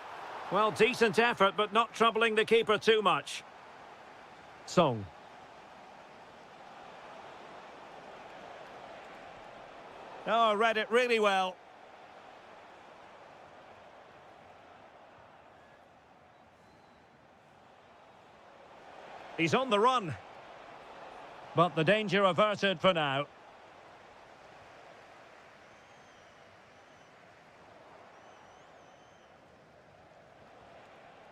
Well, decent effort, but not troubling the keeper too much. Song. Oh, read it really well. He's on the run. But the danger averted for now.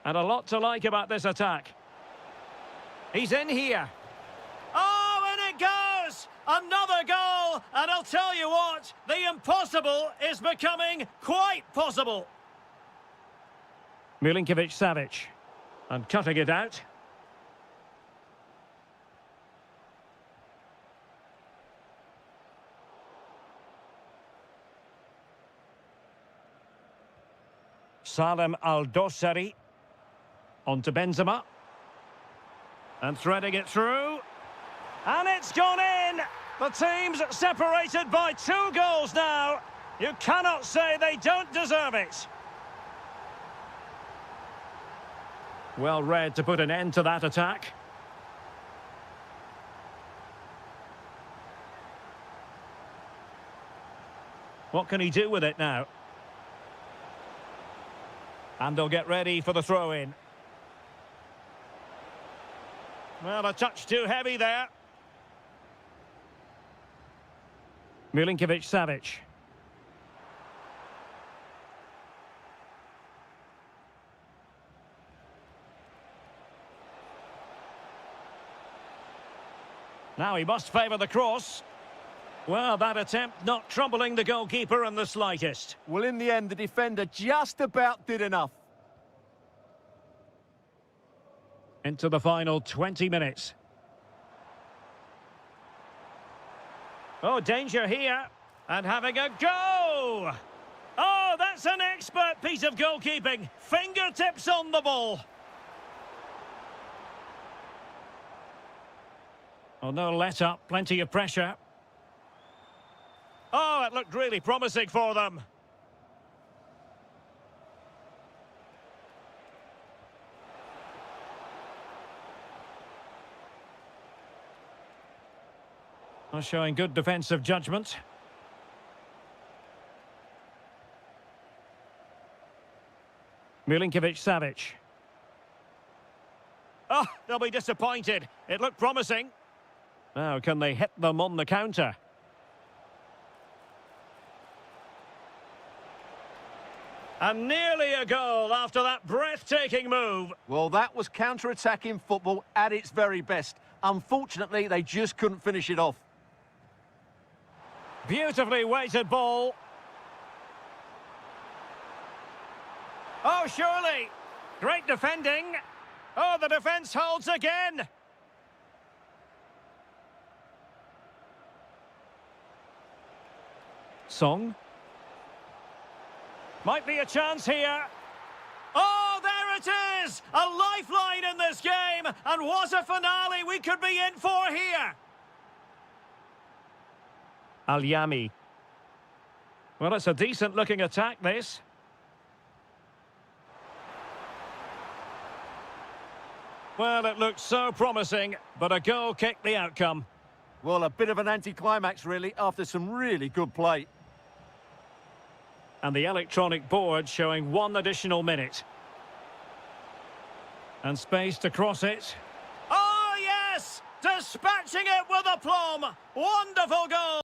And a lot to like about this attack. He's in here. Oh, and it goes! Another goal! And I'll tell you what, the impossible is becoming quite possible. Milinkovic-Savic. And cutting it out. Salem Al-Dossari. On to Benzema. And threading it through. And it's gone in! The team's separated by 2 goals now. You cannot say they don't deserve it. Well read to put an end to that attack. What can he do with it now? And they'll get ready for the throw-in. Well, a touch too heavy there. Milinkovic-Savic. Now he must favour the cross. Well, that attempt not troubling the goalkeeper in the slightest. Well, in the end, the defender just about did enough. Into the final 20 minutes. Oh, danger here. And having a go! Oh, that's an expert piece of goalkeeping. Fingertips on the ball. Oh, no let up. Plenty of pressure. Oh, it looked really promising for them. Well, showing good defensive judgment. Milinkovic-Savic. Oh, they'll be disappointed. It looked promising. Now, can they hit them on the counter? And nearly a goal after that breathtaking move. Well, that was counter-attacking football at its very best. Unfortunately, they just couldn't finish it off. Beautifully weighted ball. Oh, surely. Great defending. Oh, the defence holds again. Song. Might be a chance here. Oh, there it is! A lifeline in this game. And what a finale we could be in for here. Al-Yami. Well, it's a decent-looking attack, this. Well, it looked so promising, but a goal kicked the outcome. Well, a bit of an anticlimax, really, after some really good play. And the electronic board showing 1 additional minute. And space to cross it. Oh, yes! Dispatching it with aplomb! Wonderful goal!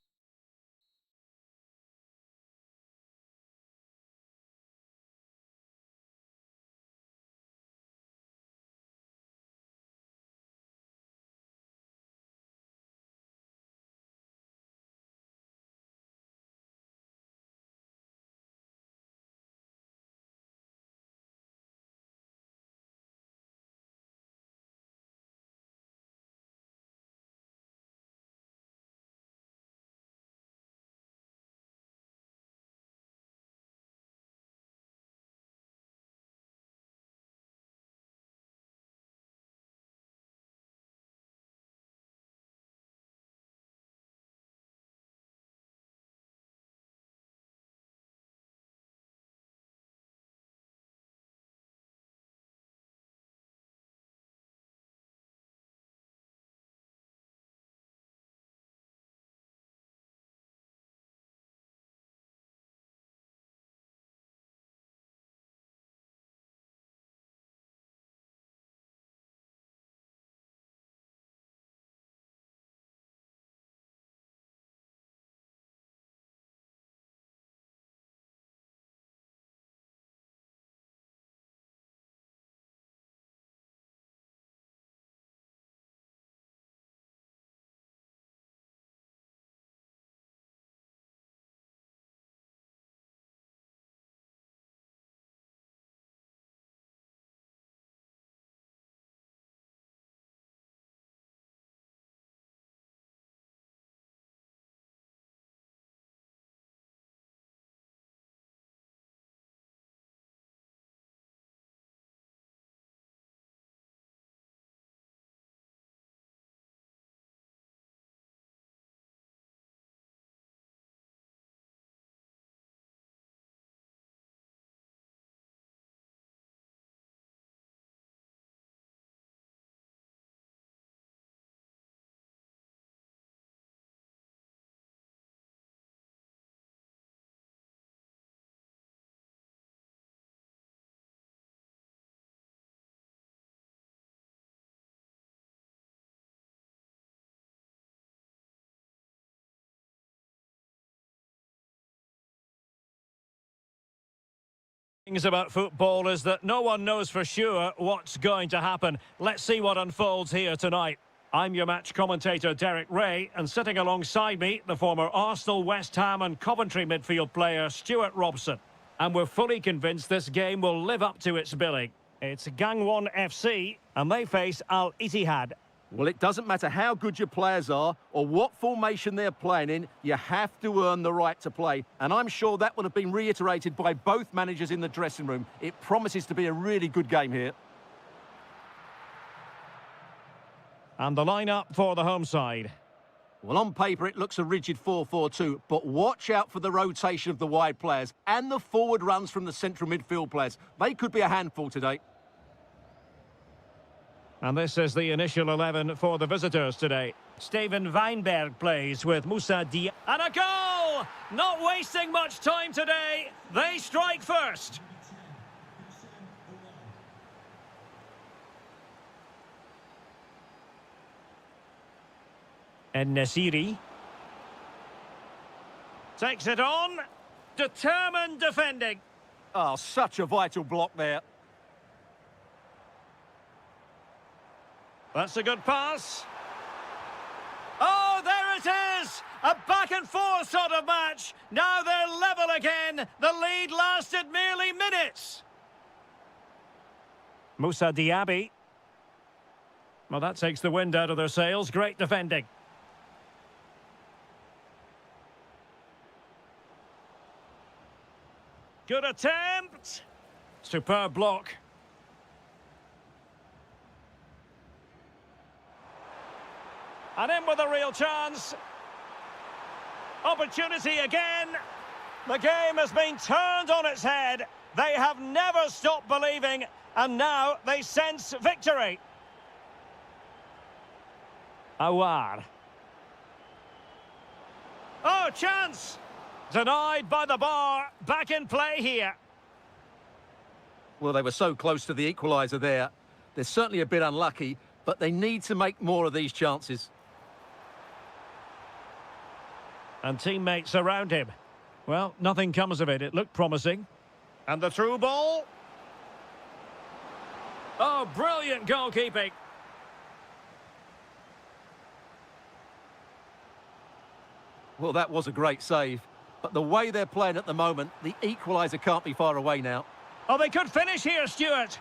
Things about football is that no one knows for sure what's going to happen. Let's see what unfolds here tonight. I'm your match commentator, Derek Ray, and sitting alongside me, the former Arsenal, West Ham and Coventry midfield player, Stuart Robson. And we're fully convinced this game will live up to its billing. It's Gangwon FC, and they face Al Ittihad. Well, it doesn't matter how good your players are or what formation they're playing in, you have to earn the right to play. And I'm sure that will have been reiterated by both managers in the dressing room. It promises to be a really good game here. And the lineup for the home side. Well, on paper, it looks a rigid 4-4-2, but watch out for the rotation of the wide players and the forward runs from the central midfield players. They could be a handful today. And this is the initial 11 for the visitors today. Steven Weinberg plays with Moussa Dia. And a goal! Not wasting much time today. They strike first. And Nasiri takes it on. Determined defending. Oh, such a vital block there. That's a good pass. Oh, there it is! A back and forth sort of match. Now they're level again. The lead lasted merely minutes. Moussa Diaby. Well, that takes the wind out of their sails. Great defending. Good attempt. Superb block. And in with a real chance. Opportunity again. The game has been turned on its head. They have never stopped believing, and now they sense victory. Awar. Oh, chance! Denied by the bar. Back in play here. Well, they were so close to the equaliser there. They're certainly a bit unlucky, but they need to make more of these chances. And teammates around him. Well, nothing comes of it. It looked promising. And the through ball. Oh, brilliant goalkeeping. Well, that was a great save. But the way they're playing at the moment, the equaliser can't be far away now. Oh, they could finish here, Stuart.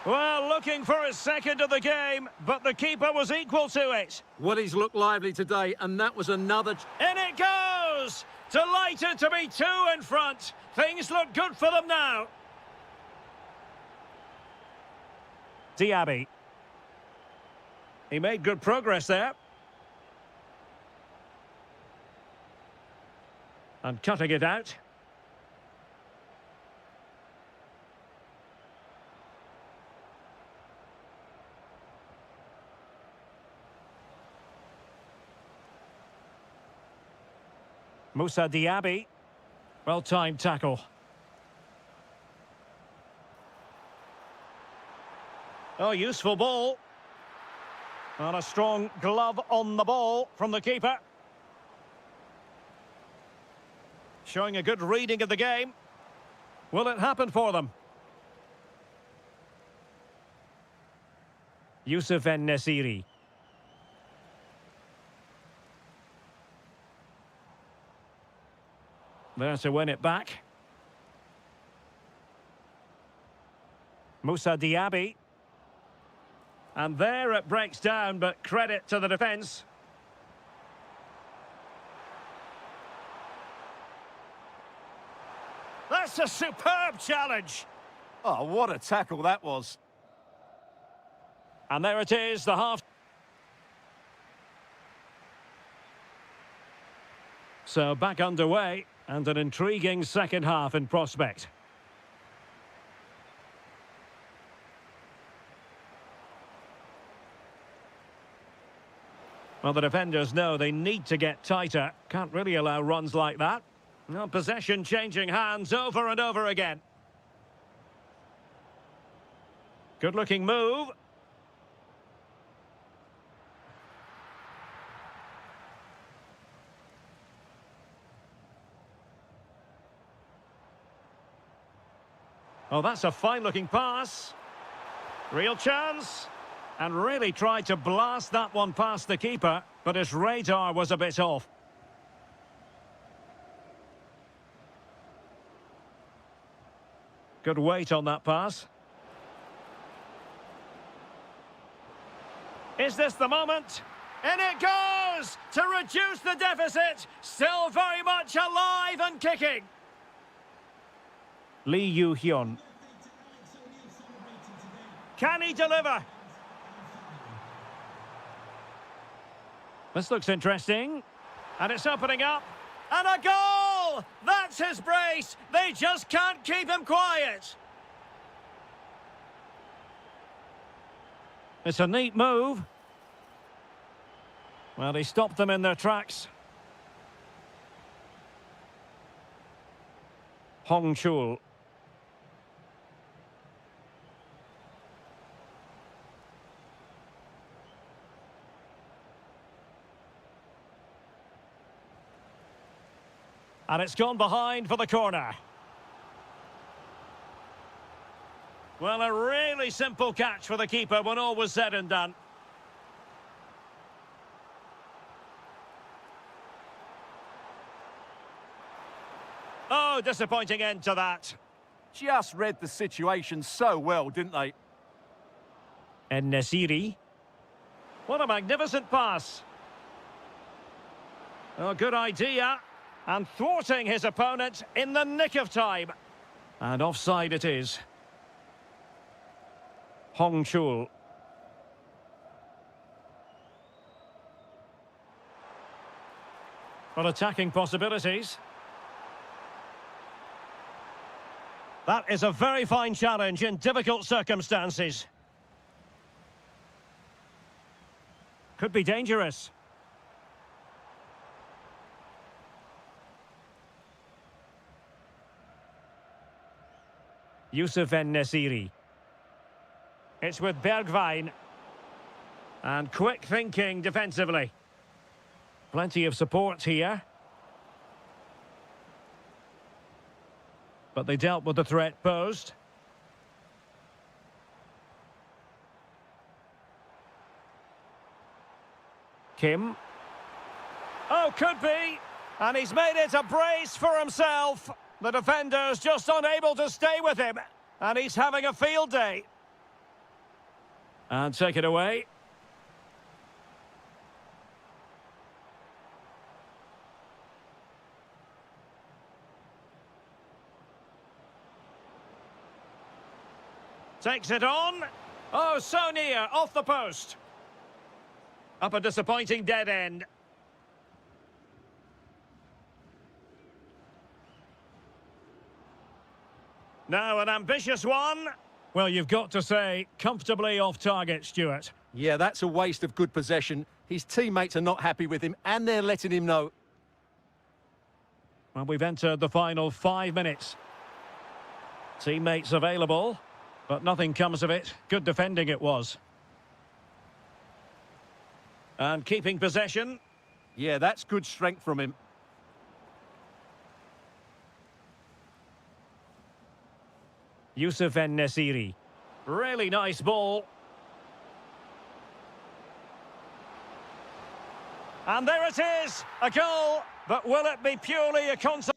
Well, looking for his second of the game, but the keeper was equal to it. Well, he's looked lively today, and that was another... In it goes! Delighted to be two in front. Things look good for them now. Diaby. He made good progress there. And cutting it out. Moussa Diaby. Well-timed tackle. Oh, useful ball. And a strong glove on the ball from the keeper. Showing a good reading of the game. Will it happen for them? Youssef En-Nesyri. There to win it back. Moussa Diaby. And there it breaks down, but credit to the defence. That's a superb challenge. Oh, what a tackle that was. And there it is, the half. So back underway, and an intriguing second half in prospect. Well, the defenders know they need to get tighter. Can't really allow runs like that. No, possession changing hands over and over again. Good-looking move. Oh, that's a fine-looking pass. Real chance. And really tried to blast that one past the keeper, but his radar was a bit off. Good weight on that pass. Is this the moment? In it goes! To reduce the deficit! Still very much alive and kicking! Lee Yu-hyun. Can he deliver? This looks interesting. And it's opening up. And a goal! That's his brace! They just can't keep him quiet! It's a neat move. Well, he stopped them in their tracks. Hong Chul. And it's gone behind for the corner. Well, a really simple catch for the keeper when all was said and done. Oh, disappointing end to that. Just read the situation so well, didn't they? And Nasiri. What a magnificent pass. Oh, good idea. And thwarting his opponent in the nick of time. And offside it is. Hong Chul. For attacking possibilities. That is a very fine challenge in difficult circumstances. Could be dangerous. Yusuf En-Nesyri. It's with Bergwijn. And quick thinking defensively. Plenty of support here. But they dealt with the threat posed. Kim. Oh, could be. And he's made it a brace for himself. The defender's just unable to stay with him. And he's having a field day. And take it away. Takes it on. Oh, so near, off the post. Up a disappointing dead end. Now an ambitious one. Well, you've got to say, comfortably off target, Stuart. Yeah, that's a waste of good possession. His teammates are not happy with him, and they're letting him know. Well, we've entered the final 5 minutes. Teammates available, but nothing comes of it. Good defending it was. And keeping possession. Yeah, that's good strength from him. Yusuf En-Nesyri. Really nice ball. And there it is, a goal. But will it be purely a consolation?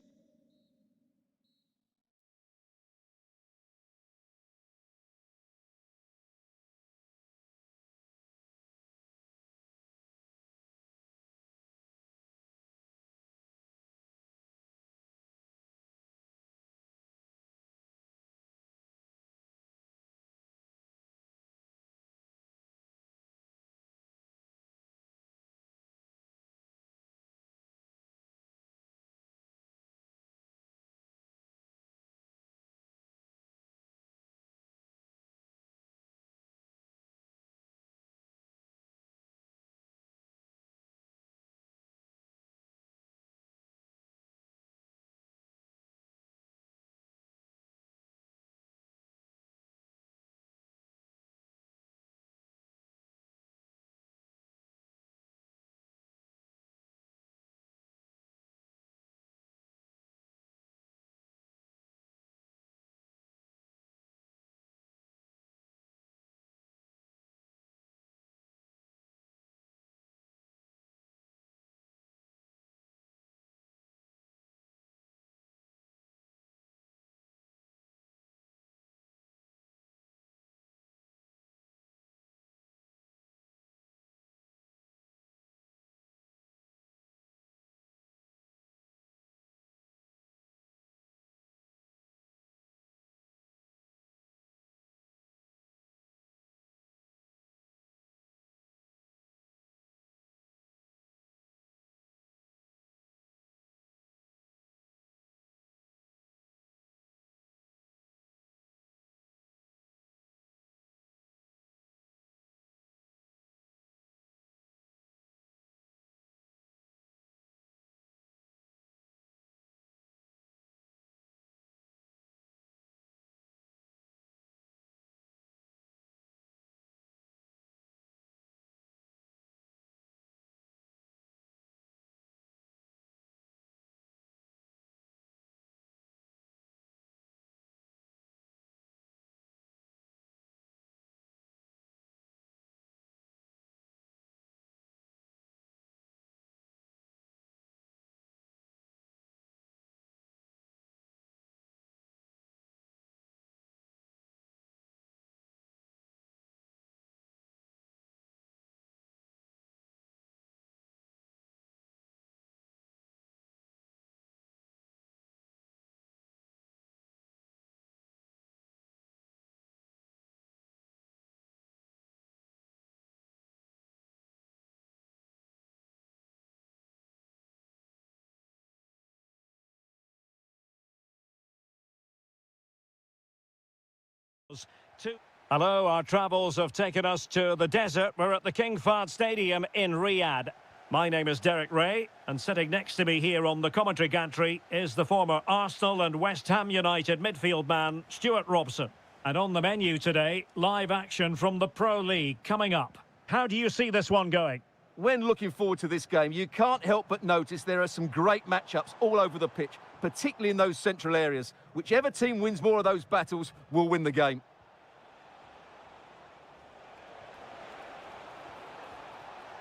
Hello, our travels have taken us to the desert. We're at the King Fahd Stadium in Riyadh. My name is Derek Ray, and sitting next to me here on the commentary gantry is the former Arsenal and West Ham United midfield man, Stuart Robson. And on the menu today, live action from the Pro League coming up. How do you see this one going? When looking forward to this game, you can't help but notice there are some great matchups all over the pitch, particularly in those central areas. Whichever team wins more of those battles will win the game.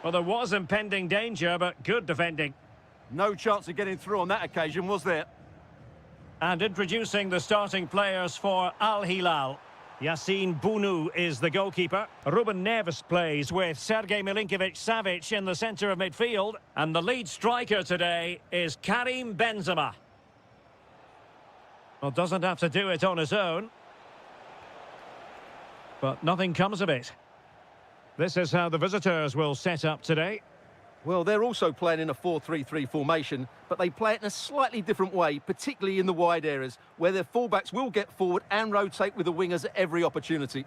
Well, there was impending danger, but good defending. No chance of getting through on that occasion, was there? And introducing the starting players for Al Hilal. Yassine Bounou is the goalkeeper. Ruben Neves plays with Sergej Milinkovic-Savic in the centre of midfield. And the lead striker today is Karim Benzema. Well, doesn't have to do it on his own. But nothing comes of it. This is how the visitors will set up today. Well, they're also playing in a 4-3-3 formation, but they play it in a slightly different way, particularly in the wide areas, where their fullbacks will get forward and rotate with the wingers at every opportunity.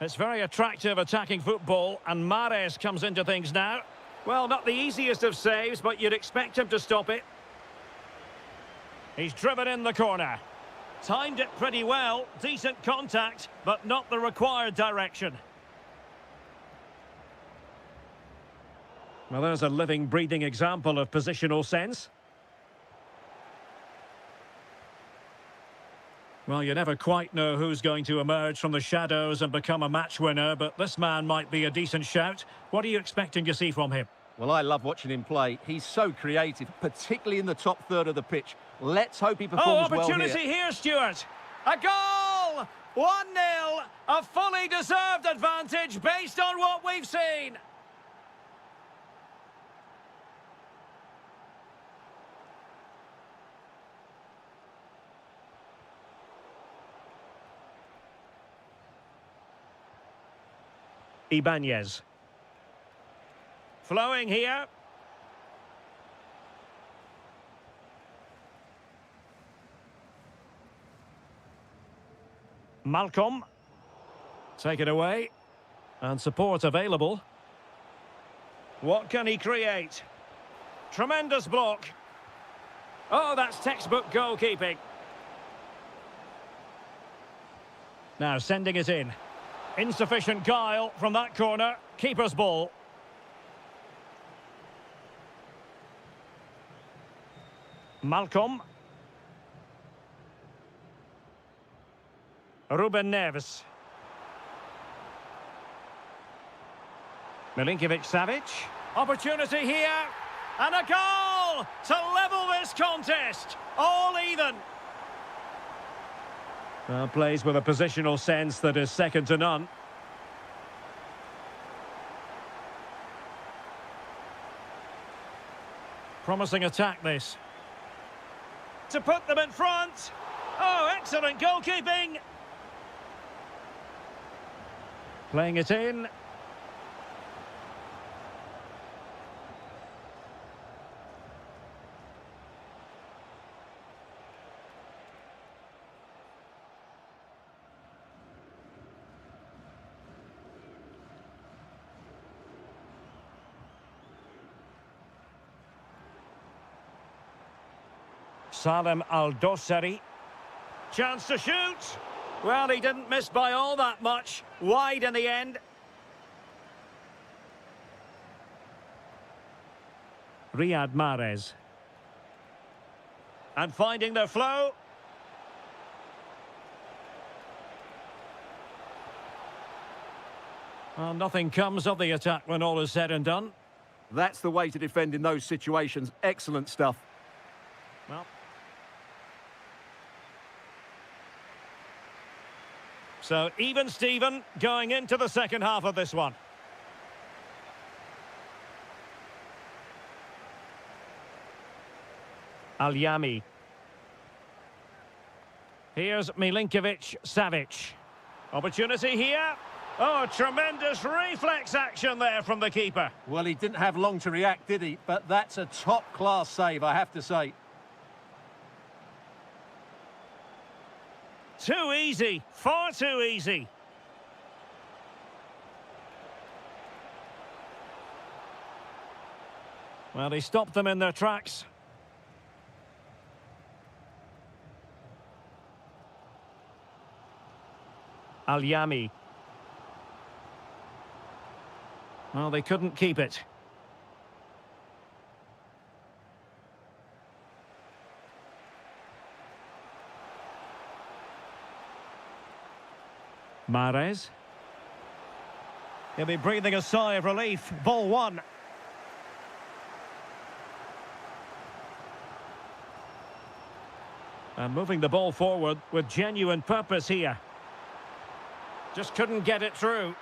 It's very attractive attacking football, and Mahrez comes into things now. Well, not the easiest of saves, but you'd expect him to stop it. He's driven in the corner. Timed it pretty well, decent contact, but not the required direction. Well, there's a living, breathing example of positional sense. Well, you never quite know who's going to emerge from the shadows and become a match winner, but this man might be a decent shout. What are you expecting to see from him? Well, I love watching him play. He's so creative, particularly in the top third of the pitch. Let's hope he performs well here. Opportunity here, Stuart. A goal! 1-0. A fully deserved advantage based on what we've seen. Ibanez. Flowing here. Malcolm. Take it away. And support available. What can he create? Tremendous block. Oh, that's textbook goalkeeping. Now sending it in. Insufficient guile from that corner. Keeper's ball. Malcolm. Ruben Neves. Milinkovic-Savic. Opportunity here. And a goal to level this contest. All even. Well, plays with a positional sense that is second to none. Promising attack, this. To put them in front. Oh, excellent goalkeeping. Playing it in. Salem Al-Dossari. Chance to shoot. Well, he didn't miss by all that much. Wide in the end. Riyad Mahrez. And finding their flow. Well, nothing comes of the attack when all is said and done. That's the way to defend in those situations. Excellent stuff. Well. So, even Steven going into the second half of this one. Al-Yami. Here's Milinkovic-Savic. Opportunity here. Oh, tremendous reflex action there from the keeper. Well, he didn't have long to react, did he? But that's a top-class save, I have to say. Too easy, far too easy. Well, he stopped them in their tracks. Al-Yami. Well, they couldn't keep it. Mahrez. He'll be breathing a sigh of relief. Ball one. And moving the ball forward with genuine purpose here. Just couldn't get it through.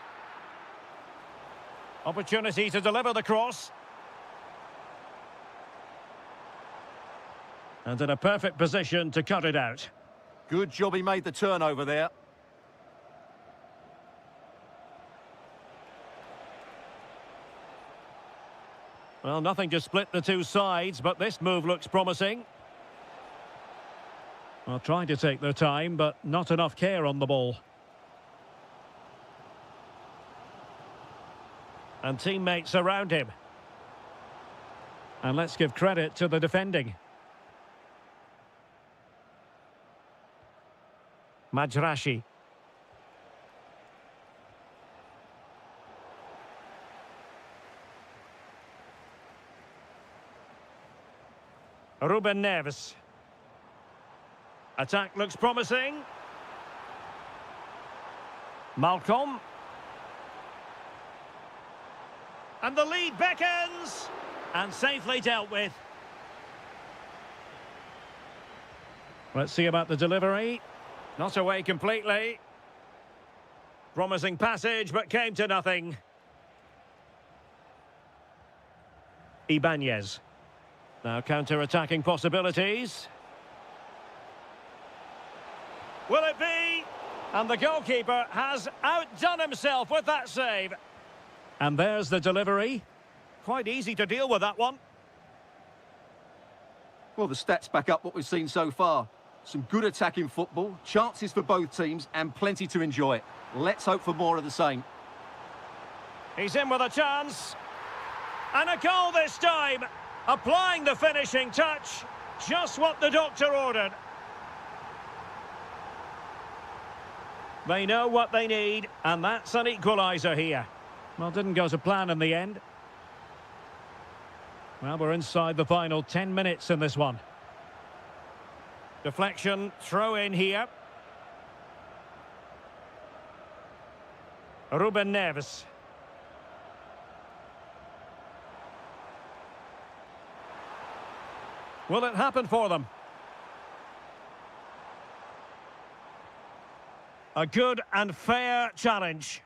Opportunity to deliver the cross. And in a perfect position to cut it out. Good job he made the turnover there. Well, nothing to split the two sides, but this move looks promising. Well, trying to take their time, but not enough care on the ball. And teammates around him. And let's give credit to the defending. Majrashi. Ruben Neves. Attack looks promising. Malcolm. And the lead beckons. And safely dealt with. Let's see about the delivery. Not away completely. Promising passage, but came to nothing. Ibanez. Now counter-attacking possibilities. Will it be? And the goalkeeper has outdone himself with that save. And there's the delivery. Quite easy to deal with that one. Well, the stats back up what we've seen so far. Some good attacking football, chances for both teams, and plenty to enjoy. Let's hope for more of the same. He's in with a chance. And a goal this time. Applying the finishing touch. Just what the doctor ordered. They know what they need, and that's an equaliser here. Well, didn't go to plan in the end. Well, we're inside the final 10 minutes in this one. Deflection, throw in here. Ruben Neves. Will it happen for them? A good and fair challenge.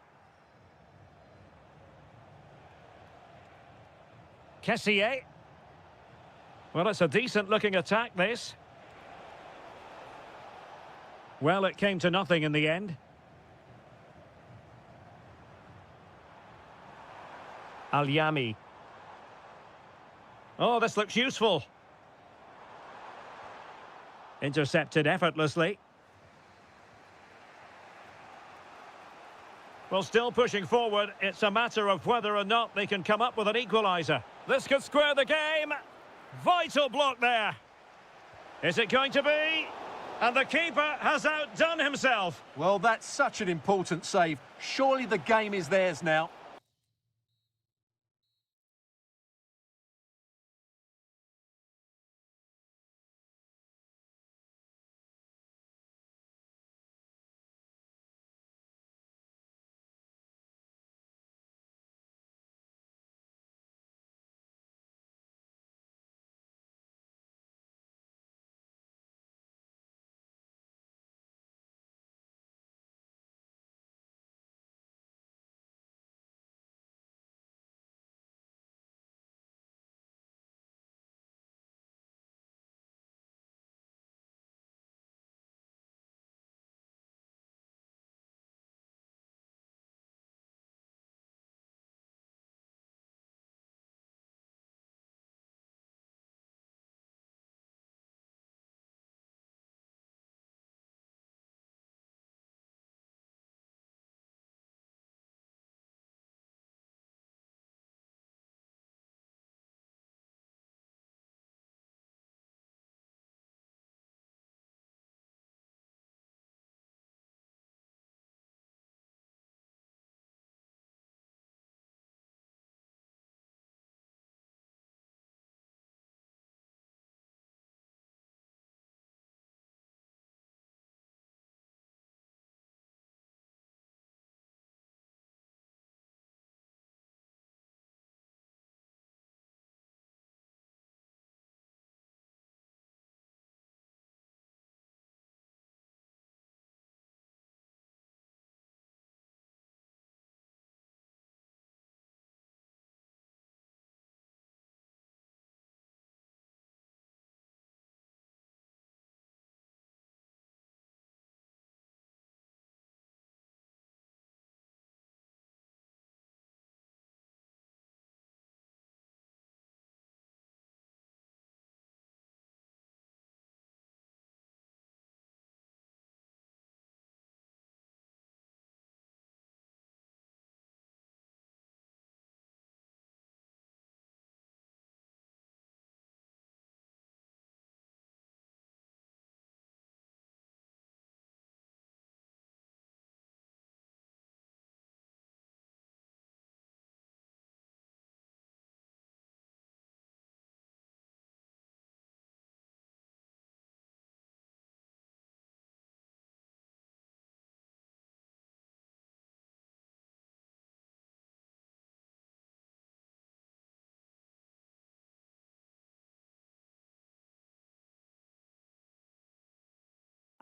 Kessié. Well, it's a decent-looking attack, this. Well, it came to nothing in the end. Al-Yami. Oh, this looks useful. Intercepted effortlessly. Well, still pushing forward. It's a matter of whether or not they can come up with an equaliser. This could square the game. Vital block there. Is it going to be? And the keeper has outdone himself. Well, that's such an important save. Surely the game is theirs now.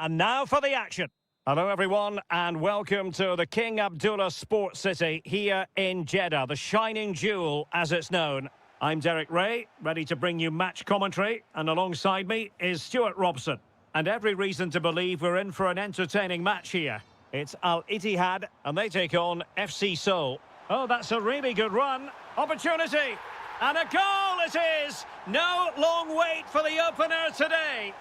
And now for the action. Hello everyone and welcome to the King Abdullah Sports City here in Jeddah, the shining jewel as it's known. I'm Derek Ray, ready to bring you match commentary, and alongside me is Stuart Robson. And every reason to believe we're in for an entertaining match here. It's Al Ittihad and they take on FC Seoul. Oh, that's a really good run. Opportunity. And a goal it is. No long wait for the opener today.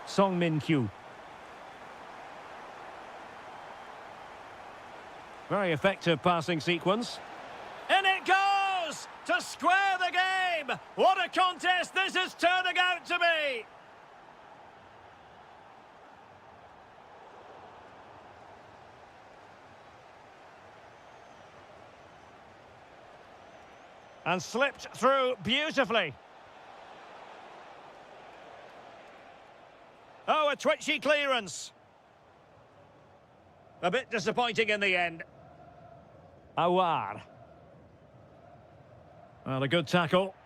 Song Min-kyu. Very effective passing sequence. And it goes to square the game. What a contest this is turning out to be. And slipped through beautifully. Oh, a twitchy clearance. A bit disappointing in the end. Awar. Well, a good tackle.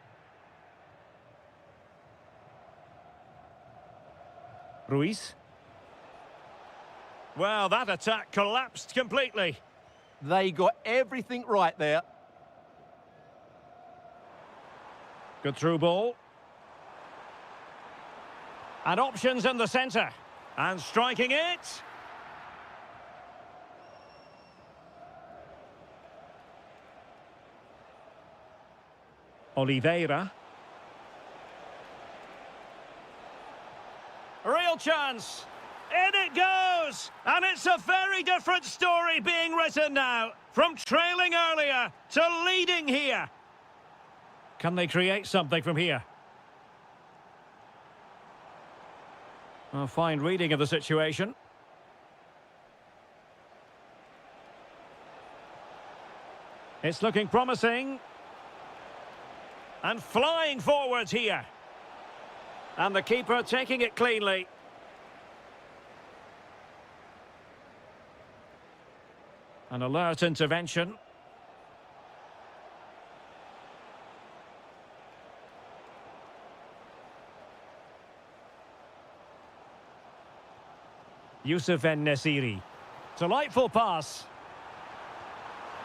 Ruiz. Well, that attack collapsed completely. They got everything right there. Good through ball. And options in the centre. And striking it. Oliveira. Real chance. In it goes. And it's a very different story being written now. From trailing earlier to leading here. Can they create something from here? A fine reading of the situation. It's looking promising. And flying forwards here. And the keeper taking it cleanly. An alert intervention. Youssef En-Nesyri. Delightful pass.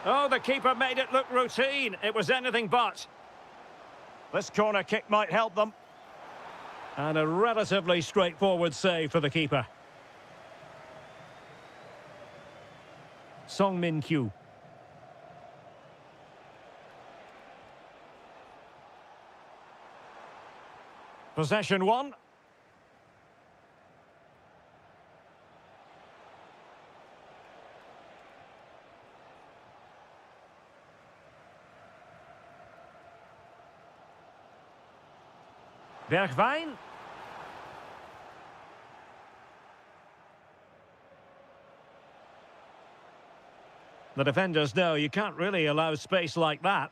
Oh, the keeper made it look routine. It was anything but. This corner kick might help them. And a relatively straightforward save for the keeper. Song Min-kyu. Possession one. Bergwijn. The defenders know you can't really allow space like that.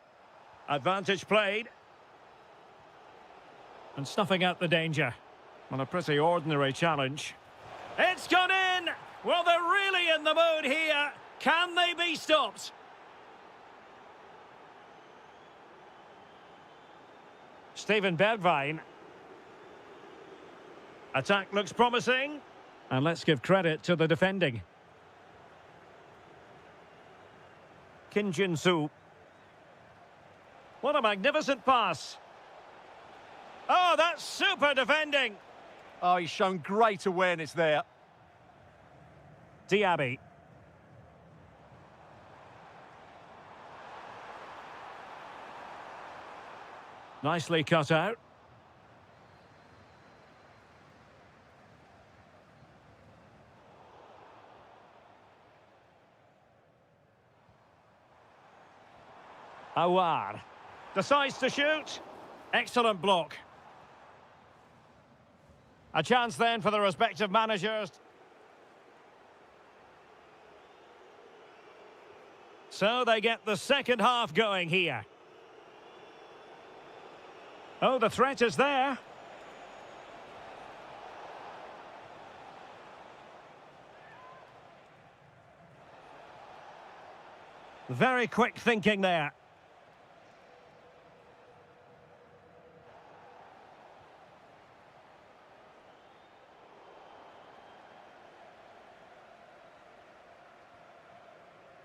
Advantage played. And snuffing out the danger. On a pretty ordinary challenge. It's gone in! Well, they're really in the mood here. Can they be stopped? Steven Bergwijn. Attack looks promising. And let's give credit to the defending. Kim Jin-soo. What a magnificent pass. Oh, that's super defending. Oh, he's shown great awareness there. Diaby. Nicely cut out. Awar decides to shoot. Excellent block. A chance then for the respective managers. So they get the second half going here. Oh, the threat is there. Very quick thinking there.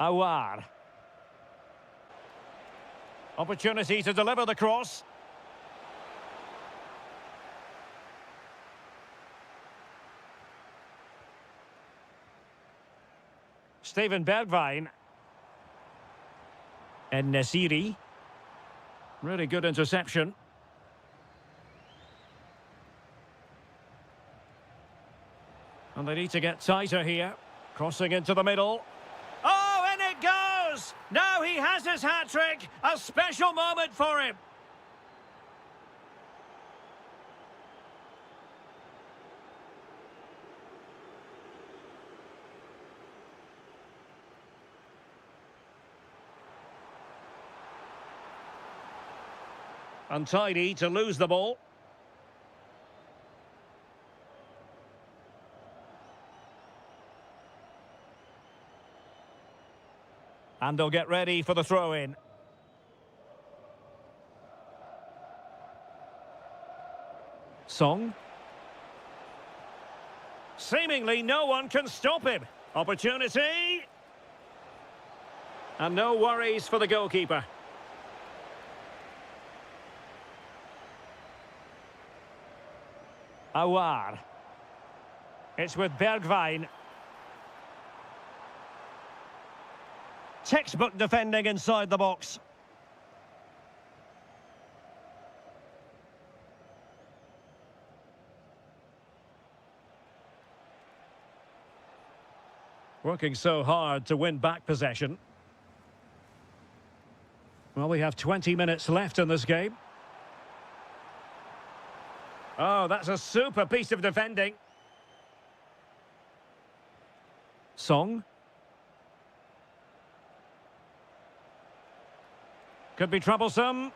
Awar. Opportunity to deliver the cross. Steven Bergwijn. And Nasiri. Really good interception. And they need to get tighter here. Crossing into the middle. Oh, and it goes! Now he has his hat-trick. A special moment for him. Untidy to lose the ball. And they'll get ready for the throw-in. Song. Seemingly no one can stop him. Opportunity. And no worries for the goalkeeper. Awar. It's with Bergwijn. Textbook defending inside the box. Working so hard to win back possession. Well, we have 20 minutes left in this game. Oh, that's a super piece of defending. Song. Could be troublesome.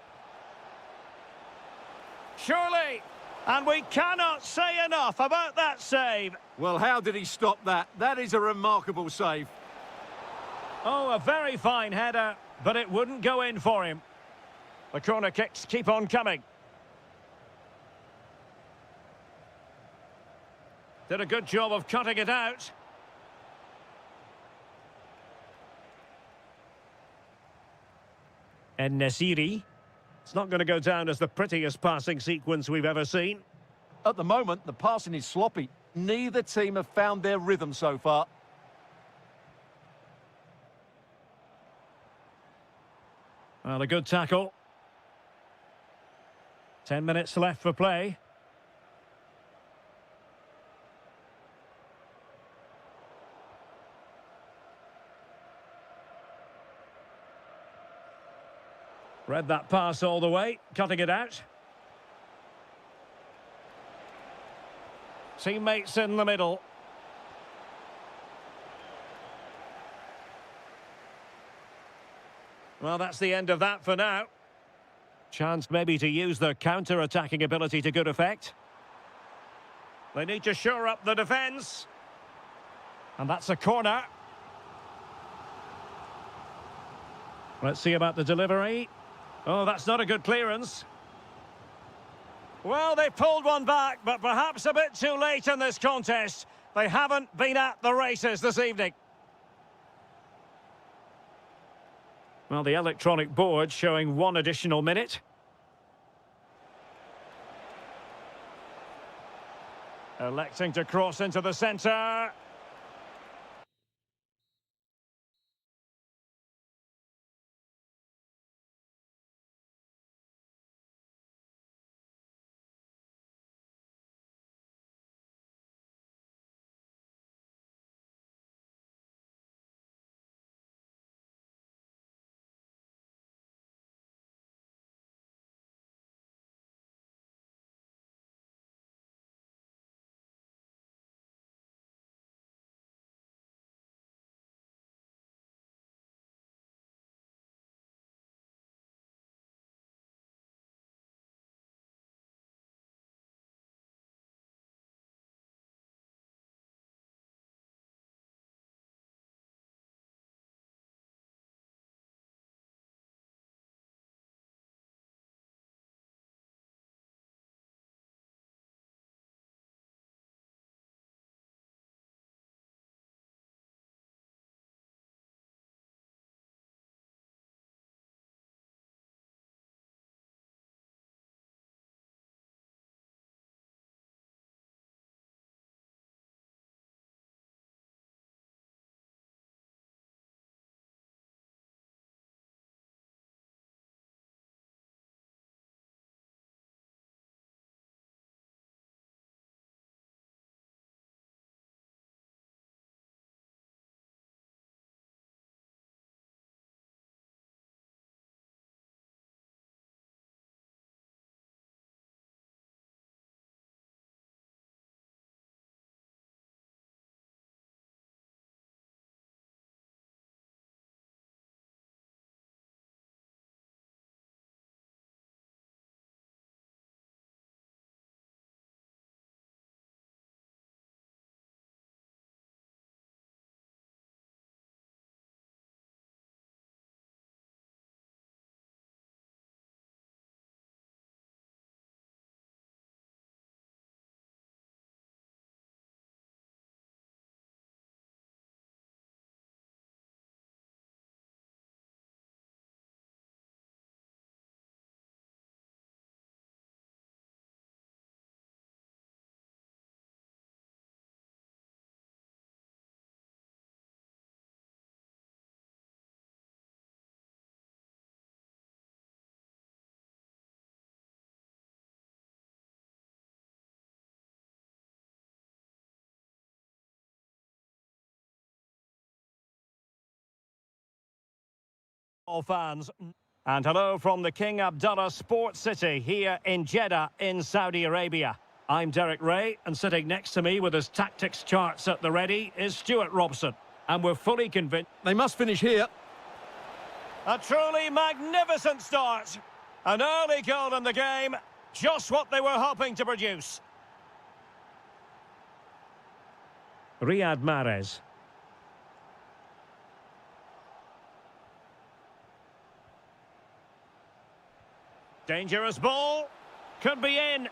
Surely. And we cannot say enough about that save. Well, how did he stop that? That is a remarkable save. Oh, a very fine header, but it wouldn't go in for him. The corner kicks keep on coming. Did a good job of cutting it out. And Nasiri. It's not going to go down as the prettiest passing sequence we've ever seen. At the moment, the passing is sloppy. Neither team have found their rhythm so far. Well, a good tackle. 10 minutes left for play. Read that pass all the way, cutting it out. Teammates in the middle. Well, that's the end of that for now. Chance maybe to use their counter-attacking ability to good effect. They need to shore up the defence. And that's a corner. Let's see about the delivery. Oh, that's not a good clearance. Well, they pulled one back, but perhaps a bit too late in this contest. They haven't been at the races this evening. Well, the electronic board showing 1 additional minute. Electing to cross into the centre. All fans. And hello from the King Abdullah Sports City here in Jeddah in Saudi Arabia. I'm Derek Ray, and sitting next to me with his tactics charts at the ready is Stuart Robson. And we're fully convinced... They must finish here. A truly magnificent start. An early goal in the game, just what they were hoping to produce. Riyad Mahrez. Dangerous ball. Could be in.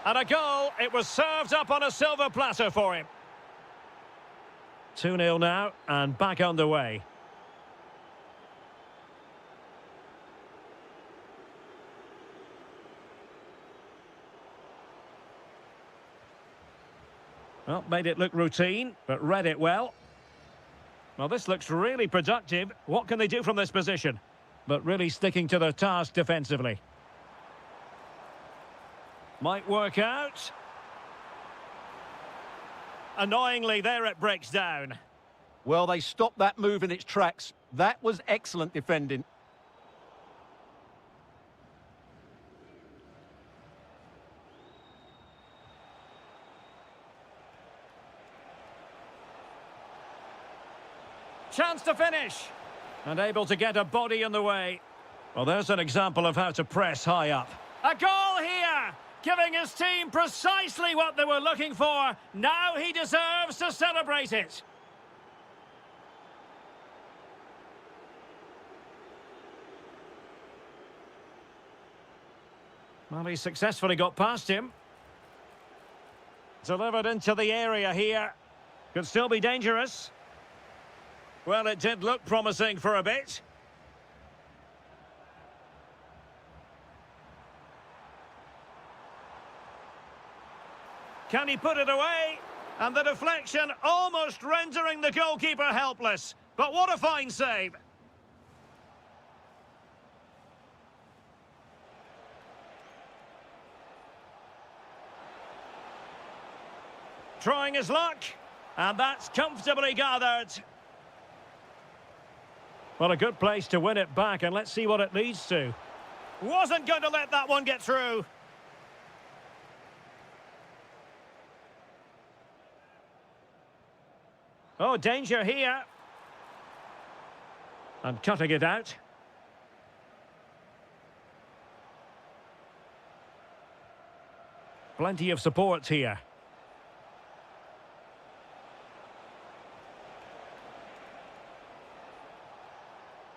And a goal. It was served up on a silver platter for him. 2-0 now, and back underway. Well, made it look routine, but read it well. Well, this looks really productive. What can they do from this position? But really sticking to their task defensively. Might work out. Annoyingly, there it breaks down. Well, they stopped that move in its tracks. That was excellent defending. Chance to finish. And able to get a body in the way. Well, there's an example of how to press high up. A goal here! Giving his team precisely what they were looking for. Now he deserves to celebrate it. Well, he successfully got past him. Delivered into the area here. Could still be dangerous. Well, it did look promising for a bit. Can he put it away? And the deflection almost rendering the goalkeeper helpless. But what a fine save. Trying his luck. And that's comfortably gathered. Well, a good place to win it back, and let's see what it leads to. Wasn't going to let that one get through. Oh, danger here. And cutting it out. Plenty of support here.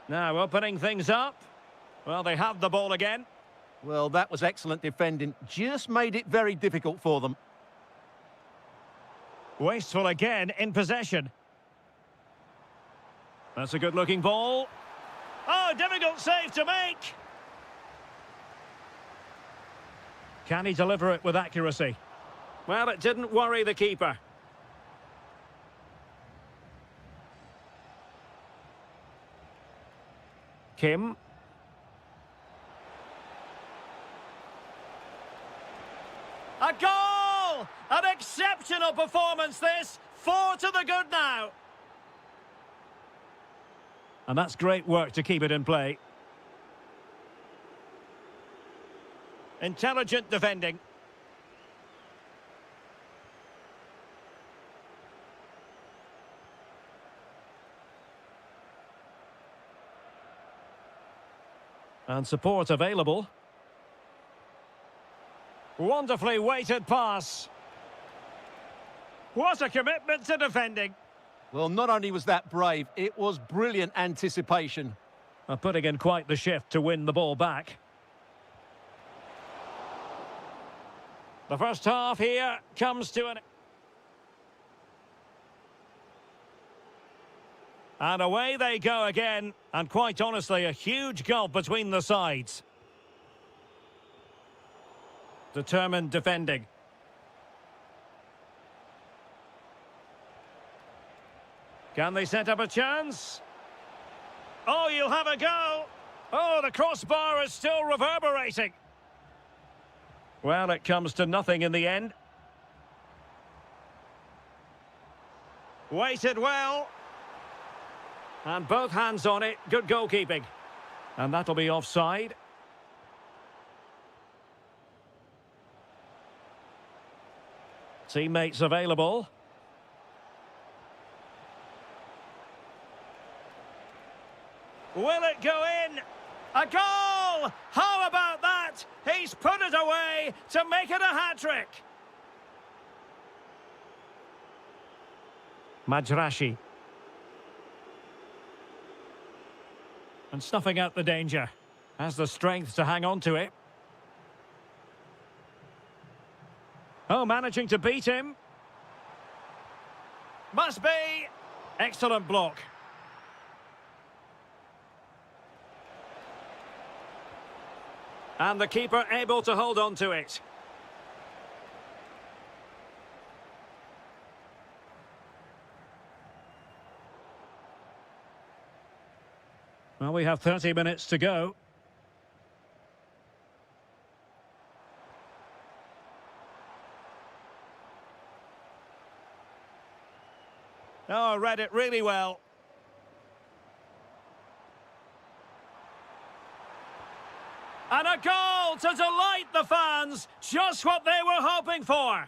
Now opening things up. Well, they have the ball again. Well, that was excellent defending. Just made it very difficult for them. Wasteful again in possession. That's a good-looking ball. Oh, difficult save to make. Can he deliver it with accuracy? Well, it didn't worry the keeper. Kim. A goal! An exceptional performance this. 4 to the good now. And that's great work to keep it in play. Intelligent defending. And support available. Wonderfully weighted pass. What a commitment to defending. Well, not only was that brave, it was brilliant anticipation. Putting in quite the shift to win the ball back. The first half here comes to an... And away they go again. And quite honestly, a huge gulf between the sides. Determined defending. Can they set up a chance? Oh, you'll have a go. Oh, the crossbar is still reverberating. Well, it comes to nothing in the end. Waited well. And both hands on it. Good goalkeeping. And that'll be offside. Teammates available. Will it go in? A goal! How about that? He's put it away to make it a hat-trick. Majrashi. And snuffing out the danger. Has the strength to hang on to it. Oh, managing to beat him. Must be. Excellent block. And the keeper able to hold on to it. Well, we have 30 minutes to go. Oh, read it really well. And a goal to delight the fans. Just what they were hoping for.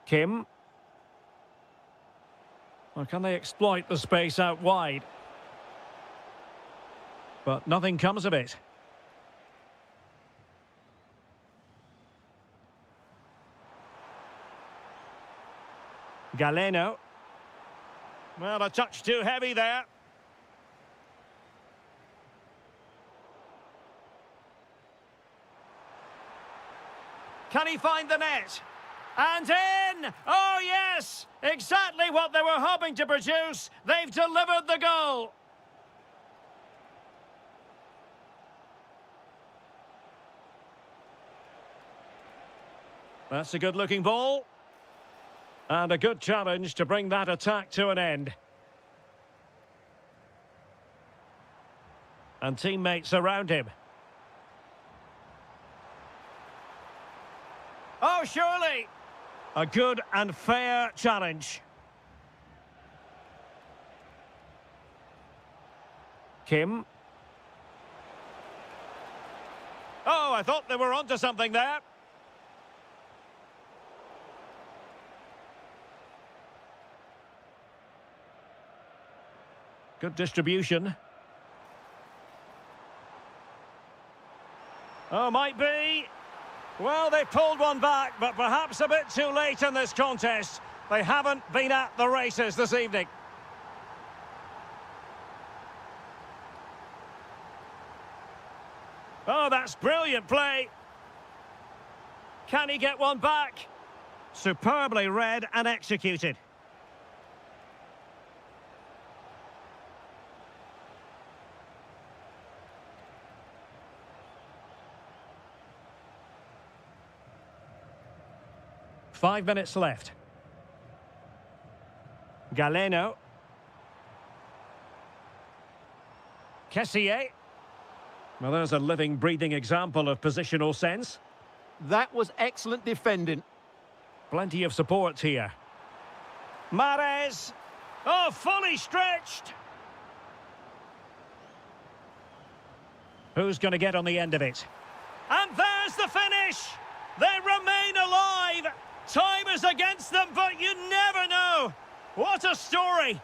Kim. Or can they exploit the space out wide? But nothing comes of it. Galeno. Well, a touch too heavy there. Can he find the net? And in! Oh, yes! Exactly what they were hoping to produce. They've delivered the goal. That's a good-looking ball. And a good challenge to bring that attack to an end. And teammates around him. Oh, surely! A good and fair challenge. Kim. Oh, I thought they were onto something there. Good distribution. Oh, might be. Well, they pulled one back, but perhaps a bit too late in this contest. They haven't been at the races this evening. Oh, that's brilliant play. Can he get one back? Superbly read and executed. Five minutes left. Galeno. Kessier. Well, there's a living, breathing example of positional sense. That was excellent defending. Plenty of support here. Mahrez. Oh, fully stretched. Who's going to get on the end of it? And there's the finish. They remain alive. Time is against them, but you never know. What a story.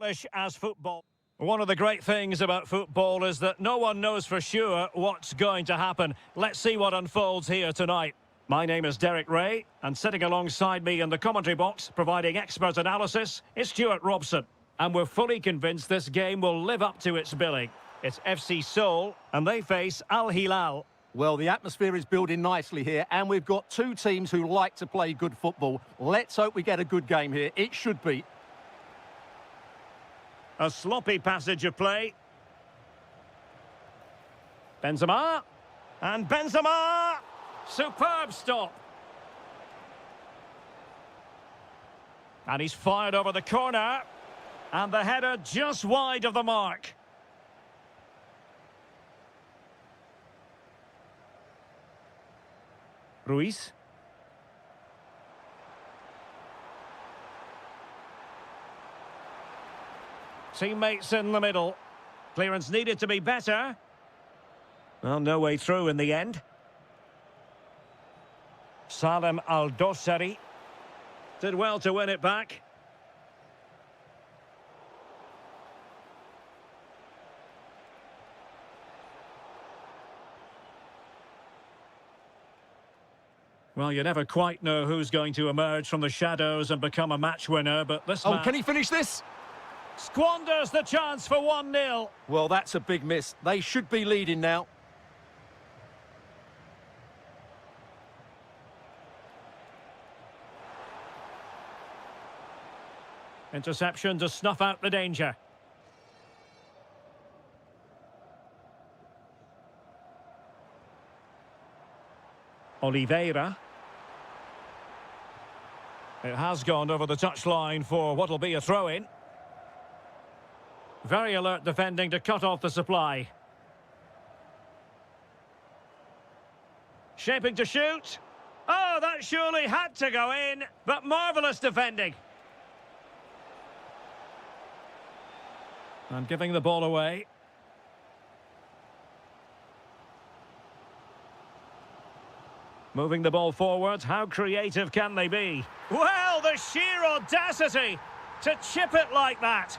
stylish as football. One of the great things about football is that no one knows for sure what's going to happen. Let's see what unfolds here tonight. My name is Derek Ray, and sitting alongside me in the commentary box, providing expert analysis, is Stuart Robson. And we're fully convinced this game will live up to its billing. It's FC Seoul, and they face Al Hilal. Well, the atmosphere is building nicely here, and we've got two teams who like to play good football. Let's hope we get a good game here. It should be. A sloppy passage of play. Benzema. And Benzema! Superb stop. And he's fired over the corner. And the header just wide of the mark. Ruiz. Teammates in the middle. Clearance needed to be better. Well, no way through in the end. Salem Al-Dossari did well to win it back. Well, you never quite know who's going to emerge from the shadows and become a match winner, but this man... Oh, can he finish this? Squanders the chance for 1-0. Well, that's a big miss. They should be leading now. Interception to snuff out the danger. Oliveira. It has gone over the touchline for what'll be a throw-in. Very alert defending to cut off the supply. Shaping to shoot. Oh, that surely had to go in, but marvellous defending. And giving the ball away. Moving the ball forward, how creative can they be? Well, the sheer audacity to chip it like that.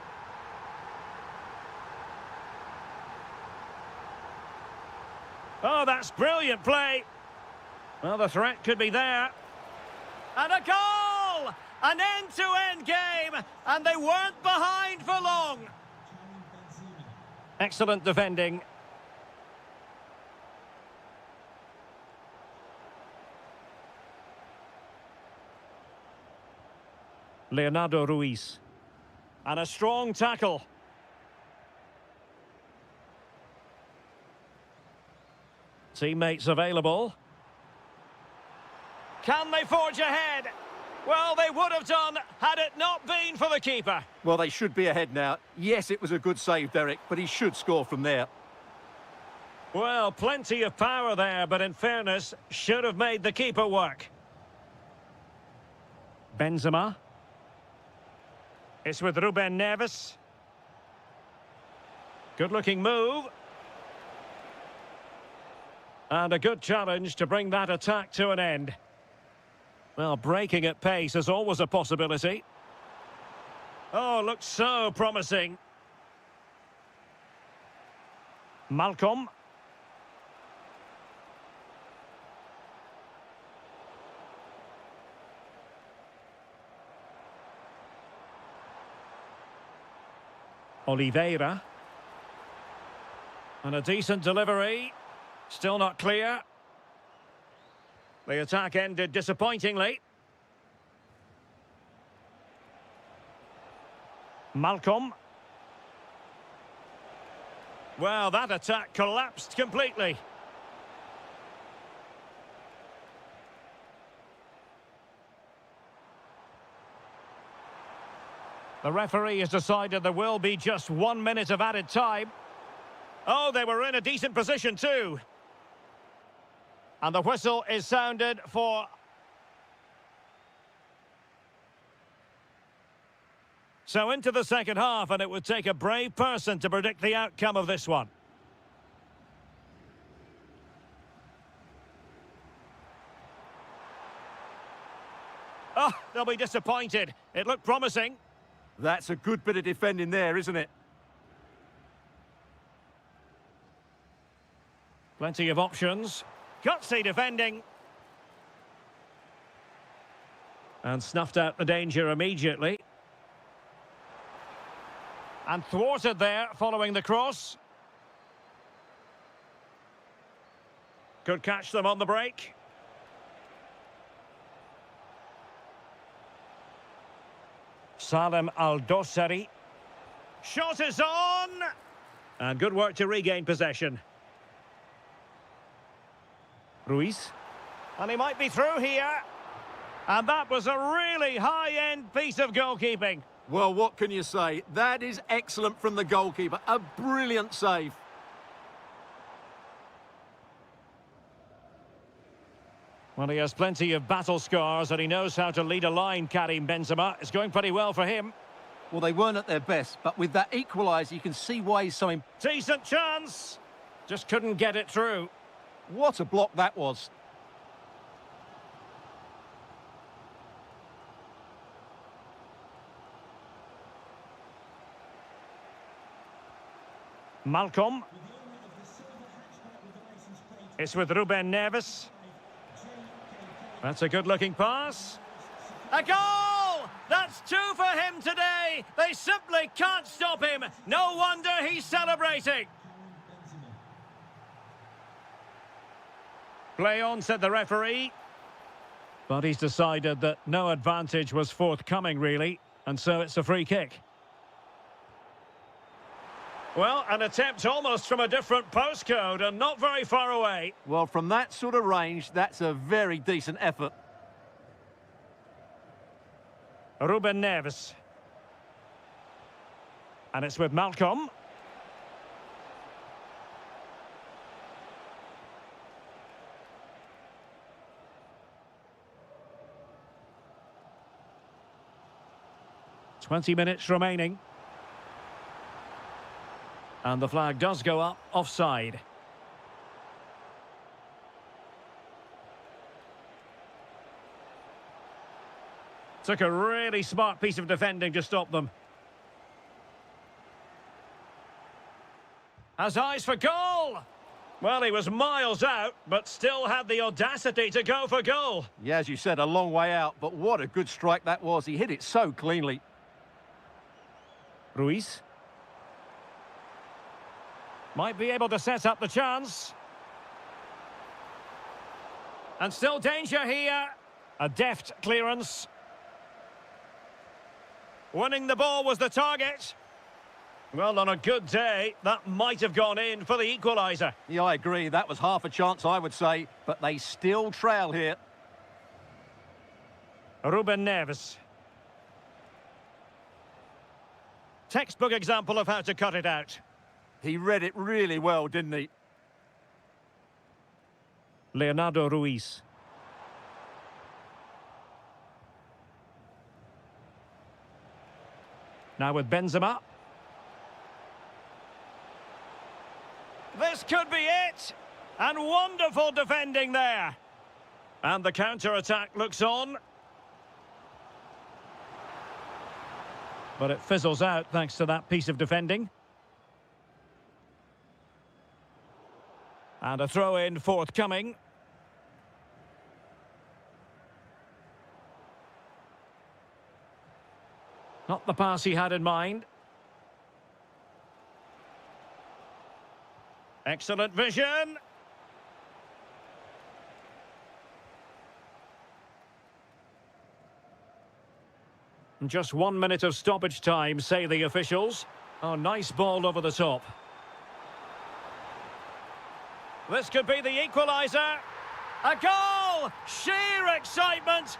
Oh, that's brilliant play. Well, the threat could be there. And a goal! An end-to-end game, and they weren't behind for long. Excellent defending. Leonardo Ruiz. And a strong tackle. Teammates available. Can they forge ahead? Well, they would have done had it not been for the keeper. Well, they should be ahead now. Yes, it was a good save, Derek, but he should score from there. Well, plenty of power there, but in fairness, should have made the keeper work. Benzema. It's with Ruben Neves. Good-looking move. And a good challenge to bring that attack to an end. Well, breaking at pace is always a possibility. Oh, looks so promising. Malcolm. Oliveira. And a decent delivery. Still not clear. The attack ended disappointingly. Malcolm. Well, that attack collapsed completely. The referee has decided there will be just 1 minute of added time. Oh, they were in a decent position too. And the whistle is sounded for... So into the second half, and it would take a brave person to predict the outcome of this one. Oh, they'll be disappointed. It looked promising. That's a good bit of defending there, isn't it? Plenty of options. Gutsy defending. And snuffed out the danger immediately. And thwarted there following the cross. Could catch them on the break. Salem Al-Dosari. Shot is on! And good work to regain possession. Ruiz. And he might be through here. And that was a really high-end piece of goalkeeping. Well, what can you say? That is excellent from the goalkeeper. A brilliant save. Well, he has plenty of battle scars and he knows how to lead a line, Karim Benzema. It's going pretty well for him. Well, they weren't at their best, but with that equaliser, you can see why he's so... Decent chance. Just couldn't get it through. What a block that was. Malcolm. It's with Ruben Neves. That's a good-looking pass. A goal! That's two for him today. They simply can't stop him. No wonder he's celebrating. Play on, said the referee. But he's decided that no advantage was forthcoming, really. And so it's a free kick. Well, an attempt almost from a different postcode and not very far away. Well, from that sort of range, that's a very decent effort. Ruben Neves. And it's with Malcolm. "20 minutes remaining. And the flag does go up, offside. Took a really smart piece of defending to stop them. Has eyes for goal! Well, he was miles out, but still had the audacity to go for goal. Yeah, as you said, a long way out, but what a good strike that was. He hit it so cleanly. Ruiz. Might be able to set up the chance. And still danger here. A deft clearance. Winning the ball was the target. Well, on a good day, that might have gone in for the equaliser. Yeah, I agree. That was half a chance, I would say, but they still trail here. Ruben Neves. Textbook example of how to cut it out. He read it really well, didn't he? Leonardo Ruiz. Now with Benzema. This could be it! And wonderful defending there. And the counter-attack looks on. But it fizzles out thanks to that piece of defending. And a throw-in forthcoming. Not the pass he had in mind. Excellent vision. Just 1 minute of stoppage time, say the officials. Oh, nice ball over the top. This could be the equaliser. A goal! Sheer excitement!